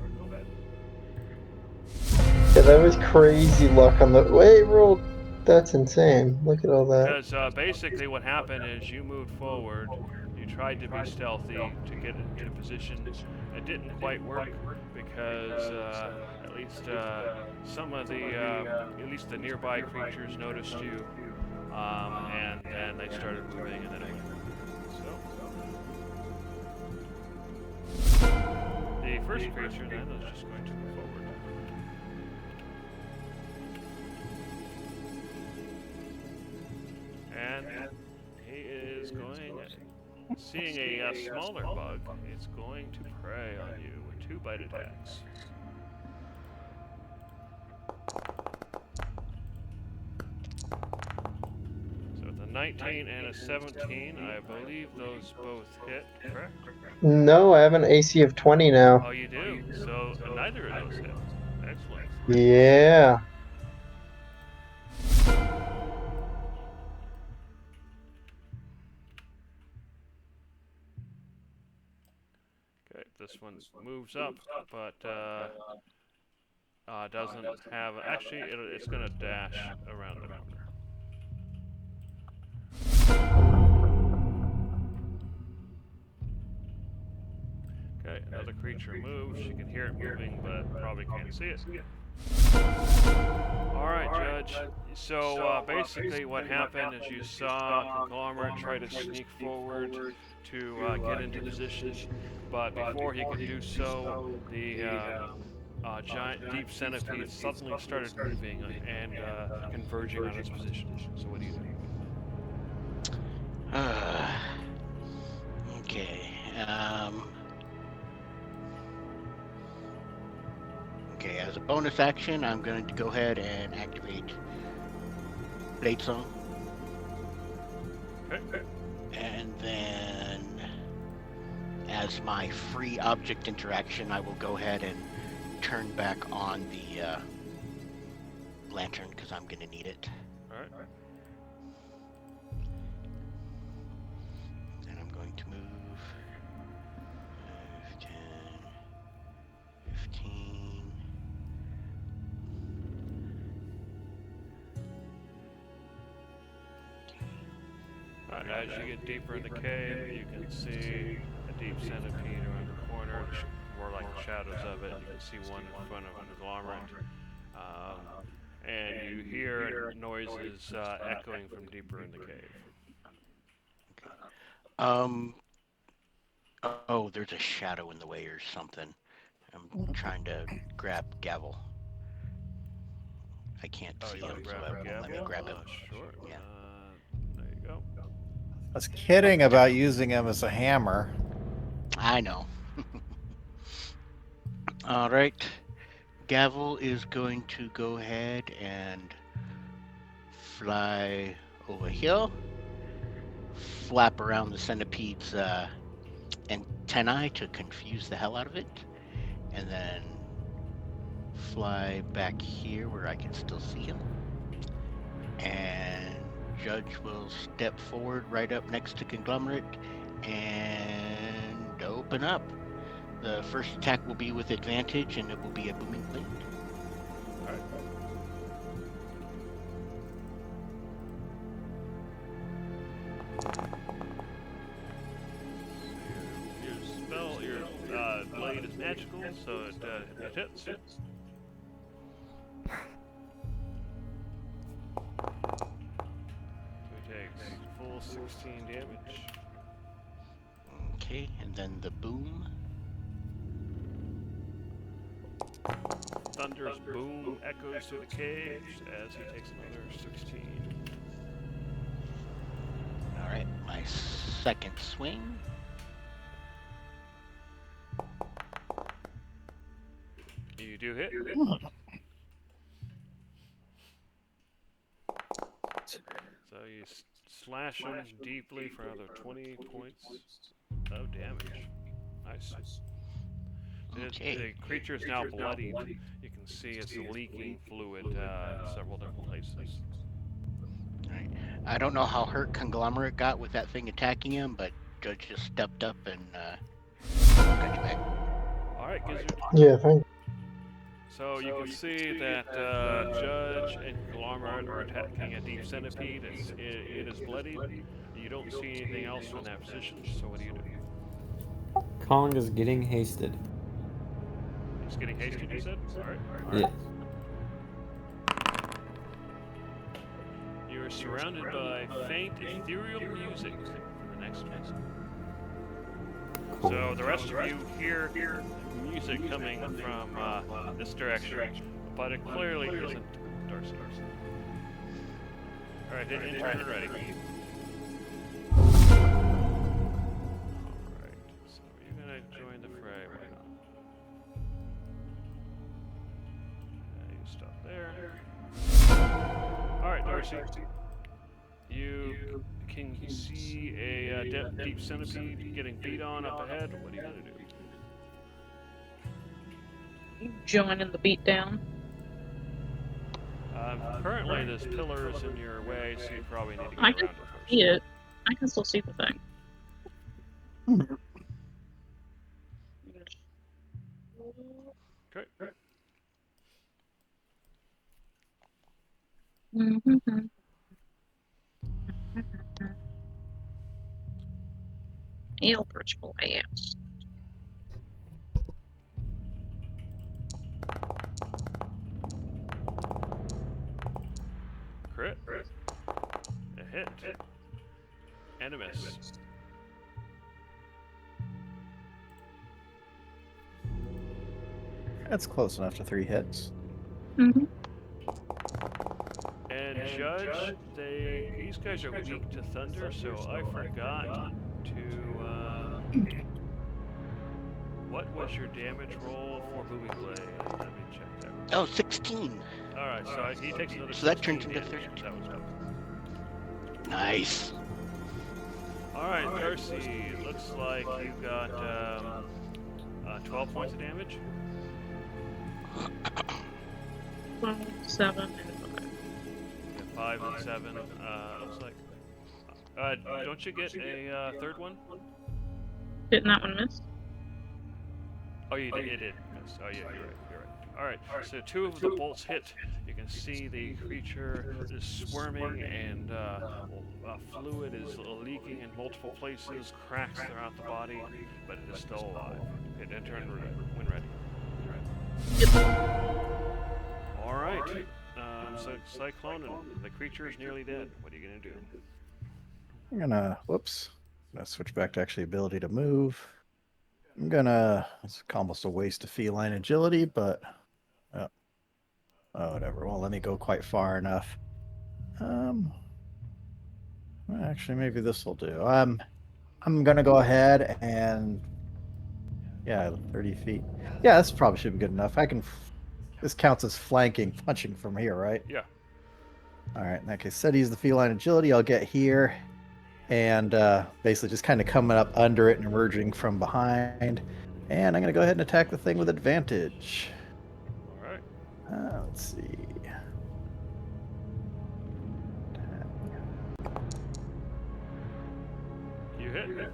Yeah, that was crazy luck on the. Wait, rolled. That's insane. Look at all that. Because basically what happened is you moved forward, you tried to be stealthy to get into position. It didn't quite work because at least some of the, at least the nearby creatures noticed you, and they started moving, and then it went. So the first creature then is just going to move forward. And he is going, seeing a smaller bug, it's going to prey on you with 2 bite attacks. So with a 19 and a 17, I believe those both hit, correct? No, I have an AC of 20 now. Oh, you do? So neither of those hit. Excellent. Yeah. Okay, this one moves up, but doesn't have. Actually, it's going to dash around the corner. Okay, another creature moves. You can hear it moving, but probably can't see it. Alright, Judge. So basically what happened is you saw Conglomerate try to sneak forward to get into position, but before he could do so, the giant deep centipede suddenly started moving and converging on its position. So what do you do? Okay. Okay, as a bonus action, I'm going to go ahead and activate Blade Song. Okay. And then, as my free object interaction, I will go ahead and turn back on the lantern because I'm going to need it. Alright. as you get deeper in the cave, you can see a deep centipede around the corner, more like the shadows of it. You can see one in front of an conglomerate. And you hear noises echoing from deeper in the cave. Oh, there's a shadow in the way or something. I'm trying to grab Gavel. I can't see him, so let me grab him. Sure. Yeah. There you go. I was kidding about using him as a hammer. I know. All right. Gavel is going to go ahead and fly over here, flap around the centipede's antennae to confuse the hell out of it, and then fly back here where I can still see him. And Judge will step forward right up next to Conglomerate and open up. The first attack will be with advantage, and it will be a booming blade. All right. Your blade is magical, so it hits. So he takes full 16 damage. Okay, and then the boom. Thunder's boom echoes through the cave as he takes another 16. Alright, my second swing. You do hit. So you slash him deeply for another 20 points of damage. Nice. Okay. The creature is now bloodied. You can see it's leaking fluid several different places. Alright. I don't know how hurt Conglomerate got with that thing attacking him, but Judge just stepped up and got you back. Alright, Gizzard. Yeah, thank So you can see that Judge and Conglomerate are attacking a deep centipede. It is bloodied. You don't see anything else from that position, so what do you do? Kong is getting hasted. He's getting hasted, you said? Alright. Yes. You are surrounded by faint ethereal music from the next one. So the rest of you hear music coming from this direction, but it clearly isn't Darcy. Alright, intern and ready. Alright, so you're gonna join the fray right now. You stop there. Alright, Darcy. You can see a deep centipede getting beat on up ahead. What are you gonna do? You joining the beatdown? Currently, there's pillars in your way, so you probably need to get I around can it first. see it. I can still see the thing. Okay. Mm-hmm. Eldritch Blast. Crit. A hit. And a miss. That's close enough to 3 hits. Mm-hmm. And Judge, these guys are weak to thunder, so I forgot to, what was your damage roll for Booming Blade? Let me check that. Oh, 16. Alright, so he takes another So that turns 16 into damage. 30. That was good. Nice. Alright, Darcy, it looks like you got 12 points of damage. 12, 7, and 5 and 7, looks like. Don't you get a third one? 5. Didn't that one miss? Oh, you did. It did miss. Oh, yeah, you're right. All right. So 2 of the bolts hit. You can see the creature is squirming, and fluid is leaking in multiple places, cracks throughout the body, but it is still alive. Hit enter when ready. All right. So Cyclone, and the creature is nearly dead. What are you gonna do? I'm gonna, whoops. I'm gonna switch back to actually ability to move. I'm gonna, it's almost a waste of feline agility, but oh, whatever. Won't let me go quite far enough. Actually, maybe this will do. I'm gonna go ahead and, yeah, 30 feet. Yeah, this probably should be good enough. This counts as flanking, punching from here, right? Yeah. All right. In that case, set use the feline agility. I'll get here, and basically just kind of coming up under it and emerging from behind. And I'm gonna go ahead and attack the thing with advantage. All right. Let's see. You hit.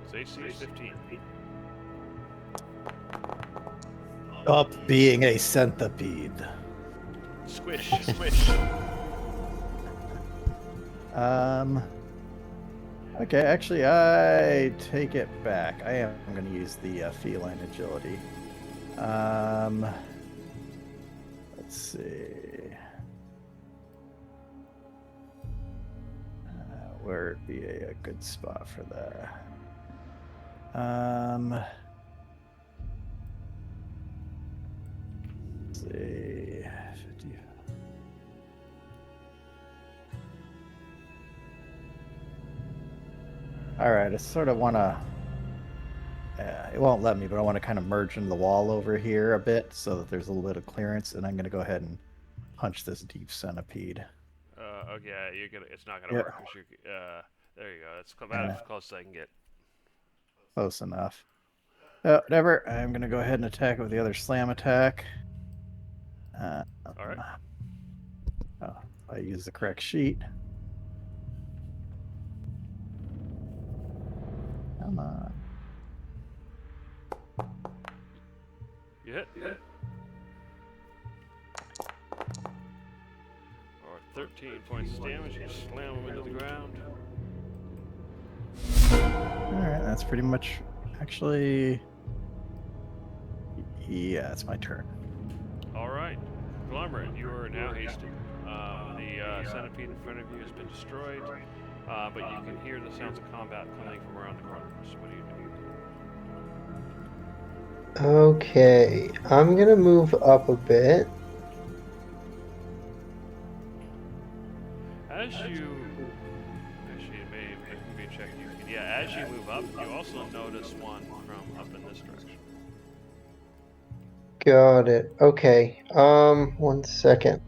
It's AC is 15. Stop being a centipede. Squish, squish. Okay, actually, I take it back. I'm going to use the feline agility. Let's see. Where would be a good spot for that? Let's see. 50. All right, I sort of want to. It won't let me, but I want to kind of merge into the wall over here a bit so that there's a little bit of clearance, and I'm going to go ahead and punch this deep centipede. Okay, it's not gonna work. There you go. That's about as close as I can get. Close enough. Whatever. I'm going to go ahead and attack it with the other slam attack. All right. I use the correct sheet. Come on. You hit. Or 13 points of damage. You slam him into the ground. Alright, that's pretty much. Actually. Yeah, it's my turn. All right. Conglomerate, you are now hasted. The centipede in front of you has been destroyed, but you can hear the sounds of combat coming from around the corner. So what do you do? Okay, I'm gonna move up a bit. As you actually it may be a check. As you move up, you also notice one from up in this direction. Got it. Okay. 1 second.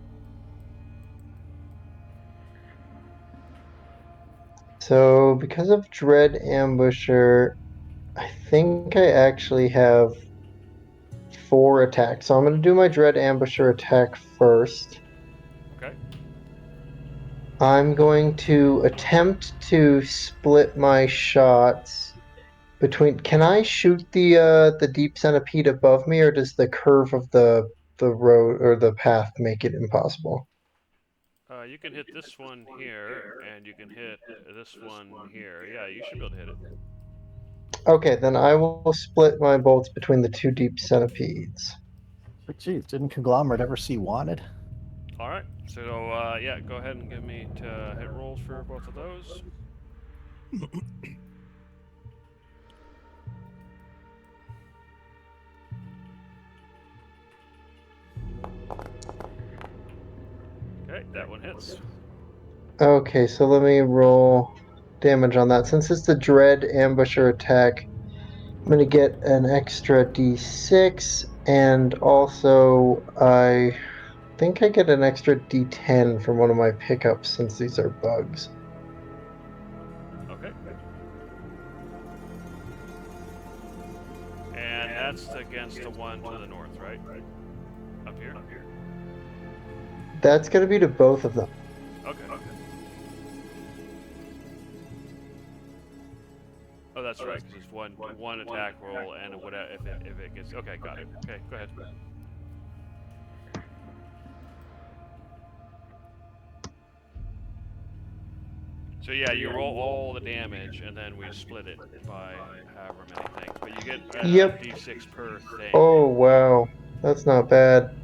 So, because of Dread Ambusher, I think I actually have 4 attacks. So I'm going to do my Dread Ambusher attack first. Okay. I'm going to attempt to split my shots between. Can I shoot the deep centipede above me, or does the curve of the road or the path make it impossible? You can hit this one here, and you can hit this one here. Yeah, you should be able to hit it. Okay, then I will split my bolts between the 2 deep centipedes. But geez, didn't Conglomerate ever see Wanted? All right. So yeah, go ahead and give me hit rolls for both of those. Okay, that one hits. Okay, so let me roll damage on that. Since it's the Dread Ambusher attack, I'm going to get an extra d6, and also I think I get an extra d10 from one of my pickups since these are bugs. Okay. And that's against the one to the north, right? Up here? That's going to be to both of them. Okay. Oh, that's right, because it's one attack roll, and whatever, if it gets... Okay, got it. Okay, go ahead. So yeah, you roll all the damage, and then we split it by however many things. But you get Yep. d6 per thing. Oh wow, that's not bad.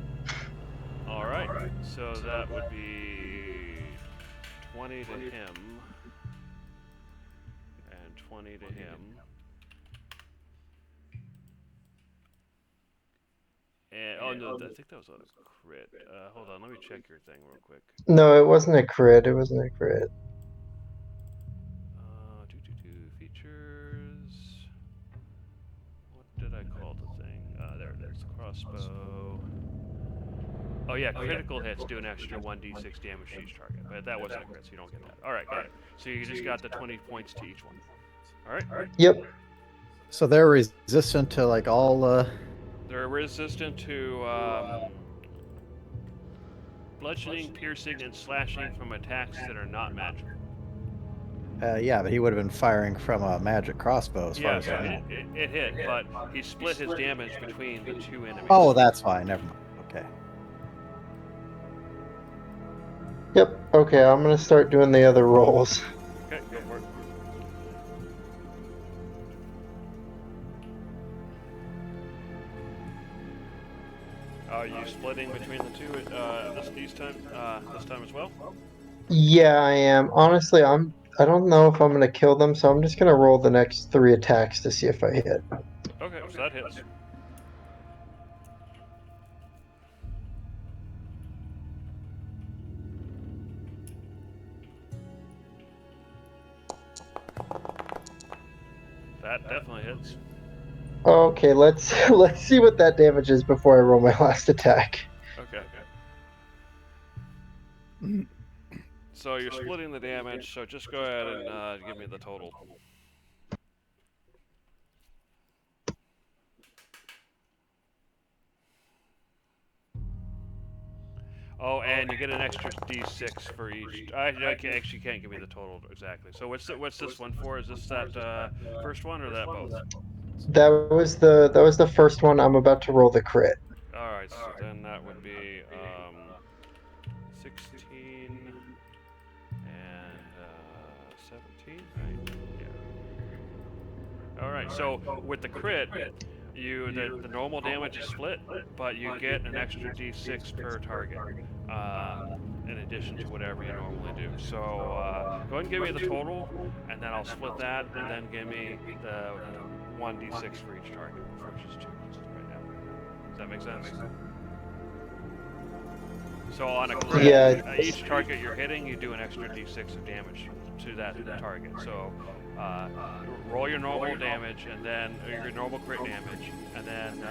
All right. So that would be 20 to him, and 20 to him. And, oh no, I think that was a crit. Hold on, let me check your thing real quick. No, it wasn't a crit. It wasn't a crit. Features. What did I call the thing? There it is. Crossbow. Oh yeah, critical hits do an extra 1d6 damage to each target, but that wasn't a crit, so you don't get that. All right, got it. So you just got the 20 points to each one. All right. Yep. So they're resistant to like all. They're resistant to bludgeoning, piercing, and slashing from attacks that are not magic. Yeah, but he would have been firing from a magic crossbow, as far Yes, as I know. it hit, but he split his damage between the two enemies. Oh, that's fine. Never mind. Okay. Yep. Okay, I'm gonna start doing the other rolls. Okay, go for it. Are you splitting between the two this time as well? Yeah, I am. Honestly, I don't know if I'm gonna kill them, so I'm just gonna roll the next 3 attacks to see if I hit. Okay, so that hits. That definitely hits. Okay, let's see what that damage is before I roll my last attack. Okay. So you're splitting the damage, so just go ahead and give me the total. Oh, and you get an extra d6 for each. I actually can't give me the total exactly. So what's this one for? Is this that first one or that both? That was the first one. I'm about to roll the crit. All right, so then that would be 16 and 17, right? Yeah. All right, so with the crit, the normal damage is split, but you get an extra d6 per target, in addition to whatever you normally do. So go ahead and give me the total, and then I'll split that, and then give me the 1d6 for each target, which is 2 right now. Does that make sense? So on a crit, Yeah. each target you're hitting, you do an extra d6 of damage to that target. So roll your normal damage, and then your normal crit damage, and then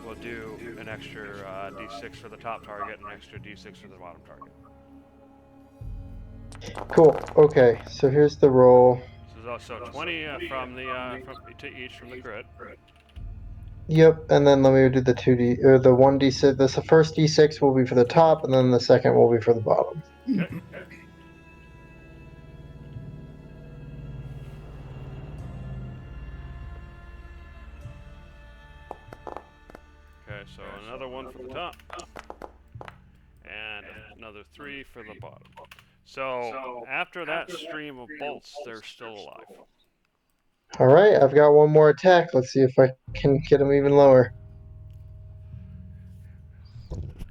we'll do an extra d6 for the top target and an extra d6 for the bottom target. Cool. Okay, so here's the roll. So 20 to each from the crit. Yep, and then let me do the 2d or the 1d6. The first d6 will be for the top, and then the second will be for the bottom. Okay. Okay, so another one for the top, and another 3 for the bottom. So after that stream of bolts, they're still alive. All right, I've got one more attack. Let's see if I can get him even lower.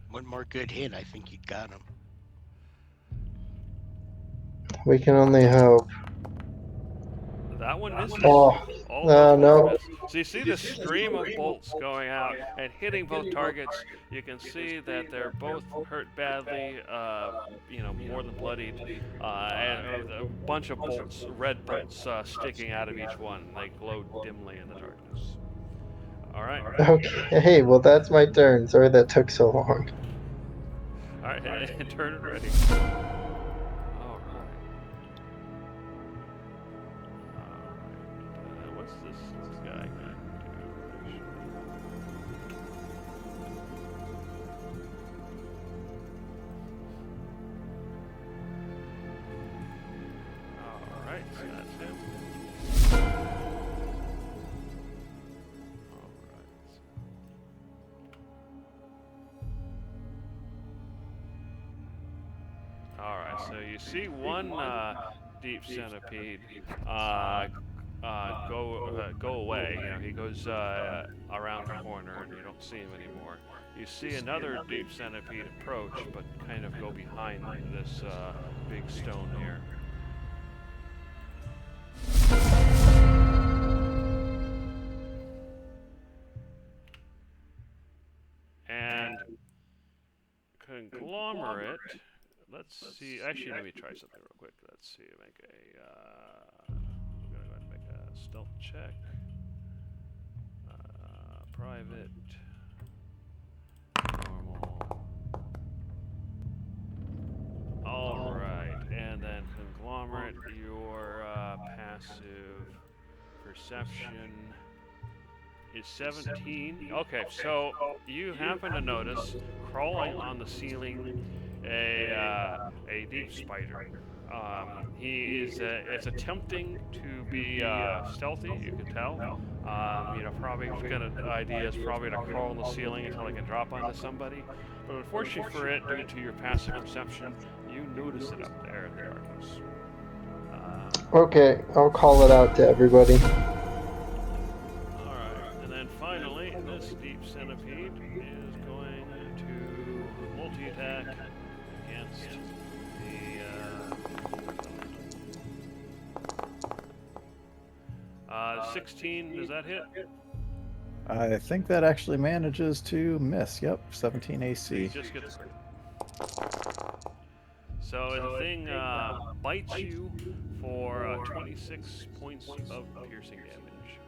One more good hit, I think you got him. We can only hope. That one misses. Oh, All those no. bolts miss. So you see the stream of bolts going out and hitting both targets. You can see that they're both hurt badly, more than bloodied, and a bunch of bolts, red bolts, sticking out of each one. They glow dimly in the darkness. All right. Okay, well that's my turn. Sorry that took so long. All right, turn it ready. All right. What's this guy gonna do? All right, so that's him. All right. All right, so you see one deep centipede go away. You know, he goes around the corner, and you don't see him anymore. You see another deep centipede approach, but kind of go behind this big stone here. And conglomerate. Let's see. Actually, let me try something real quick. Let's see. Make a. I'm gonna go ahead and make a stealth check. Private. Normal. All right, and then conglomerate. Your passive perception is 17. Okay, so you happen to notice crawling on the ceiling a deep spider. He is it's attempting to be stealthy. You can tell. You know, probably gonna idea is probably to crawl on the ceiling until it can drop onto somebody. But unfortunately for it, due to your passive perception, you notice it up there in the darkness. Okay, I'll call it out to everybody. And then finally, this deep centipede is going to multi-attack against the 16. Does that hit? I think that actually manages to miss. Yep, 17 AC. Just gets. So the thing bites you for 26 points of piercing damage.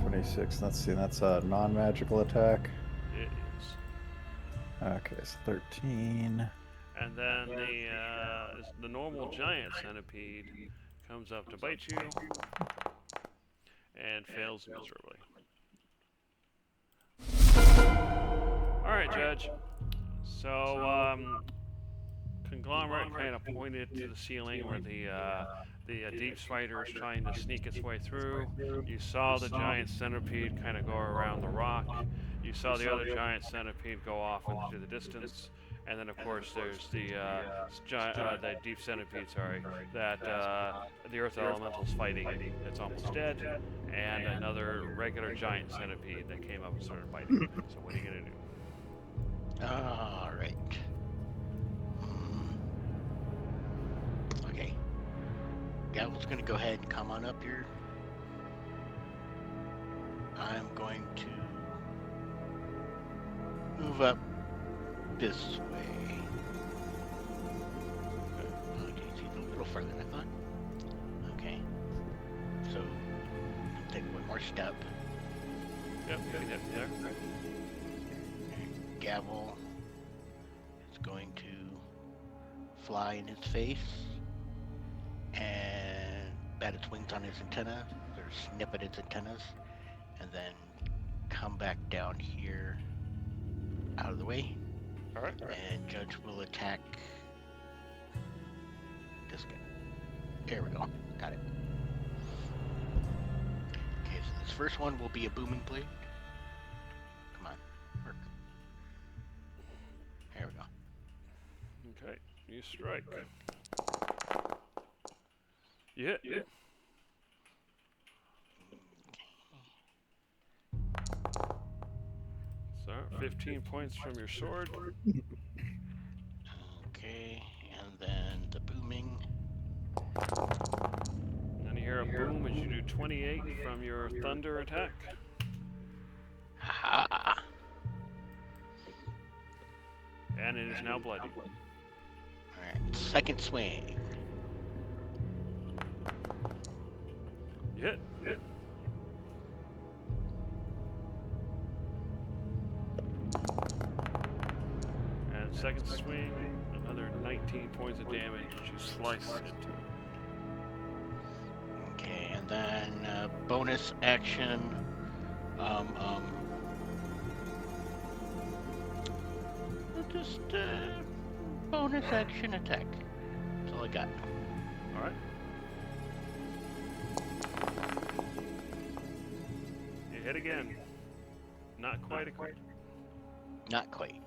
26. Let's see. That's a non-magical attack. It is. Okay, so 13. And then the normal giant centipede comes up to bite you and fails miserably. All right, Judge. So conglomerate kind of pointed to the ceiling where the deep spider is trying to sneak its way through. You saw the giant centipede kind of go around the rock. You saw the other giant centipede go off into the distance. And then, of course, there's the deep centipede, that the Earth Elemental's fighting. It's almost dead. And another regular giant centipede that came up and started biting. So what are you going to do? All right. Okay. Gavel's going to go ahead and come on up here. I'm going to move up this way. Okay, he's a little further than I thought. Okay. So, take one more step. Yep, you can hit there. Gavel is going to fly in his face and bat its wings on his antenna, or snip at its antennas, and then come back down here out of the way. All right. And Judge will attack this guy. There we go. Got it. Okay, so this first one will be a booming blade. Come on, work. There we go. Okay, you strike. You hit. Yeah. So, 15 points from your sword. Okay, and then the booming. And you hear a boom as you do 28 from your thunder attack. Ha! And it is now bloody. Alright, second swing. You hit. And second swing, another 19 points of damage as you slice into it. Okay, and then bonus action. Just bonus action attack. That's all I got. All right. You hit again. Not quite a crit. Not quite.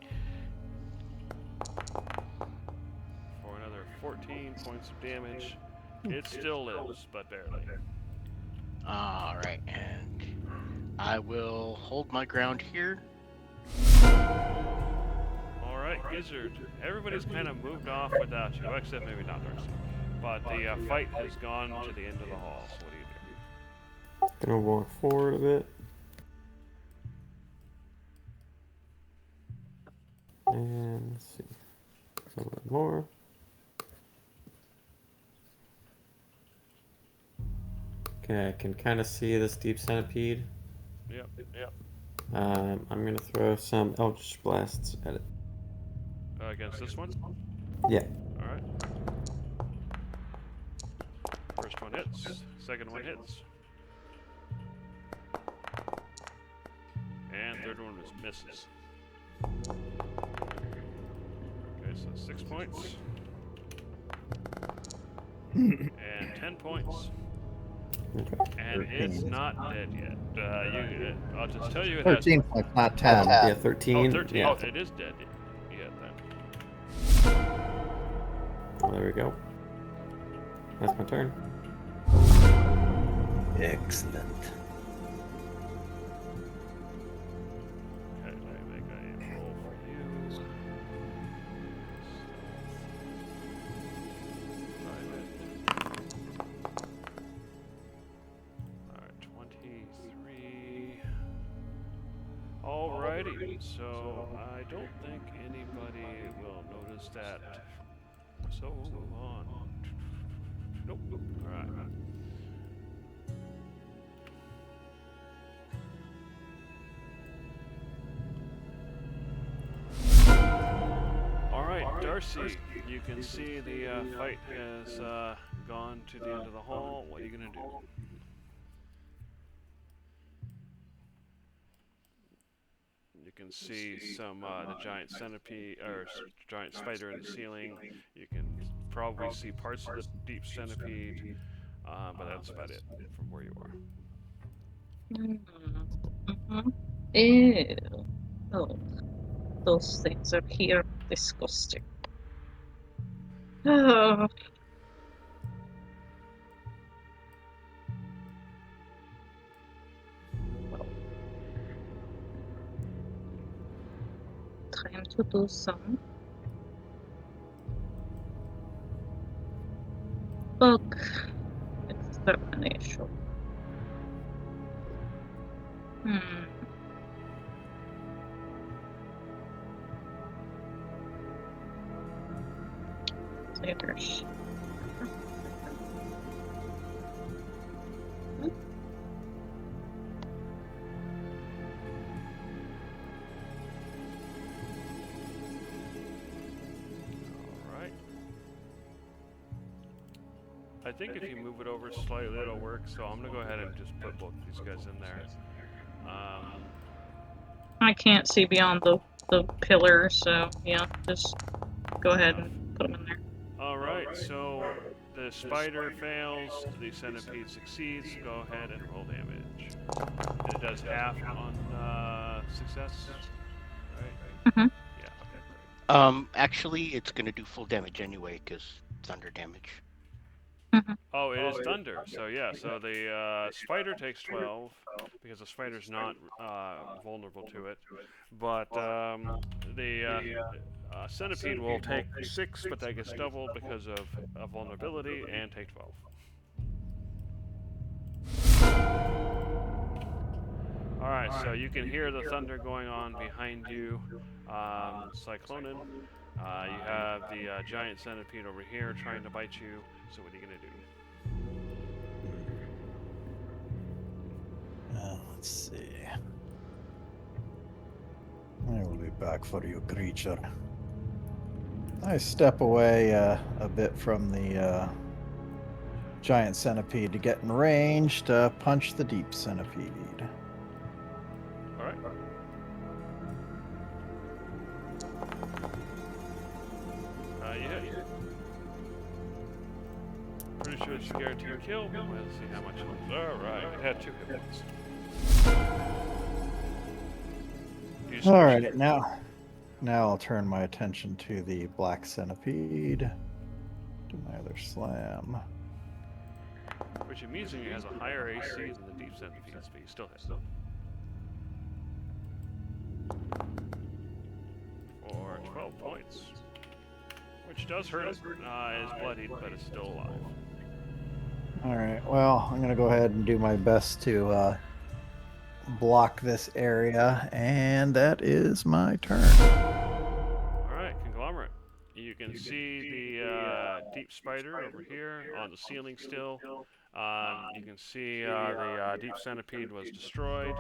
14 points of damage. It still lives, but barely. All right, and I will hold my ground here. All right, Gizzard. Everybody's kind of moved off without you, except maybe not Darcy. But the fight has gone to the end of the hall. So what do you do? Gonna walk forward a bit. And let's see. A little bit more. Okay, I can kind of see this deep centipede. Yep. I'm gonna throw some Eldritch Blasts at it. Against this one? Yeah. All right. First one hits. Second one hits. And third one misses. Okay, so 6 points. And 10 points. Okay. And it's 13. not dead yet. I'll just tell you it has. 13 points, not 10. Yeah, 13. Oh, 13. Yeah. Oh, it is dead yet then. Oh, there we go. That's my turn. Excellent. Okay, let me make a roll for you. Alright, 23. Alrighty, so I don't think anybody will notice that. So we'll move on. Nope. Alright. Alright, Darcy, you can see the fight has gone to the end of the hall. What are you going to do? You can see some the giant centipede or giant spider in the ceiling. You can probably see parts of the deep centipede, but that's about it from where you are. Mm-hmm. Ew. Oh, those things are here. Disgusting. Oh. Time to do some book extermination. There's Alright. I think if you move it over slightly, it'll work, so I'm going to go ahead and just put both these guys in there. I can't see beyond the pillar, so yeah, just go ahead and put them in there. Alright, so the spider fails, the centipede succeeds. Go ahead and roll damage. And it does half on success, right? Mhm. Yeah, okay, great. Actually, it's gonna do full damage anyway, because thunder damage. Oh, it is thunder. So yeah, so the spider takes 12 because the spider's not vulnerable to it, but the centipede will take 6, but that gets doubled because of vulnerability and take 12. All right, so you can hear the thunder going on behind you, Cyclonin. You have the giant centipede over here trying to bite you. So what are you gonna do? Let's see. I will be back for you, creature. I step away a bit from the giant centipede to get in range to punch the deep centipede. All right. You hit. Pretty sure it's a guaranteed kill. Let's see how much it is. All right, it had 2 hit points. You just All push right, it. now I'll turn my attention to the black centipede. do my other slam. Which amusingly has a higher AC than the Deep Centipedes, but you still hit. For 12 points. Which does hurt. Is bloodied, but it's still alive. Alright, well, I'm going to go ahead and do my best to block this area, and that is my turn. Alright, Conglomerate. You can see the deep spider over here on the ceiling still. You can see the deep centipede was destroyed.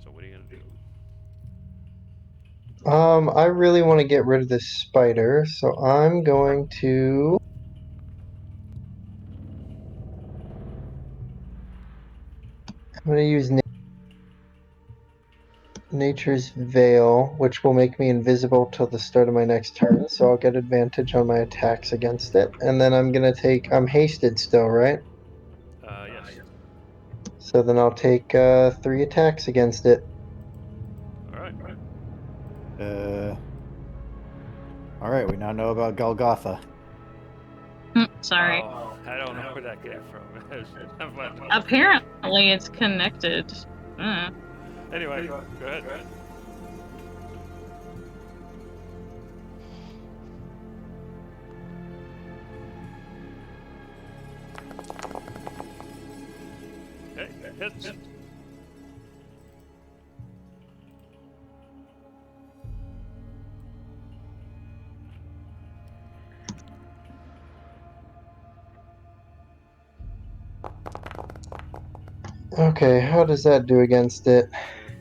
So what are you going to do? I really want to get rid of this spider, so I'm going to... I'm going to use Nature's Veil, which will make me invisible till the start of my next turn, so I'll get advantage on my attacks against it. And then I'm going to take... I'm hasted still, right? Yes. So then I'll take 3 attacks against it. Alright. Alright, we now know about Golgotha. Sorry. Oh, I don't know where that came from. Apparently, it's connected. Anyway, go ahead. Okay, hits. Okay, how does that do against it?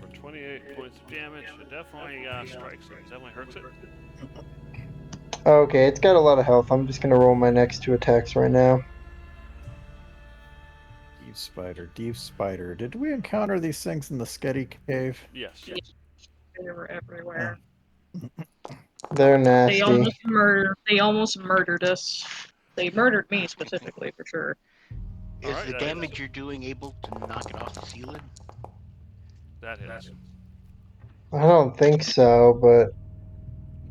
For 28 points of damage, it definitely strikes it. It definitely hurts it. Okay, it's got a lot of health. I'm just going to roll my next 2 attacks right now. Deep spider. Did we encounter these things in the Sketty Cave? Yes. They were everywhere. They're nasty. They almost murdered us. They murdered me specifically, for sure. Is Alright, the that damage you're doing able to knock it off the ceiling? That hits. I don't think so, but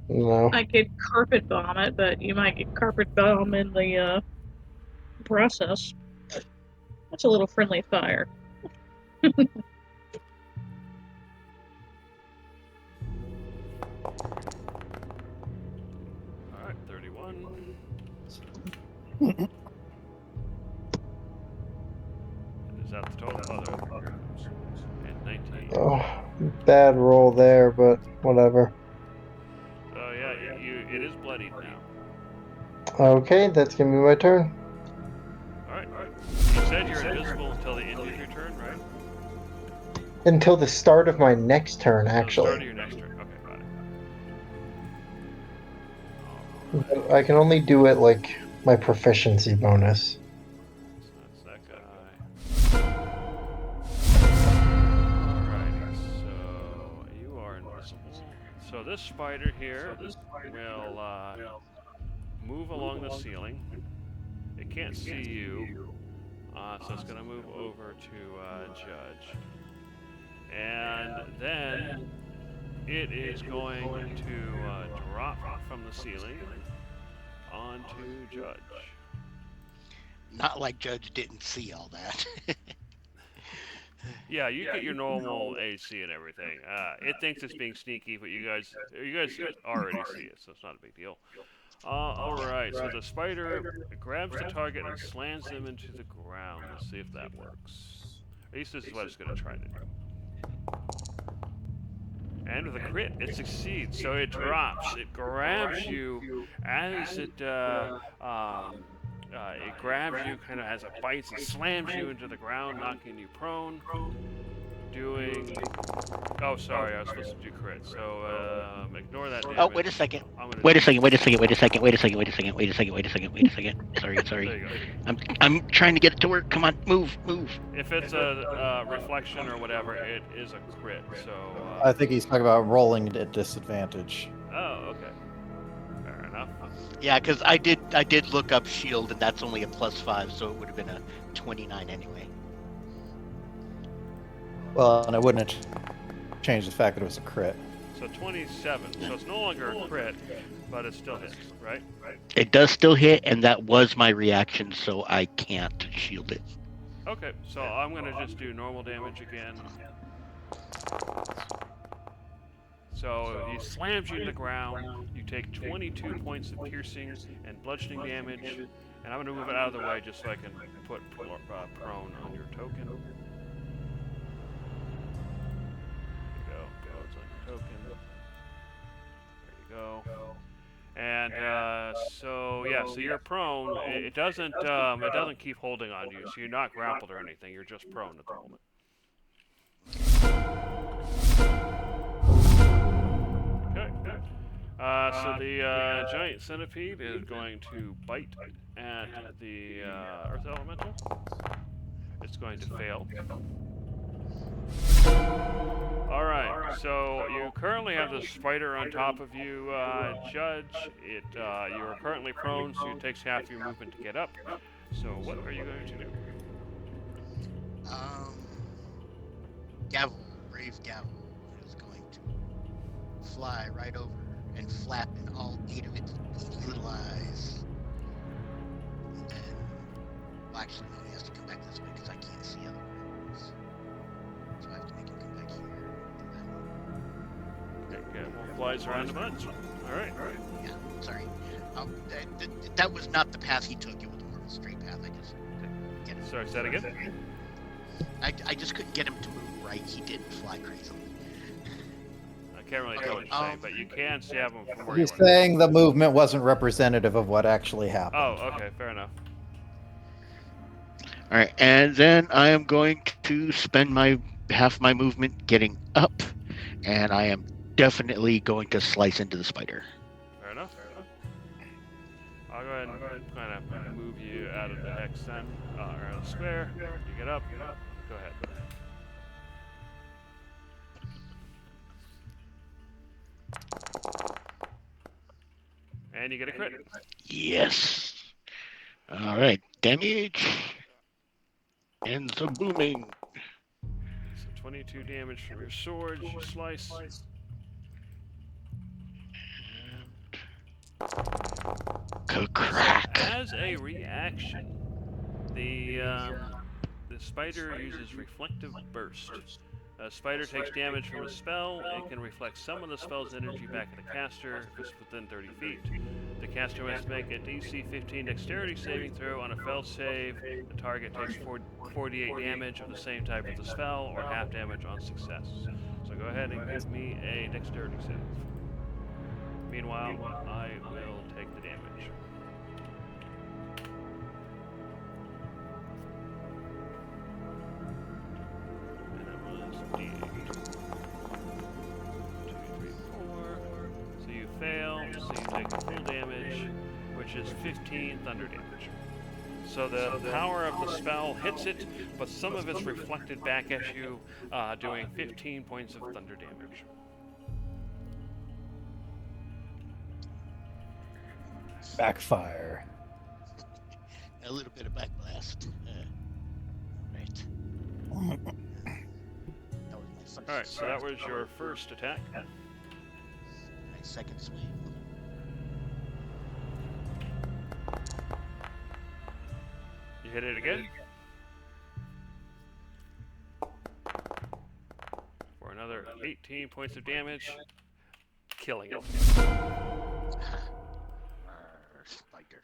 no. I could carpet bomb it, but you might get carpet bomb in the process. That's a little friendly fire. Alright, 31. Is that the total? Other. And 19. Oh, bad roll there, but whatever. Oh yeah, it is bloodied now. Okay, that's gonna be my turn. Alright. You said you're invisible until the end of your turn, right? Until the start of my next turn, Start of actually. your next turn. Okay, got it. I can only do it like my proficiency bonus. So that's that guy. Alright, so you are invisible. So this spider here will move along the ceiling. It can't see you, so it's going to move over to Judge. And then it is going to drop from the ceiling onto Judge. Not like Judge didn't see all that. Yeah, you get your normal AC and everything. It thinks it's being sneaky, but you guys already see it, so it's not a big deal. Alright, so the spider grabs the target and slams them into the ground. Let's see if that works. At least this is what it's going to try to do. And with a crit, it succeeds. So it drops. It grabs you as it grabs you, kind of as it bites and slams you into the ground, knocking you prone. Doing... Oh, sorry, I was supposed to do crit. So ignore that damage. Oh, wait a second. Wait a second. Sorry. There you go. I'm trying to get it to work. Come on, move. If it's a reflection or whatever, it is a crit. So. I think he's talking about rolling at disadvantage. Oh, okay. Fair enough. Yeah, because I did look up shield, and that's only a +5, so it would have been a 29 anyway. Well, and I wouldn't have changed the fact that it was a crit. So 27. So it's no longer a crit, but it still hits, right? It does still hit, and that was my reaction, so I can't shield it. Okay, so I'm gonna just do normal damage again. So he slams you to the ground. You take 22 points of piercing and bludgeoning damage, and I'm gonna move it out of the way just so I can put prone on your token. There you go. It's on your token. There you go. And so you're prone. It doesn't keep holding on you, so you're not grappled or anything. You're just prone at the moment. Okay. So the giant centipede is going to bite at the earth elemental. It's going to fail. Alright, so you currently have the spider on top of you, Judge. You are currently prone, so it takes half your movement to get up. So what are you going to do? Gavel, brave Gavel, is going to fly right over and flap in all 8 of its beady little eyes. And then, well, actually, no, he has to come back this way because I can't see otherwise. So I have to make him come back here. Okay, Gavel flies around the bunch. Alright. Yeah, sorry. That was not the path he took. It was more of a straight path. I just couldn't get him. Sorry, say that again? I just couldn't get him to move right. He did fly crazily. I can't really tell what you're saying, but you can stab him from where He's you are. saying the movement wasn't representative of what actually happened. Oh, okay, fair enough. All right, and then I am going to spend half my movement getting up, and I am definitely going to slice into the spider. Fair enough. I'll go ahead and kind of move you out of the hex then, or out of the square. You get up. Go ahead. And you get a crit. Yes. All right, damage and the booming. So 22 damage from your sword. You slice. Crack. As a reaction, the spider uses reflective burst. A spider takes damage from a spell. It can reflect some of the spell's energy back at the caster if it's within 30 feet. The caster must make a DC 15 dexterity saving throw on a failed save. The target takes 48 damage of the same type of the spell, or half damage on success. So go ahead and give me a dexterity save. Meanwhile, I will take the damage. And that was D8. 2, 3, 4. So you fail, so you take the full damage, which is 15 thunder damage. So the power of the spell hits it, but some of it's reflected back at you, doing 15 points of thunder damage. Backfire. A little bit of backblast. Right. That was my first. Alright, so that was your first attack. My second swing. You hit it again. For another 18 points of damage, killing it. Spider.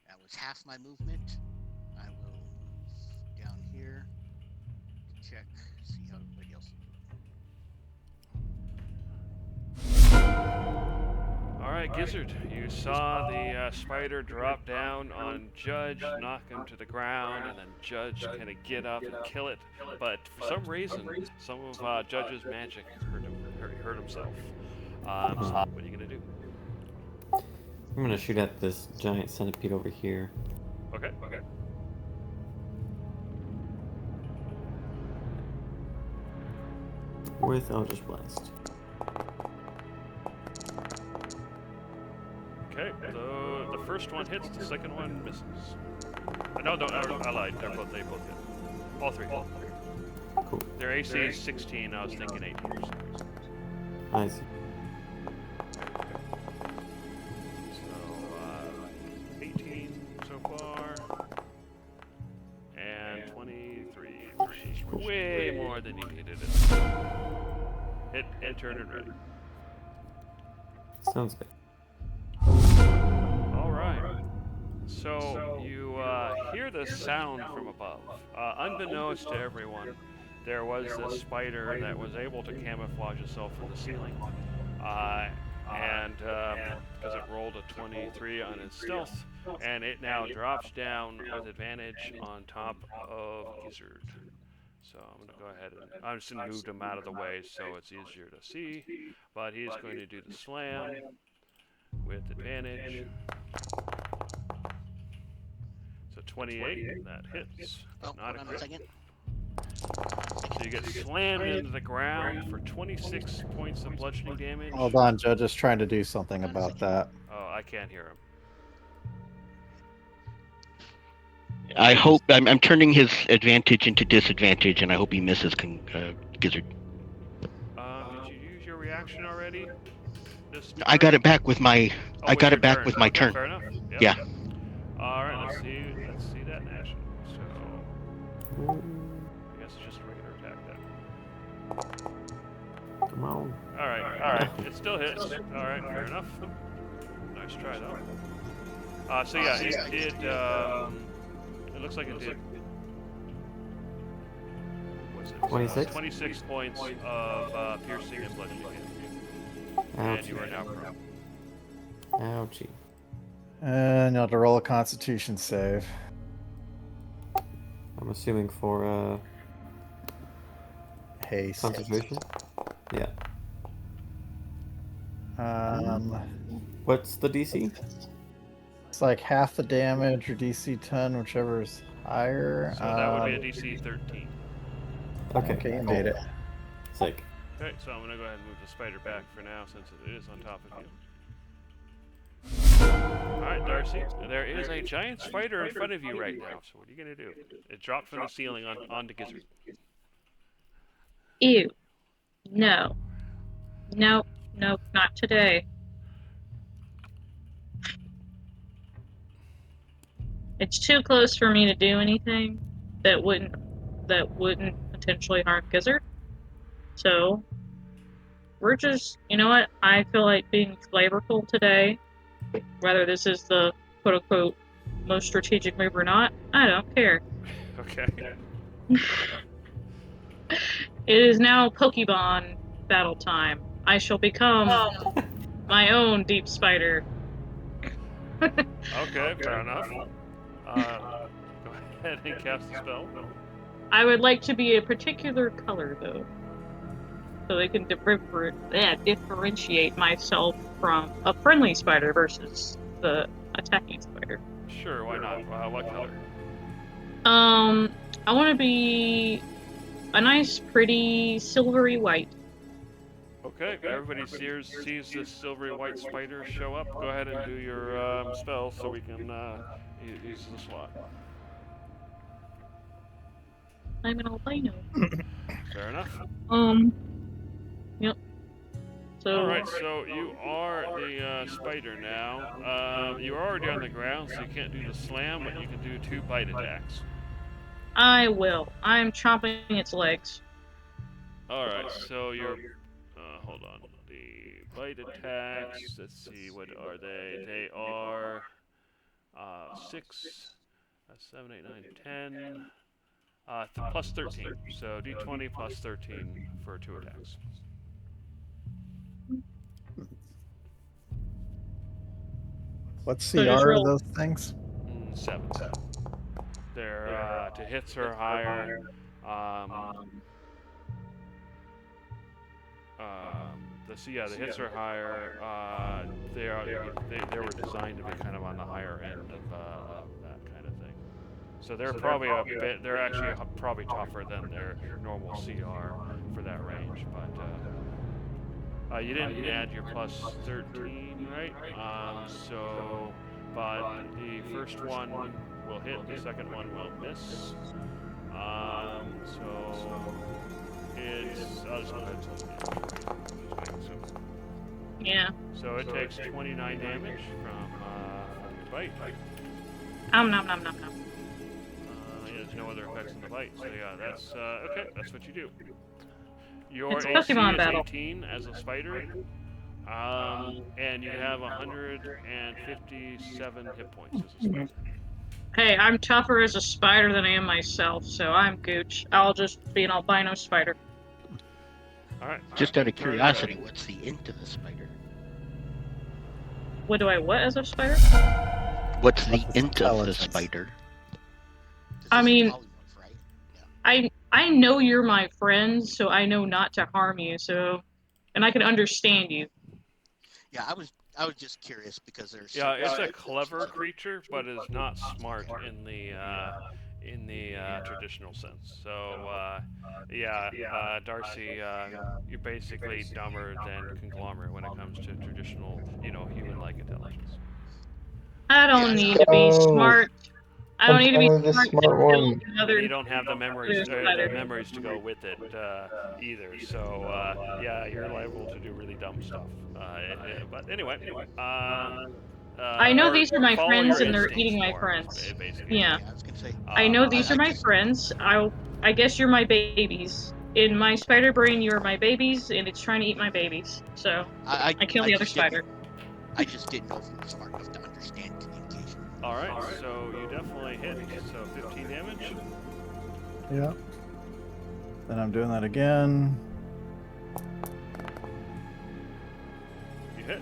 That was half my movement. I will move down here to check, see how everybody else is doing. Alright, Gizzard, you saw the spider drop down on Judge, knock him to the ground, and then Judge kind of get up and kill it. But for some reason, some of Judge's magic hurt himself. So what are you going to do? I'm gonna shoot at this giant centipede over here. Okay. With Eldritch Blast. Okay, so the first one hits, the second one misses. No, I lied. They both hit. All three. Cool. Their AC is 16, I was thinking 18 or something. I see. So, 18 so far. And 23, which is way more than you needed it. Hit and turn it ready. Sounds good. Alright. So, you hear the sound from above. Unbeknownst to everyone, there was a spider that was able to camouflage itself in the ceiling. And because it rolled a 23 on its stealth, and it now drops down with advantage on top of Gizzard. So I'm going to go ahead and I'm just going to move him out of the way so it's easier to see. But he's going to do the slam with advantage. So 28, that hits. Oh, Not hold on a crit. second. So you get slammed into the ground for 26 points of bludgeoning damage. Hold on, Judge is trying to do something about that. Oh, I can't hear him. I hope I'm turning his advantage into disadvantage, and I hope he misses Gizzard. Did you use your reaction already? I got it back with my. Oh, I got your it back turn. with my Okay, turn. Fair enough. Yep. Yeah. All right. Let's see that in action. So I guess it's just a regular attack then. Come on. All right. It still hits. All right. Fair enough. Nice try though. So yeah, it did. It looks like it did. What's it? 26? 26 points of piercing and bludgeoning damage. And you are now prone. Ouchie. And you'll have to roll a Constitution save. I'm assuming for Haste. concentration. Yeah. What's the DC? It's like half the damage or DC 10, whichever is higher. So that would be a DC 13. Okay. Okay, you made it. Sick. Okay, so I'm going to go ahead and move the spider back for now since it is on top of you. Alright, Darcy, there is a giant spider in front of you right now, so what are you going to do? It dropped from the ceiling onto Gizzard. Ew. No. Nope, not today. It's too close for me to do anything that wouldn't potentially harm Gizzard. So we're just, you know what? I feel like being flavorful today. Whether this is the quote unquote most strategic move or not, I don't care. Okay. It is now Pokemon battle time. I shall become my own deep spider. Okay, fair enough. Go ahead and cast the spell. I would like to be a particular color, though, so they can differentiate myself from a friendly spider versus the attacking spider. Sure, why not? What color? I want to be a nice, pretty silvery white. Okay, everybody sees this silvery white spider show up. Go ahead and do your spell so we can use the slot. I'm an albino. Fair enough. Yep. So. Alright, so you are the spider now. You're already on the ground, so you can't do the slam, but you can do 2 bite attacks. I will. I'm chomping its legs. Alright, so you're... hold on. The bite attacks, let's see, what are they? They are 6, 7, 8, 9, 10, plus 13. So d20 plus 13 for 2 attacks. What So CR just are roll. those things? 7. They're to hits or higher. The hits are higher. They were designed to be kind of on the higher end of that kind of thing. So they're probably they're actually probably tougher than their normal CR for that range. But you didn't add your plus 13, right? But the first one will hit, the second one will miss. So I'll just go ahead and tell you. Yeah. So it takes 29 damage from your bite. Nom. Yeah, there's no other effects on the bite. So yeah, that's okay. That's what you do. Your It's AC Pokemon is battle. 18 as a spider, and you have 157 hit points as a spider. Hey, I'm tougher as a spider than I am myself, so I'm Gooch. I'll just be an albino spider. All right. Just out of Turn curiosity, ready. what's the int of the spider? What do I what as a spider? What's the What's its int of the intelligence? spider? 'Cause I this is mean- polymorph, right? I know you're my friend, so I know not to harm you. So, and I can understand you. Yeah, I was just curious because there's Yeah, it's a clever creature, but it is not smart in the traditional sense. So Darcy, you're basically dumber than Conglomerate when it comes to traditional, human-like intelligence. I don't Yeah, need to be Oh. smart. I don't need to be I'm the smart to smart kill one. another. And you don't have the memories, spider. to go with it either. So yeah, you're liable to do really dumb stuff. But anyway, I know these are my follow friends your and they're instincts eating my more, friends. basically. Yeah. I was gonna say. I know these I are my just- friends. I guess you're my babies. In my spider brain, you are my babies, and it's trying to eat my babies. So I kill the other just didn't- spider. I just didn't know if you were smart enough to understand communication. All right, so you definitely hit. So 15 damage. Yeah. Then I'm doing that again. You hit.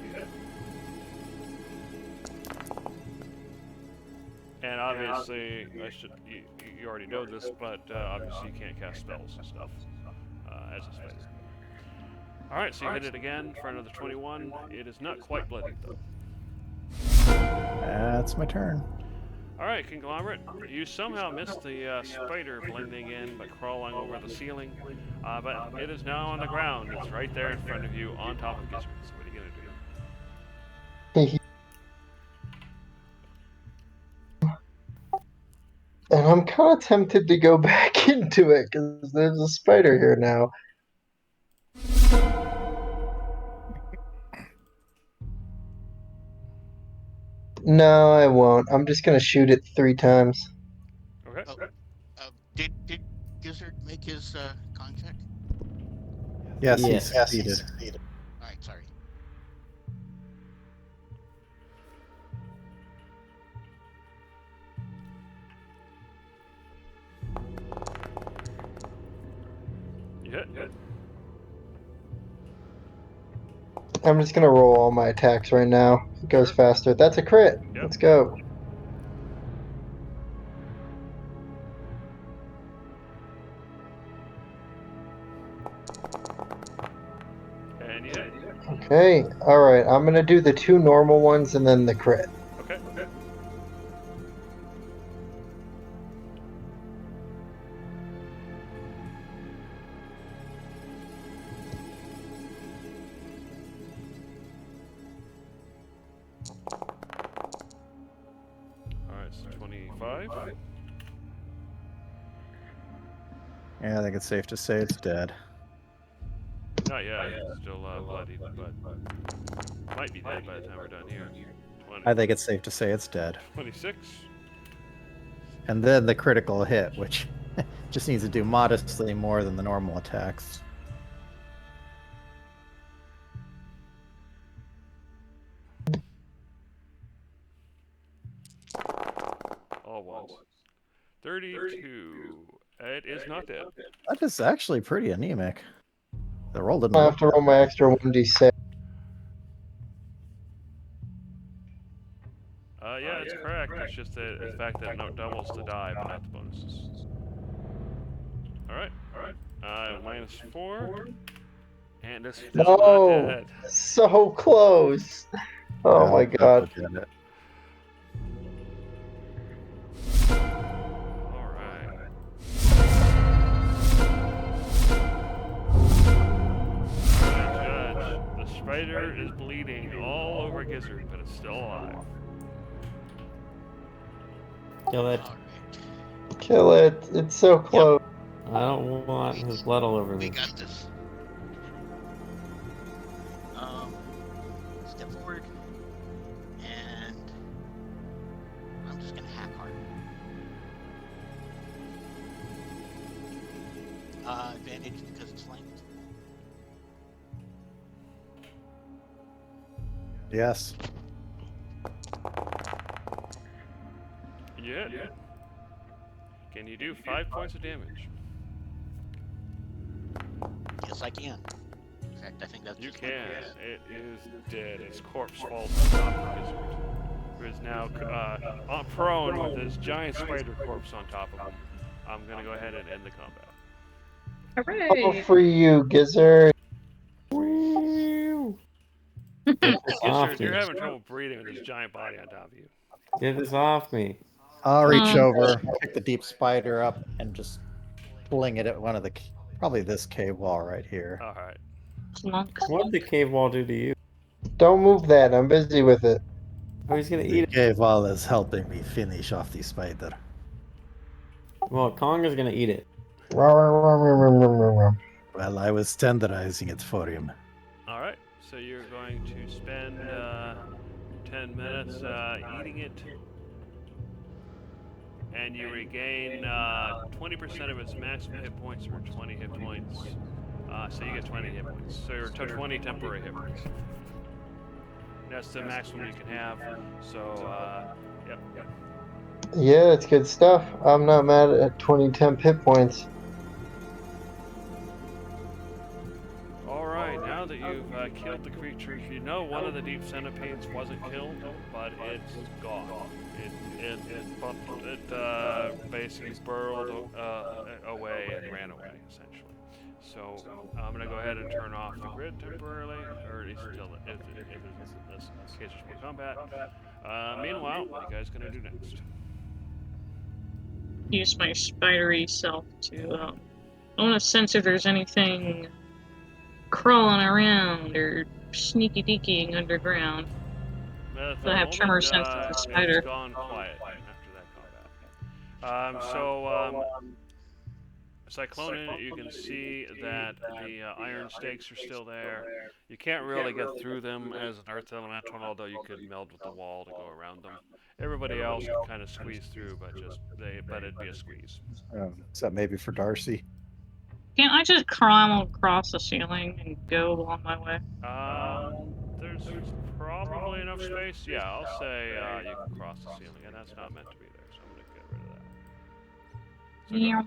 And obviously, you already know this, but obviously you can't cast spells and stuff as a spider. All right, so you hit it again for another 21. It is not quite bloodied though. That's my turn. All right, Conglomerate, you somehow missed the spider blending in by crawling over the ceiling, but it is now on the ground. It's right there in front of you, on top of Gizzard. So what are you gonna do? And I'm kind of tempted to go back into it because there's a spider here now. No, I won't. I'm just gonna shoot it 3 times. Okay. Did Gizzard make his con check? Yes, he Yes. succeeded. All right, sorry. You hit. I'm just gonna roll all my attacks right now. It goes faster. That's a crit. Yep. Let's go. And you hit. Okay. All right. I'm gonna do the 2 normal ones and then the crit. Okay. All right, so 25. Yeah, I think it's safe to say it's dead. Not yet. It's still bloodied, but might be dead by the time we're done here. 20, I think it's safe to say it's dead. 26. And then the critical hit, which just needs to do modestly more than the normal attacks. All ones. 32. It is not dead. That is actually pretty anemic. The roll didn't I have to roll my extra 1d6. Yeah, it's correct. It's just the fact that it doubles the die, but not the bonuses. Alright. -4. And this is No. not dead. So close. Oh Yeah, my that god. did it. Alright. Judge, the spider is bleeding all over Gizzard, but it's still alive. Kill it. All right. Kill it. It's so close. I don't want his blood all over We me. got this. Step forward, and I'm just gonna half heart. Advantage because it's flanked. Yes. Yeah. Can you do 5 points of damage? Yes, I can. In fact, I think that's You just can. my base. It is dead. Its corpse falls on top of the wizard, who is now prone with his giant spider corpse on top of him. I'm gonna go ahead and end the combat. Oh, Hooray! for you, Gizzard. Get this off Gizzard, you're me. having trouble breathing with this giant body on top of you. Get this off me. I'll reach Um, over, pick the deep spider up, and just fling it at one of the probably this cave wall right here. All right. Monk. What did the cave wall do to you? Don't move that. I'm busy with it. Oh, he's gonna The eat it. cave wall is helping me finish off the spider. Well, Kong is gonna eat it. Rawr. Well, I was tenderizing it for him. All right. So you're going to spend 10 minutes eating it, and you regain 20% of its maximum hit points for 20 hit points. So you get 20 hit points. So you're 20 temporary hit points. That's the maximum you can have. So, yep. Yeah, it's good stuff. I'm not mad at 20 temp hit points. All right. Now that you've killed the creature, you know one of the deep centipedes wasn't killed, but it's gone. It basically burrowed away and ran away, essentially. So I'm gonna go ahead and turn off the grid temporarily, or at least until if it's in this case there's more combat. Meanwhile, what are you guys gonna do next? Use my spidery self to. I want to sense if there's anything crawling around or sneaky deakying underground. At So I have tremor sense of the spider. It's gone quiet after that combat. Cyclonin, you can see that the iron stakes are still there. You can't really get through them as an earth elemental, although you could meld with the wall to go around them. Everybody else can kind of squeeze through, but it'd be a squeeze. Is that maybe for Darcy? Can't I just climb across the ceiling and go on my way? There's probably enough space. Yeah, I'll say you can cross the ceiling, and that's not meant to be there, so I'm gonna get rid of that. So Yeah.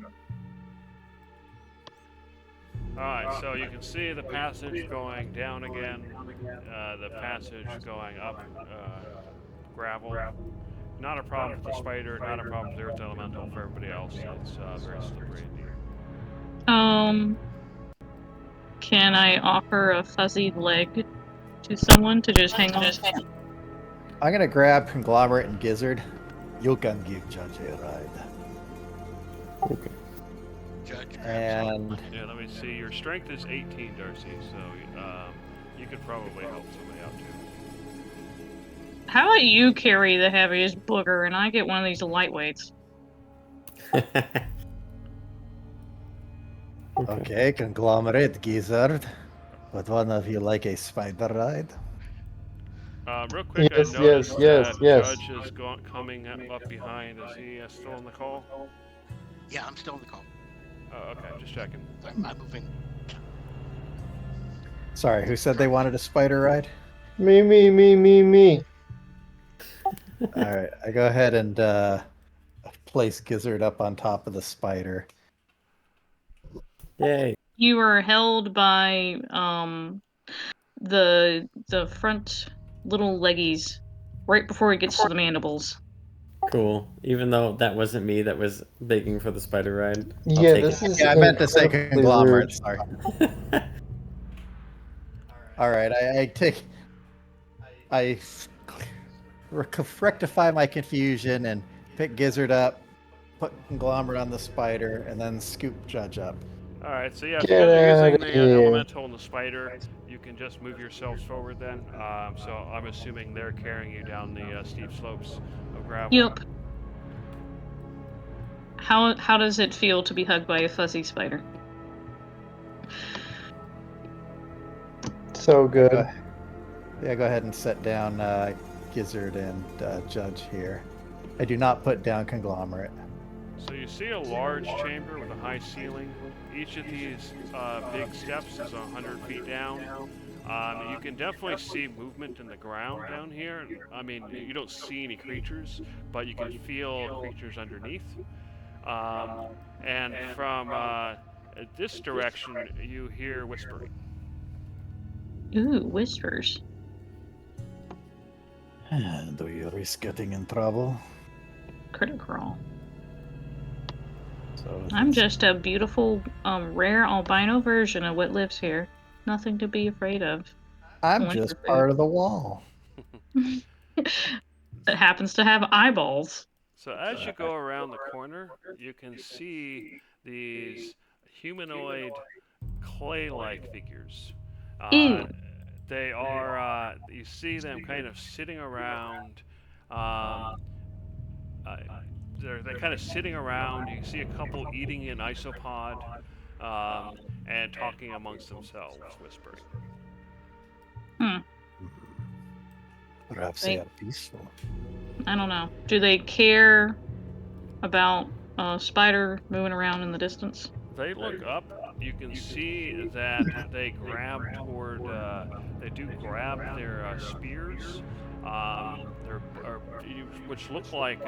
Alright, so you can see the passage going down again, the passage going up, gravel. Not a problem with the spider, not a problem with the earth elemental. For everybody else, it's very slippery indeed. Can I offer a fuzzy leg to someone to just hang on? I'm gonna grab Conglomerate and Gizzard. You can give Judge a ride. Okay. Judge. And Yeah, let me see. Your strength is 18, Darcy, so you could probably help somebody out too. How about you carry the heaviest booger and I get one of these lightweights? Okay, Conglomerate, Gizzard. Would one of you like a spider ride? Real quick, Yes, I noticed yes, that yes. Judge is coming up behind. Is he still on the call? Yeah, I'm still in the call. Oh, okay, just checking. I'm moving. sorry, who said they wanted a spider ride? Me. All right, I go ahead and place Gizzard up on top of the spider. Yay. You are held by the front little leggies right before it gets to the mandibles. Cool. Even though that wasn't me that was begging for the spider ride. I'll Yeah, take this it. is. Yeah, I meant to say incredibly Conglomerate. rude. Sorry. All right, I rectify my confusion and pick Gizzard up, put Conglomerate on the spider, and then scoop Judge up. Alright, so yeah, Get because you're using outta the here. elemental and the spider, you can just move yourselves forward then. So I'm assuming they're carrying you down the steep slopes of gravel. Yep. how does it feel to be hugged by a fuzzy spider? So good. Yeah, go ahead and set down Gizzard and Judge here. I do not put down Conglomerate. So you see a large chamber with a high ceiling. Each of these big steps is 100 feet down. You can definitely see movement in the ground down here. I mean, you don't see any creatures, but you can feel creatures underneath. And from this direction, you hear whispering. Ooh, whispers. Do you risk getting in trouble? Critical. So I'm just a beautiful, rare albino version of what lives here. Nothing to be afraid of. I'm Only just for part of the wall. That happens to have eyeballs. So as you go around the corner, you can see these humanoid clay-like figures. Ew. They are, you see them kind of sitting around, they're kind of sitting around. You can see a couple eating an isopod and talking amongst themselves, whispering. Perhaps they are peaceful. I don't know. Do they care about a spider moving around in the distance? They look up. You can see that they grab toward. They do grab their spears, which look like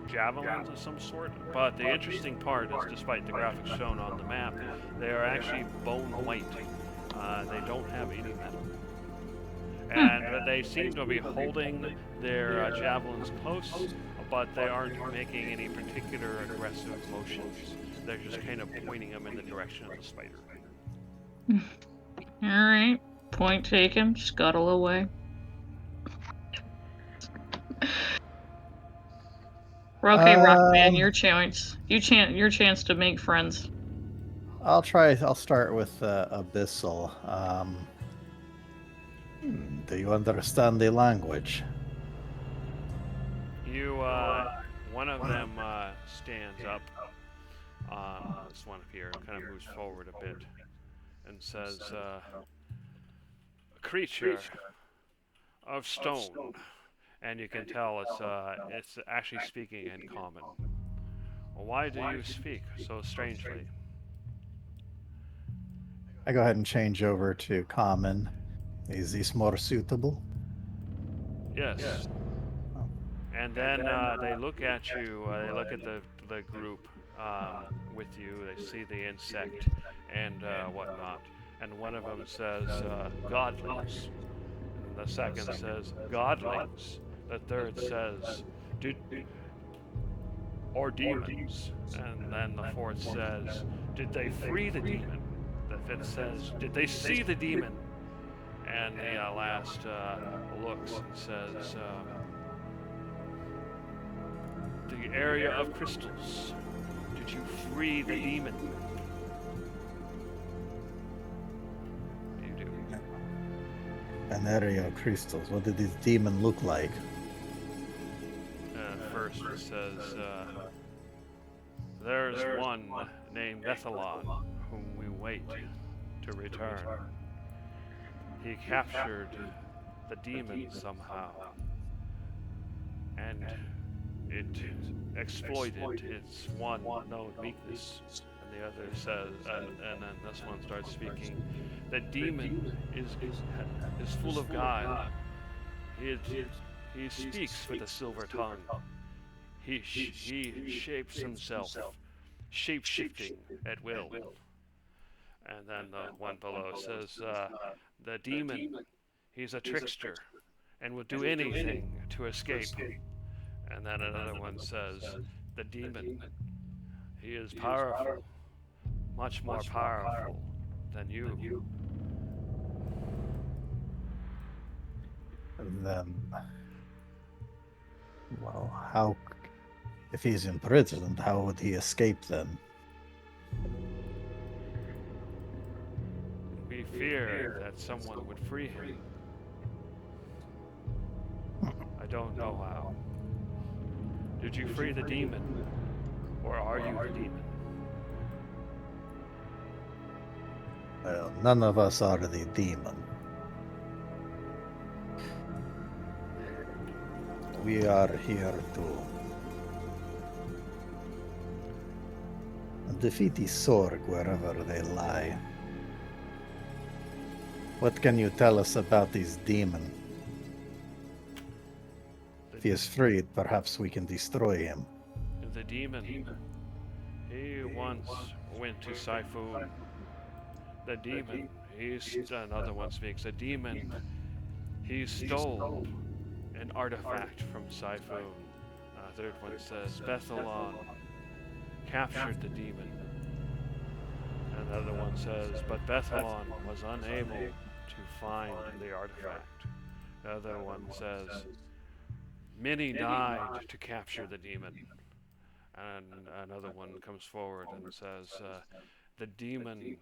javelins of some sort. But the interesting part is, despite the graphics shown on the map, they are actually bone white. They don't have any metal. And they seem to be holding their javelins close, but they aren't making any particular aggressive motions. They're just kind of pointing them in the direction of the spider. Alright. Point taken. Scuttle away. Okay, Rockman, your chance. Your chance to make friends. I'll start with Abyssal. Do you understand the language? One of them stands up. This one up here kind of moves forward a bit and says, "A creature of stone," and you can tell it's actually speaking in common. Well, why do you speak so strangely? I go ahead and change over to Common. Is this more suitable? Yes. And then they look at you. They look at the group with you. They see the insect and whatnot. And one of them says, "Godlings." And the second says, "Godlings." The third says, "Or demons." And then the fourth says, "Did they free the demon?" The fifth says, "Did they see the demon?" And the last looks and says, "The area of crystals. Did you free the demon?" You do. An area of crystals. What did this demon look like? First it says, "There's one named Bethalon whom we wait to return. He captured the demon somehow, and it exploited its one known weakness." And the other says, and then this one starts speaking, "The demon is full of guile. He speaks with a silver tongue. He shapes himself, shape-shifting at will." And then the one below says, "The demon, he's a trickster and will do anything to escape." And then another one says, "The demon, he is powerful, much more powerful than you." And then, well, if he's imprisoned, how would he escape then? We fear that someone would free him. I don't know how. Did you free the demon? Or are you the demon? Well, none of us are the demon. We are here to defeat the Sorg wherever they lie. What can you tell us about this demon? If he is freed, perhaps we can destroy him. The demon. He once went to Siphon. The demon. Another one speaks. The demon. He stole an artifact from Siphon. Third one says Bethalon captured the demon. Another one says, but Bethalon was unable to find the artifact. Another one says, many died to capture the demon. And another one comes forward and says, the demon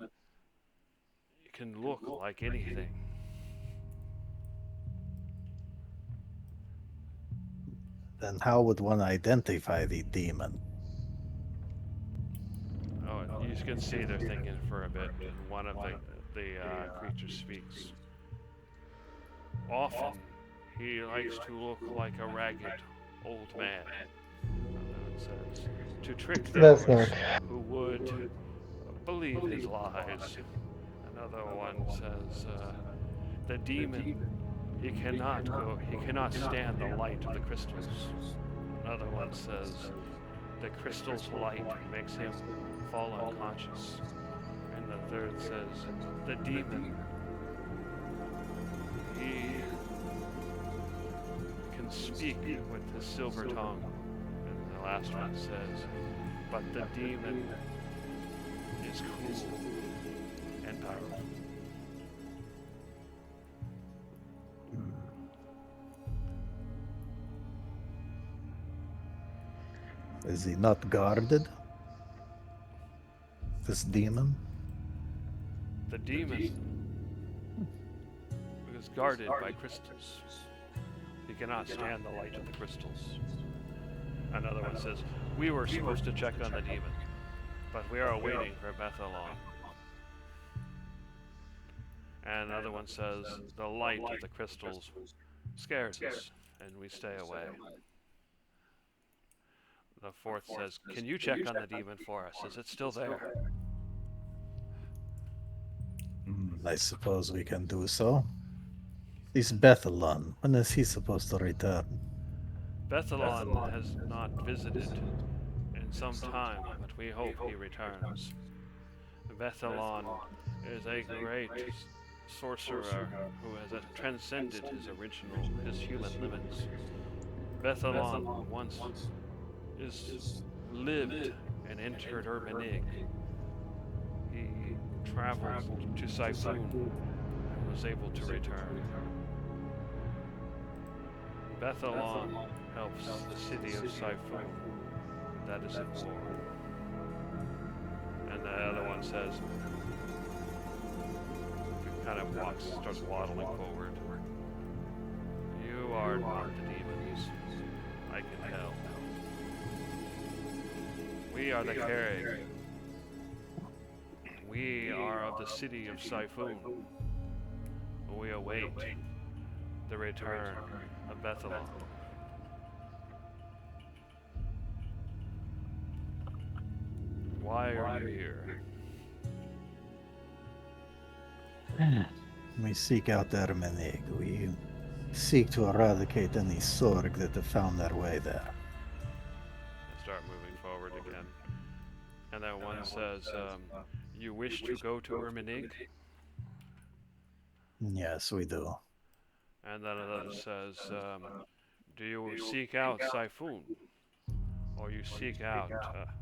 can look like anything. Then how would one identify the demon? Oh, you can see they're thinking for a bit. One of the creatures speaks. Often, he likes to look like a ragged old man. Another one says, to trick That's those not- who would believe his lies. Another one says, the demon, he cannot stand the light of the crystals. Another one says, the crystal's light makes him fall unconscious. And the third says, the demon, he can speak with his silver tongue. And the last one says, but the demon is cruel and powerful. Is he not guarded? This demon? The demon is guarded by crystals. He cannot stand the light of the crystals. Another one says, we were supposed to check on the demon, but we are waiting for Bethalon. And another one says, the light of the crystals scares us, and we stay away. The fourth says, can you check on the demon for us? Is it still there? I suppose we can do so. This Bethalon, when is he supposed to return? Bethalon has not visited in some time, but we hope he returns. Bethalon is a great sorcerer who has transcended his human limits. Bethalon once lived and entered Urbanig. He traveled to Siphon and was able to return. Bethalon helps the city of Siphon that is at war. And the other one says, he kind of starts waddling forward. You are not the demons, I can tell. We are the Kerrig. We are of the city of Siphon. We await the return of Bethalon. Why are you here? We seek out Ermenig. We seek to eradicate any Sorg that have found their way there. I start moving forward again. And then one says, you wish to go to Urmanig? Yes, we do. And then another says, do you seek out Siphon? Or you seek out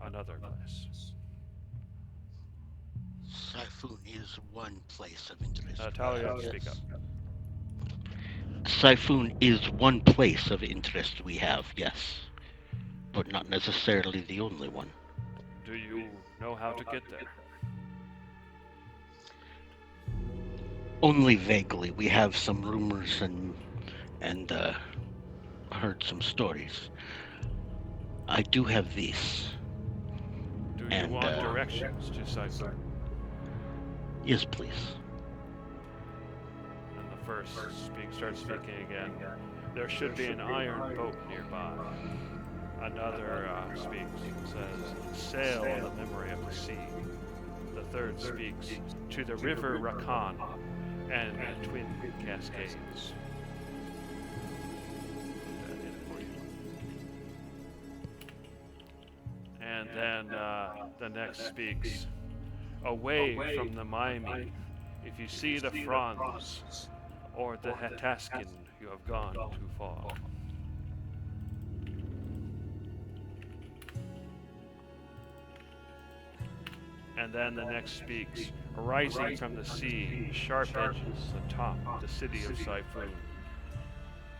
another place? Siphon is one place of interest. Talia, speak up. Siphon is one place of interest we have, yes. But not necessarily the only one. Do you know how to get there? Only vaguely. We have some rumors and heard some stories. I do have this. Do you And want directions to Cypher? yes, please. And the first starts speaking again. There should be an iron boat nearby. Another speaks and says, sail on the memory of the sea. The third speaks, to the river Rakan and the twin cascades. Put that in for you. And then the next speaks, away from the Maimi. If you see the Franz or the Hataskin, you have gone too far. And then the next speaks, arising from the sea, sharp edges atop the city of Siphon.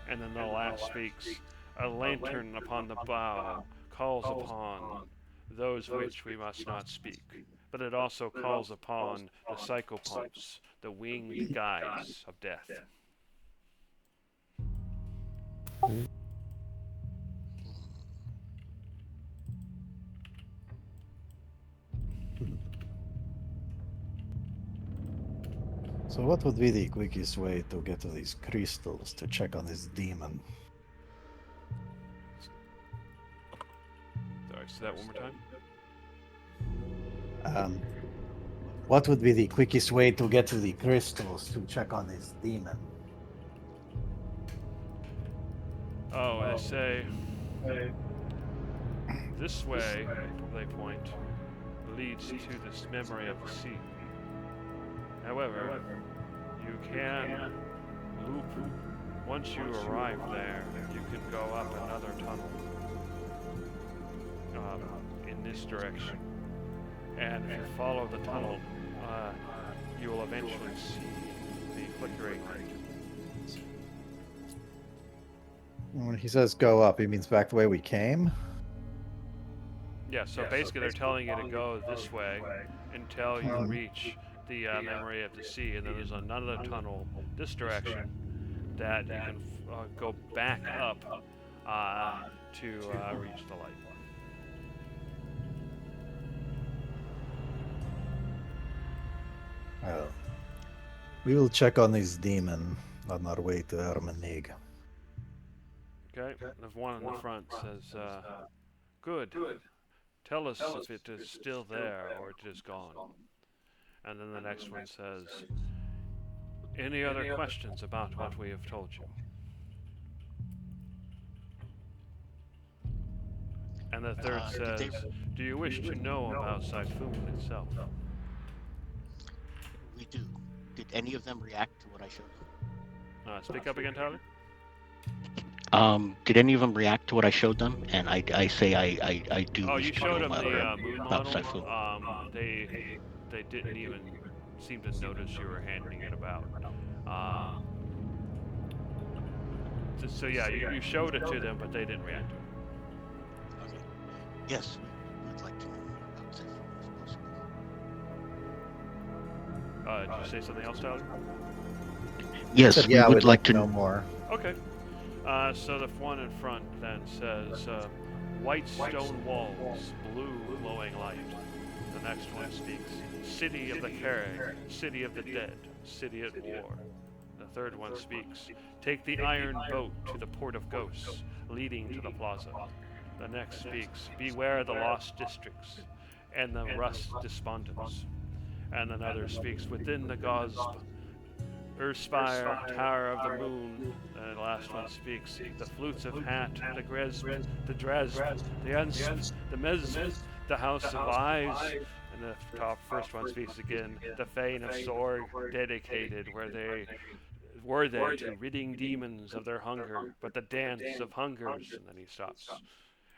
And then the last speaks, a lantern upon the bow calls upon those which we must not speak, but it also calls upon the psychopomps, the winged guides of death. So what would be the quickest way to get to these crystals to check on this demon? Sorry, say that one more time. What would be the quickest way to get to the crystals to check on this demon? Oh, I say, this way, they point, leads to this memory of the sea. However, you can loop. Once you arrive there, you can go up another tunnel in this direction. And if you follow the tunnel, you will eventually see the flickering light. When he says go up, he means back the way we came? Yeah, so basically they're telling you to go this way until you reach the memory of the sea, and then there's another tunnel this direction that you can go back up to reach the light. Well, we will check on this demon on our way to Ermenig. Okay, the one in the front says, good. Tell us if it is still there or it is gone. And then the next one says, any other questions about what we have told you? And the third says, do you wish to know about Siphon itself? We do. Did any of them react to what I showed them? Speak up again, Tyler. Did any of them react to what I showed them? And I say I do. Oh, wish you to showed know them the about moon about model. Siphon. They didn't even seem to notice you were handing it about. So yeah, you showed it to them, but they didn't react to it. Okay. Yes, we would like to know more about Siphon if possible. Did you say something else, Tyler? Yes, Yeah, we we'd would like to know more. Okay. So the one in front then says, white stone walls, blue glowing light. The next one speaks, city of the Carreg, city of the dead, city at war. The third one speaks, take the iron boat to the port of ghosts, leading to the plaza. The next speaks, beware the lost districts, and the rust despondence. And another speaks, within the Gosp, Urspire, Tower of the Moon, and the last one speaks, the flutes of Hat, the Gresp, the Dresp, the Unsp, the Mesp, the House of Eyes, and the top first one speaks again, the Fane of Sorg, dedicated, where they were they to ridding demons of their hunger, but the dance of hungers, and then he stops.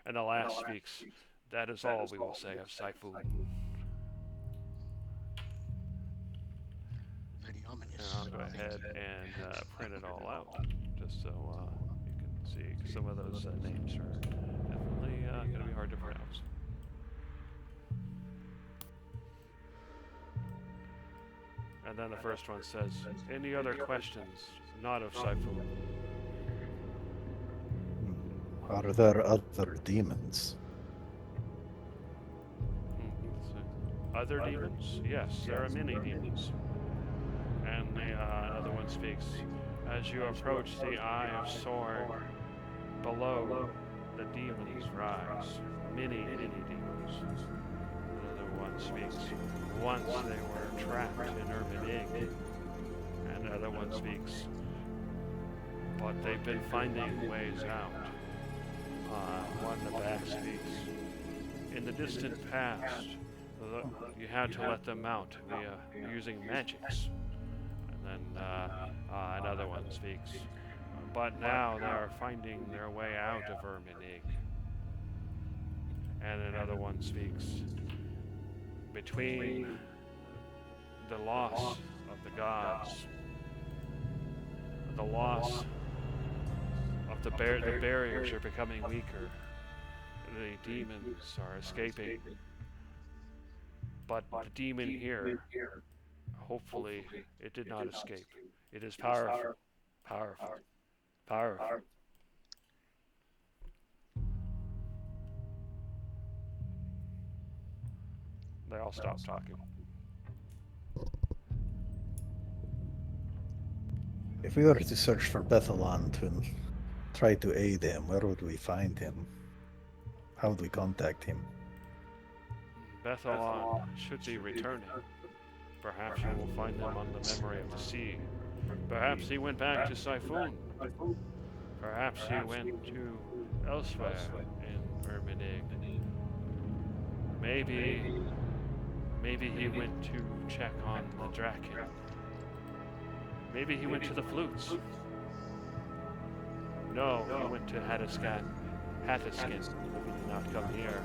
And the last speaks, that is all we will say of Siphon. Very ominous. And I'll go ahead and print it all out, just so you can see. 'Cause some of those names are definitely going to be hard to pronounce. And then the first one says, any other questions, not of Siphon? Are there other demons? Other demons? Yes, there are many demons. And another one speaks. As you approach the Eye of Sorg, below the demons rise. Many, many demons. Another one speaks. Once they were trapped in Urbanig. And another one speaks. But they've been finding ways out. One in the back speaks. In the distant past, you had to let them out via using magics. And then another one speaks. But now they are finding their way out of Urbanig. And another one speaks. Between the loss of the gods, the loss of the barriers are becoming weaker, the demons are escaping. But the demon here, hopefully, it did not escape. It is powerful, powerful, powerful. They all stop talking. If we were to search for Bethalant and try to aid him, where would we find him? How would we contact him? Bethalant should be returning. Perhaps you will find them on the memory of the sea. Perhaps he went back to Siphon. Perhaps he went to elsewhere in Urbanig. Maybe he went to check on the Draken. Maybe he went to the flutes. No, he went to Hattiskin. He did not come here.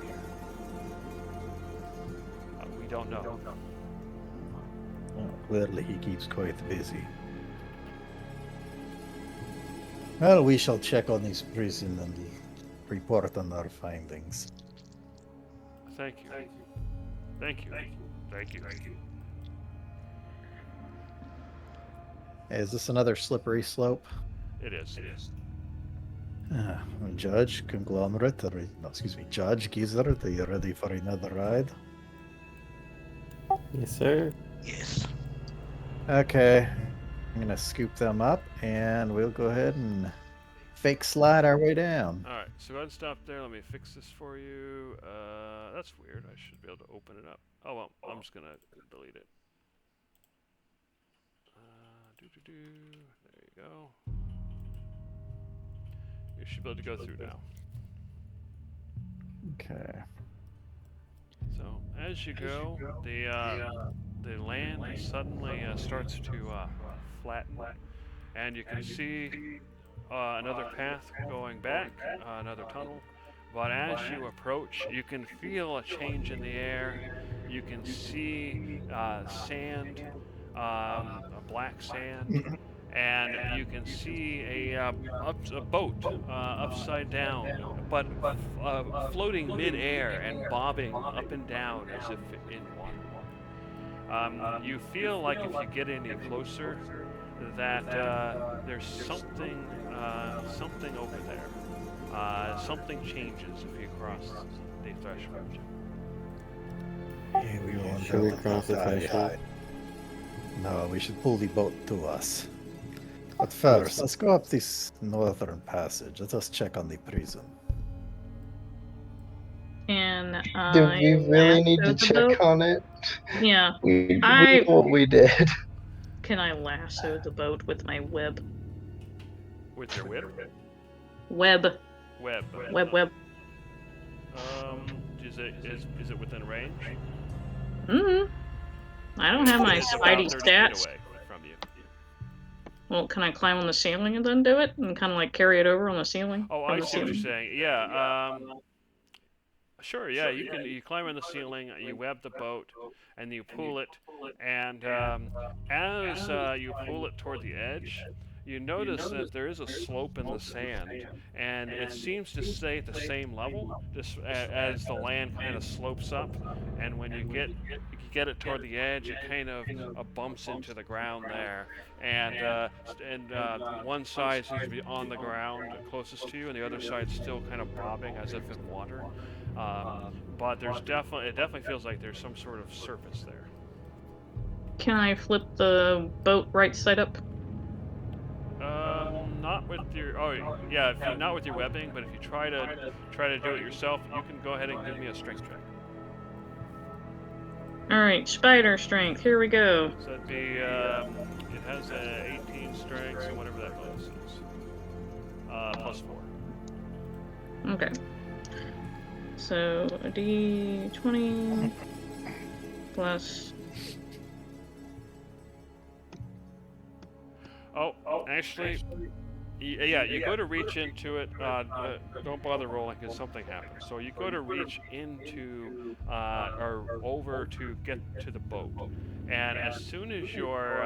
We don't know. Well, clearly he keeps quite busy. Well, we shall check on his prison and report on our findings. Thank you. Thank you. Thank you. Thank you. Is this another slippery slope? It is. It is. Judge, Conglomerate, Judge Gizzard, are you ready for another ride? Yes, sir. Yes. Okay. I'm gonna scoop them up and we'll go ahead and fake slide our way down. Alright, so go ahead and stop there. Let me fix this for you. That's weird. I should be able to open it up. Oh well, I'm just gonna delete it. There you go. You should be able to go through now. Okay. So as you go, the land suddenly starts to flatten, and you can see another path going back, another tunnel. But as you approach, you can feel a change in the air. You can see sand, a black sand, and you can see a boat upside down, but floating mid-air and bobbing up and down as if in water. You feel like if you get any closer, that there's something over there. Something changes if you cross the threshold. Yeah, we won't Should we have cross the to threshold? No, we should pull the boat to us. But first, let's go up this northern passage. Let us check on the prison. And Do we really need to check on it? Yeah. We know what we did. Can I lasso the boat with my web? With your whip? Web. Web. Web. Is it within range? I don't have my It's about Spidey 30 feet stats. away from you. Well, can I climb on the ceiling and then do it? And kind of like carry it over on the ceiling? Oh, from I the see what you're ceiling? saying. Yeah. Sure. Yeah. You climb on the ceiling. You web the boat, and you pull it. And as you pull it toward the edge, you notice that there is a slope in the sand, and it seems to stay at the same level, just as the land kind of slopes up. And when you get it toward the edge, it kind of bumps into the ground there, and one side seems to be on the ground closest to you, and the other side still kind of bobbing as if in water. But it definitely feels like there's some sort of surface there. Can I flip the boat right side up? Not with your. Oh, yeah. Not with your webbing, but if you try to do it yourself, you can go ahead and give me a strength check. All right, spider strength. Here we go. So that'd be. It has a 18 strength, so whatever that bonus is. Plus 4. Okay. So a D20 plus. Oh, actually, yeah, you go to reach into it. Don't bother rolling because something happens. So you go to reach into or over to get to the boat, and as soon as your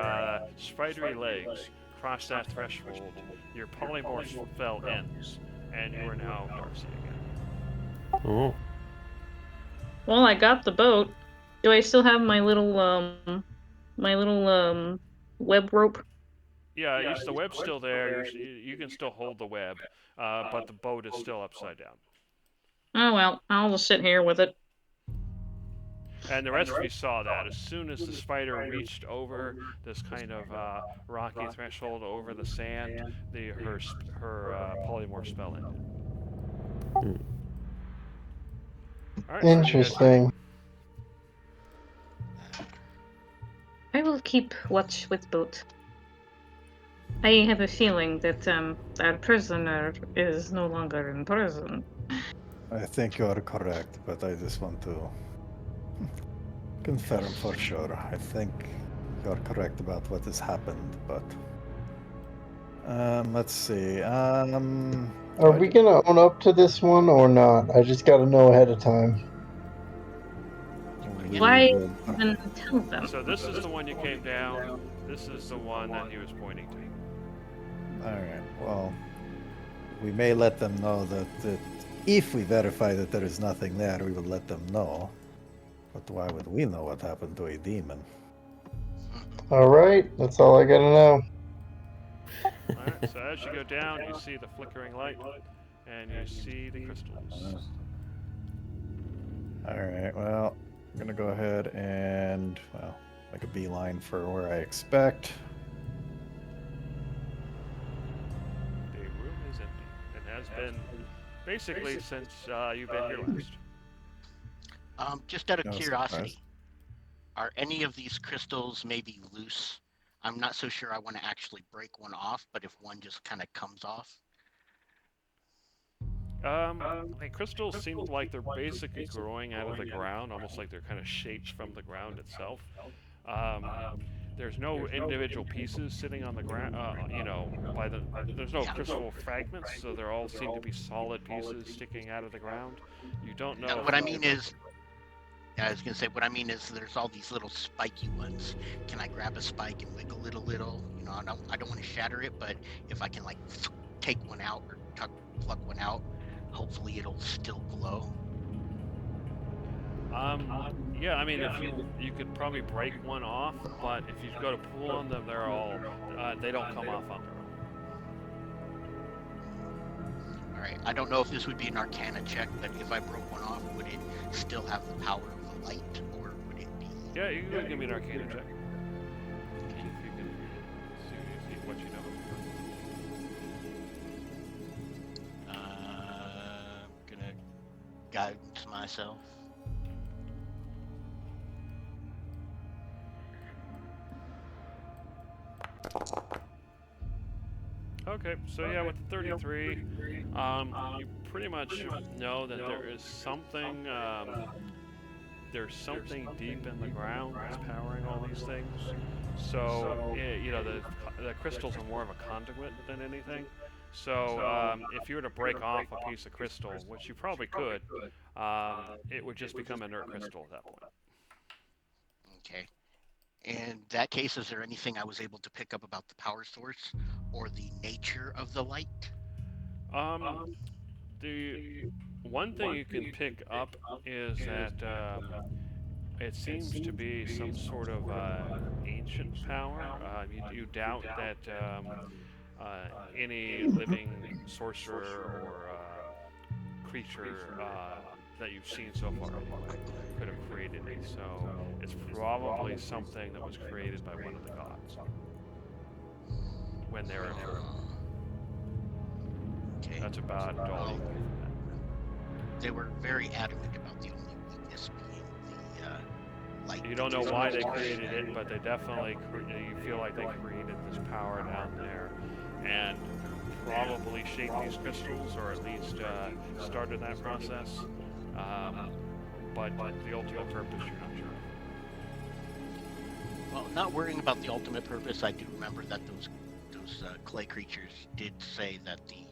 spidery legs cross that threshold, your polymorph spell ends, and you are now Darcy again. Oh. Well, I got the boat. Do I still have my little web rope? Yeah, the web's still there. You can still hold the web, but the boat is still upside down. Oh well, I'll just sit here with it. And the rest of you saw that. As soon as the spider reached over this kind of rocky threshold over the sand, her polymorph spell ended. All right, so Interesting. I will keep watch with boat. I have a feeling that our prisoner is no longer in prison. I think you are correct, but I just want to confirm for sure. I think you're correct about what has happened, but let's see. Are we gonna own up to this one or not? I just gotta know ahead of time. Why even tell them? So this is the one you came down. This is the one that he was pointing to. All right. Well, we may let them know that if we verify that there is nothing there, we will let them know. But why would we know what happened to a demon? All right, that's all I gotta know. Alright, so as you go down, you see the flickering light, and you see the crystals. All right. Well, I'm gonna go ahead and make a beeline for where I expect. The room is empty, and has been basically since you've been here last. Just out of No curiosity, surprise. are any of these crystals maybe loose? I'm not so sure I want to actually break one off, but if one just kind of comes off. The crystals seem like they're basically growing out of the ground, almost like they're kind of shaped from the ground itself. There's no individual pieces sitting on the ground, there's no crystal fragments, so they all seem to be solid pieces sticking out of the ground. You don't know. What I mean is, what I mean is there's all these little spiky ones. Can I grab a spike and wiggle it a little? You know, I don't want to shatter it, but if I can like take one out or pluck one out, hopefully it'll still glow. Yeah, I mean, if you could probably break one off, but if you go to pull on them, they don't come off on their own. All right, I don't know if this would be an Arcana check, but if I broke one off, would it still have the power of the light, or would it be? Yeah, you can give me an Arcana check. See if you can see what you know. Gonna guidance myself. Okay, so yeah, with the 33, you pretty much know that there is something, there's something deep in the ground that's powering all these things. So, the crystals are more of a conduit than anything. So, if you were to break off a piece of crystal, which you probably could, it would just become a inert crystal at that point. Okay. In that case, is there anything I was able to pick up about the power source or the nature of the light? The one thing you can pick up is that it seems to be some sort of ancient power. You doubt that any living sorcerer or creature that you've seen so far anyway could have created it. So it's probably something that was created by one of the gods when they were in form. Okay. That's about all you can get from that. They were very adamant about the only weakness being the light. You don't know why they created it, but they definitely you feel like they created this power down there, and probably shaped these crystals, or at least started that process. But the ultimate purpose, you're not sure. Well, not worrying about the ultimate purpose, I do remember that those clay creatures did say that the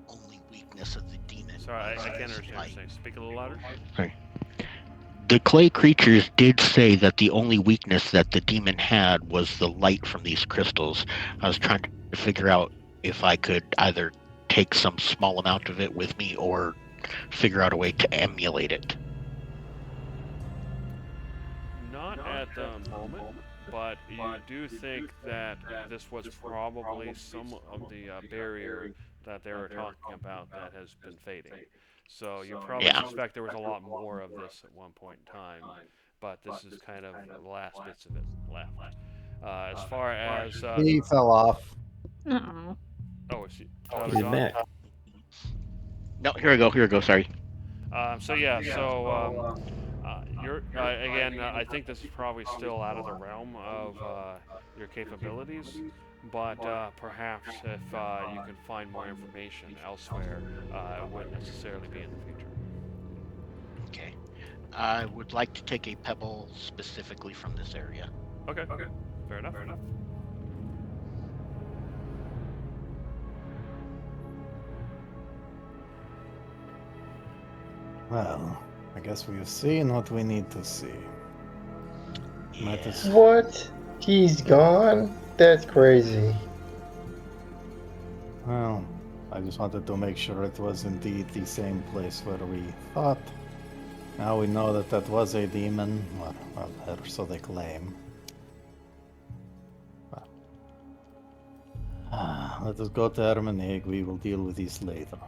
only weakness of the demon. Sorry, was I can't his understand what light. you're saying. Speak a little louder. Sorry. The clay creatures did say that the only weakness that the demon had was the light from these crystals. I was trying to figure out if I could either take some small amount of it with me or figure out a way to emulate it. Not at the moment, but you do think that this was probably some of the barrier that they were talking about that has been fading. So you probably Yeah. suspect there was a lot more of this at one point in time, but this is kind of the last bits of it left. As far as He fell off. Uh-oh. oh, is he? He's back. No, here we go. Sorry. You're again. I think this is probably still out of the realm of your capabilities, but perhaps if you can find more information elsewhere, it wouldn't necessarily be in the future. Okay. I would like to take a pebble specifically from this area. Okay. Fair enough. Well, I guess we've seen what we need to see. Might Yeah. as- What? He's gone? That's crazy. Well, I just wanted to make sure it was indeed the same place where we thought. Now we know that that was a demon, well, or so they claim. Let us go to Ermanig. We will deal with these later.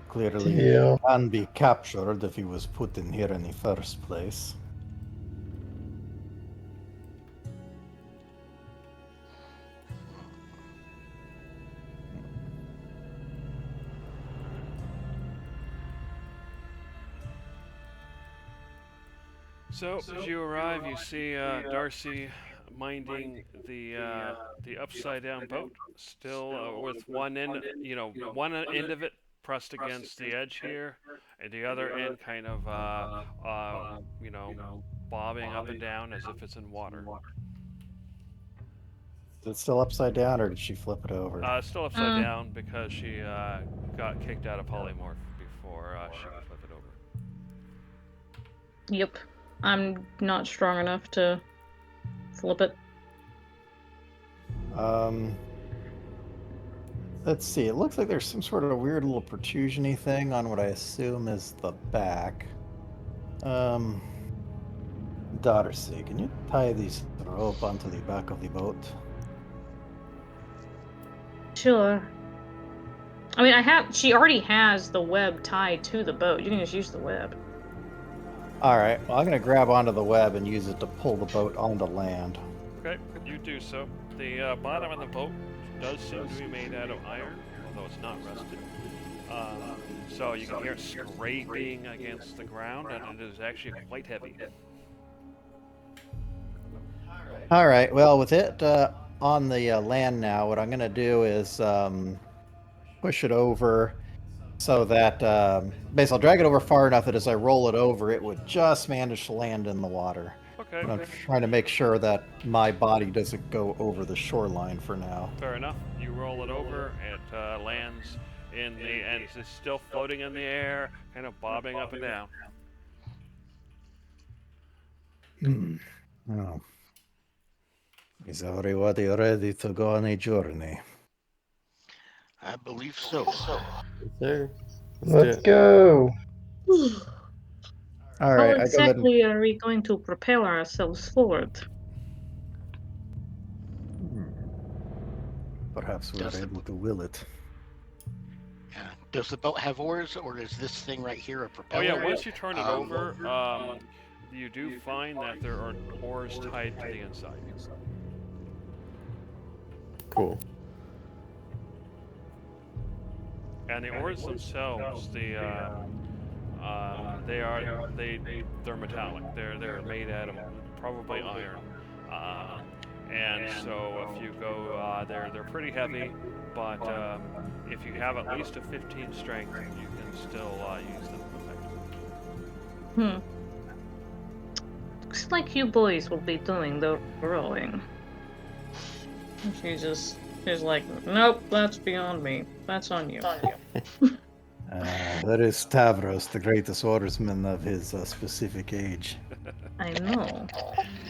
Clearly, Yeah. he can be captured if he was put in here in the first place. So as you arrive, you see Darcy minding the upside down boat, still with one end, one end of it pressed against the edge here, and the other end kind of bobbing up and down as if it's in water. Is it still upside down, or did she flip it over? Still upside down because she got kicked out of polymorph before she could flip it over. Yep. I'm not strong enough to flip it. Let's see. It looks like there's some sort of weird little protrusion-y thing on what I assume is the back. Darcy, can you tie these rope onto the back of the boat? Sure. I mean, she already has the web tied to the boat. You can just use the web. All right. Well, I'm going to grab onto the web and use it to pull the boat onto land. Okay, you do so. The bottom of the boat does seem to be made out of iron, although it's not rusted. So you can hear it scraping against the ground, and it is actually quite heavy. All right. Well, with it on the land now, what I'm going to do is push it over so that basically I'll drag it over far enough that as I roll it over, it would just manage to land in the water. Okay. And I'm trying to make sure that my body doesn't go over the shoreline for now. Fair enough. You roll it over, it lands in the, and it's still floating in the air, kind of bobbing up and down. Oh. Is everybody ready to go on a journey? I believe so. There. Let's go. All How right. I go ahead and exactly are we going to propel ourselves forward? Perhaps we are able to will it. Yeah. Does the boat have oars, or is this thing right here a Oh propeller? yeah, once you turn it Um, over, you do find that there are oars tied to the inside. Cool. And the oars themselves, they're metallic. They're made out of probably iron. And so if you go, they're pretty heavy, but if you have at least a 15 strength, you can still use them effectively. Looks like you boys will be doing the rowing. She's like, nope, that's beyond me. That's on you. That is Stavros, the greatest oarsman of his specific age. I know.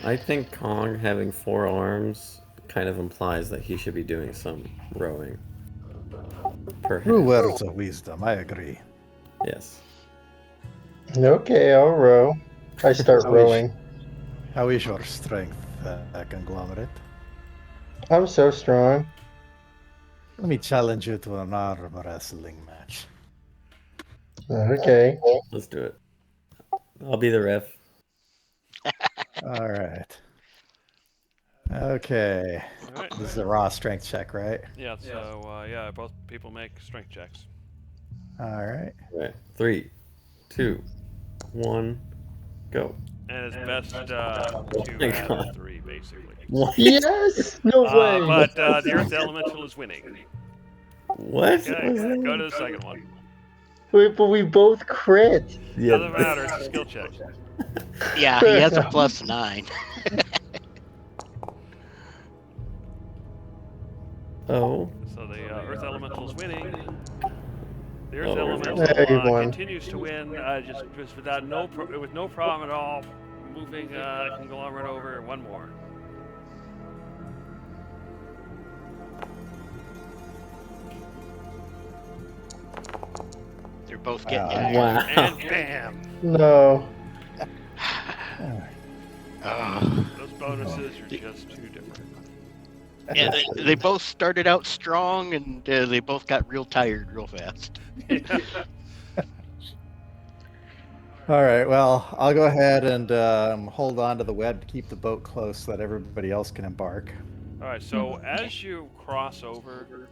I think Kong having 4 arms kind of implies that he should be doing some rowing. Perhaps. True words of wisdom, I agree. Yes. Okay, I'll row. I start How is- rowing. How is your strength, conglomerate? I'm so strong. Let me challenge you to an arm wrestling match. Okay. Let's do it. I'll be the ref. All right. Okay. All right. This is a raw strength check, right? Yeah. So yeah, both people make strength checks. All right. Right. 3, 2, 1, go. And it's best to my have God. 3, basically. What? Yes! No way! But the Earth Elemental is winning. What? Okay, go to the second one. Wait, but we both crit. Yeah. Doesn't matter, it's a skill check. Yeah, he has a +9. Oh. So the Earth Elemental is winning. The Earth Oh. Elemental There you won. continues to win, just without with no problem at all, moving Conglomerate over. One more. They're both getting it. Wow. And bam! No. Those bonuses are just too different. Yeah, they both started out strong, and they both got real tired real fast. All right. Well, I'll go ahead and hold on to the web to keep the boat close so that everybody else can embark. All right. So as you cross over,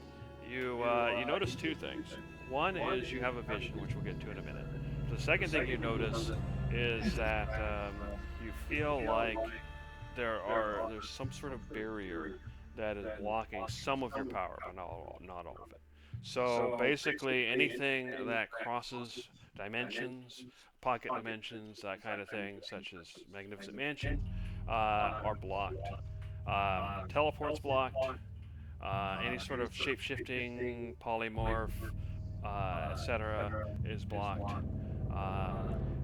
you notice 2 things. One is you have a vision, which we'll get to in a minute. The second thing you notice is that you feel like there's some sort of barrier that is blocking some of your power, but not all of it. So basically, anything that crosses dimensions, pocket dimensions, that kind of thing, such as Magnificent Mansion, are blocked. Teleport's blocked. Any sort of shape-shifting, polymorph, etc. is blocked.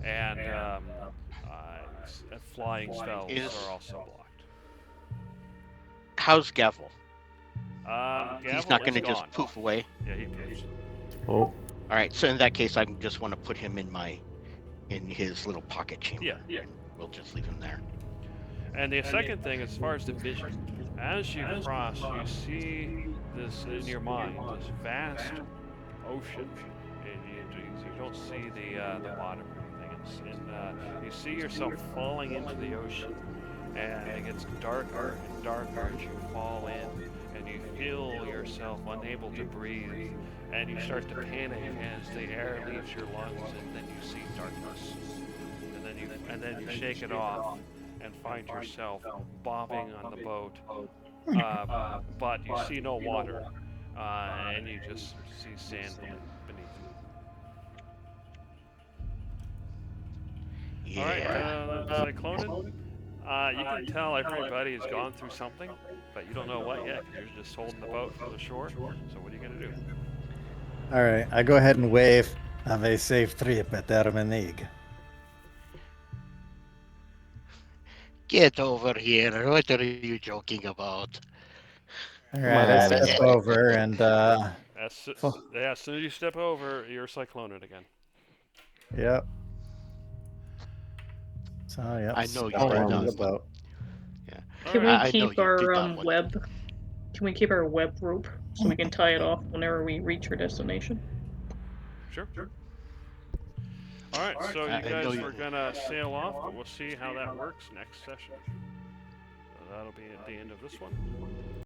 And flying spells are also blocked. How's Gavel? He's not Gavel going to is just gone. poof away. Yeah, he poofs. Oh. All right, so in that case, I just want to put him in his little pocket chamber. Yeah. We'll just leave him there. And the second thing, as far as the vision, as you cross, you see this in your mind, this vast ocean, and you don't see the bottom or anything. You see yourself falling into the ocean, and it gets darker and darker as you fall in, and you feel yourself unable to breathe, and you start to panic as the air leaves your lungs, and then you see darkness, and then you shake it off and find yourself bobbing on the boat, but you see no water, and you just see sand beneath you. Yeah. All right, Cyclonin, you can tell everybody has gone through something, but you don't know what yet, because you're just holding the boat from the shore. So what are you going to do? All right. I go ahead and wave. Have a safe trip at Ermenig. Get over here. What are you joking about? All right. I on. step over and As soon as you step over, you're Cyclonin again. yep. So yep. I know you step did over not. the boat. Can we I know keep you did our not want- web? Can we keep our web rope so we can tie it off whenever we reach our destination? Sure. All right, so you I know guys you- are gonna sail off, but we'll see how that works next session. So that'll be at the end of this one.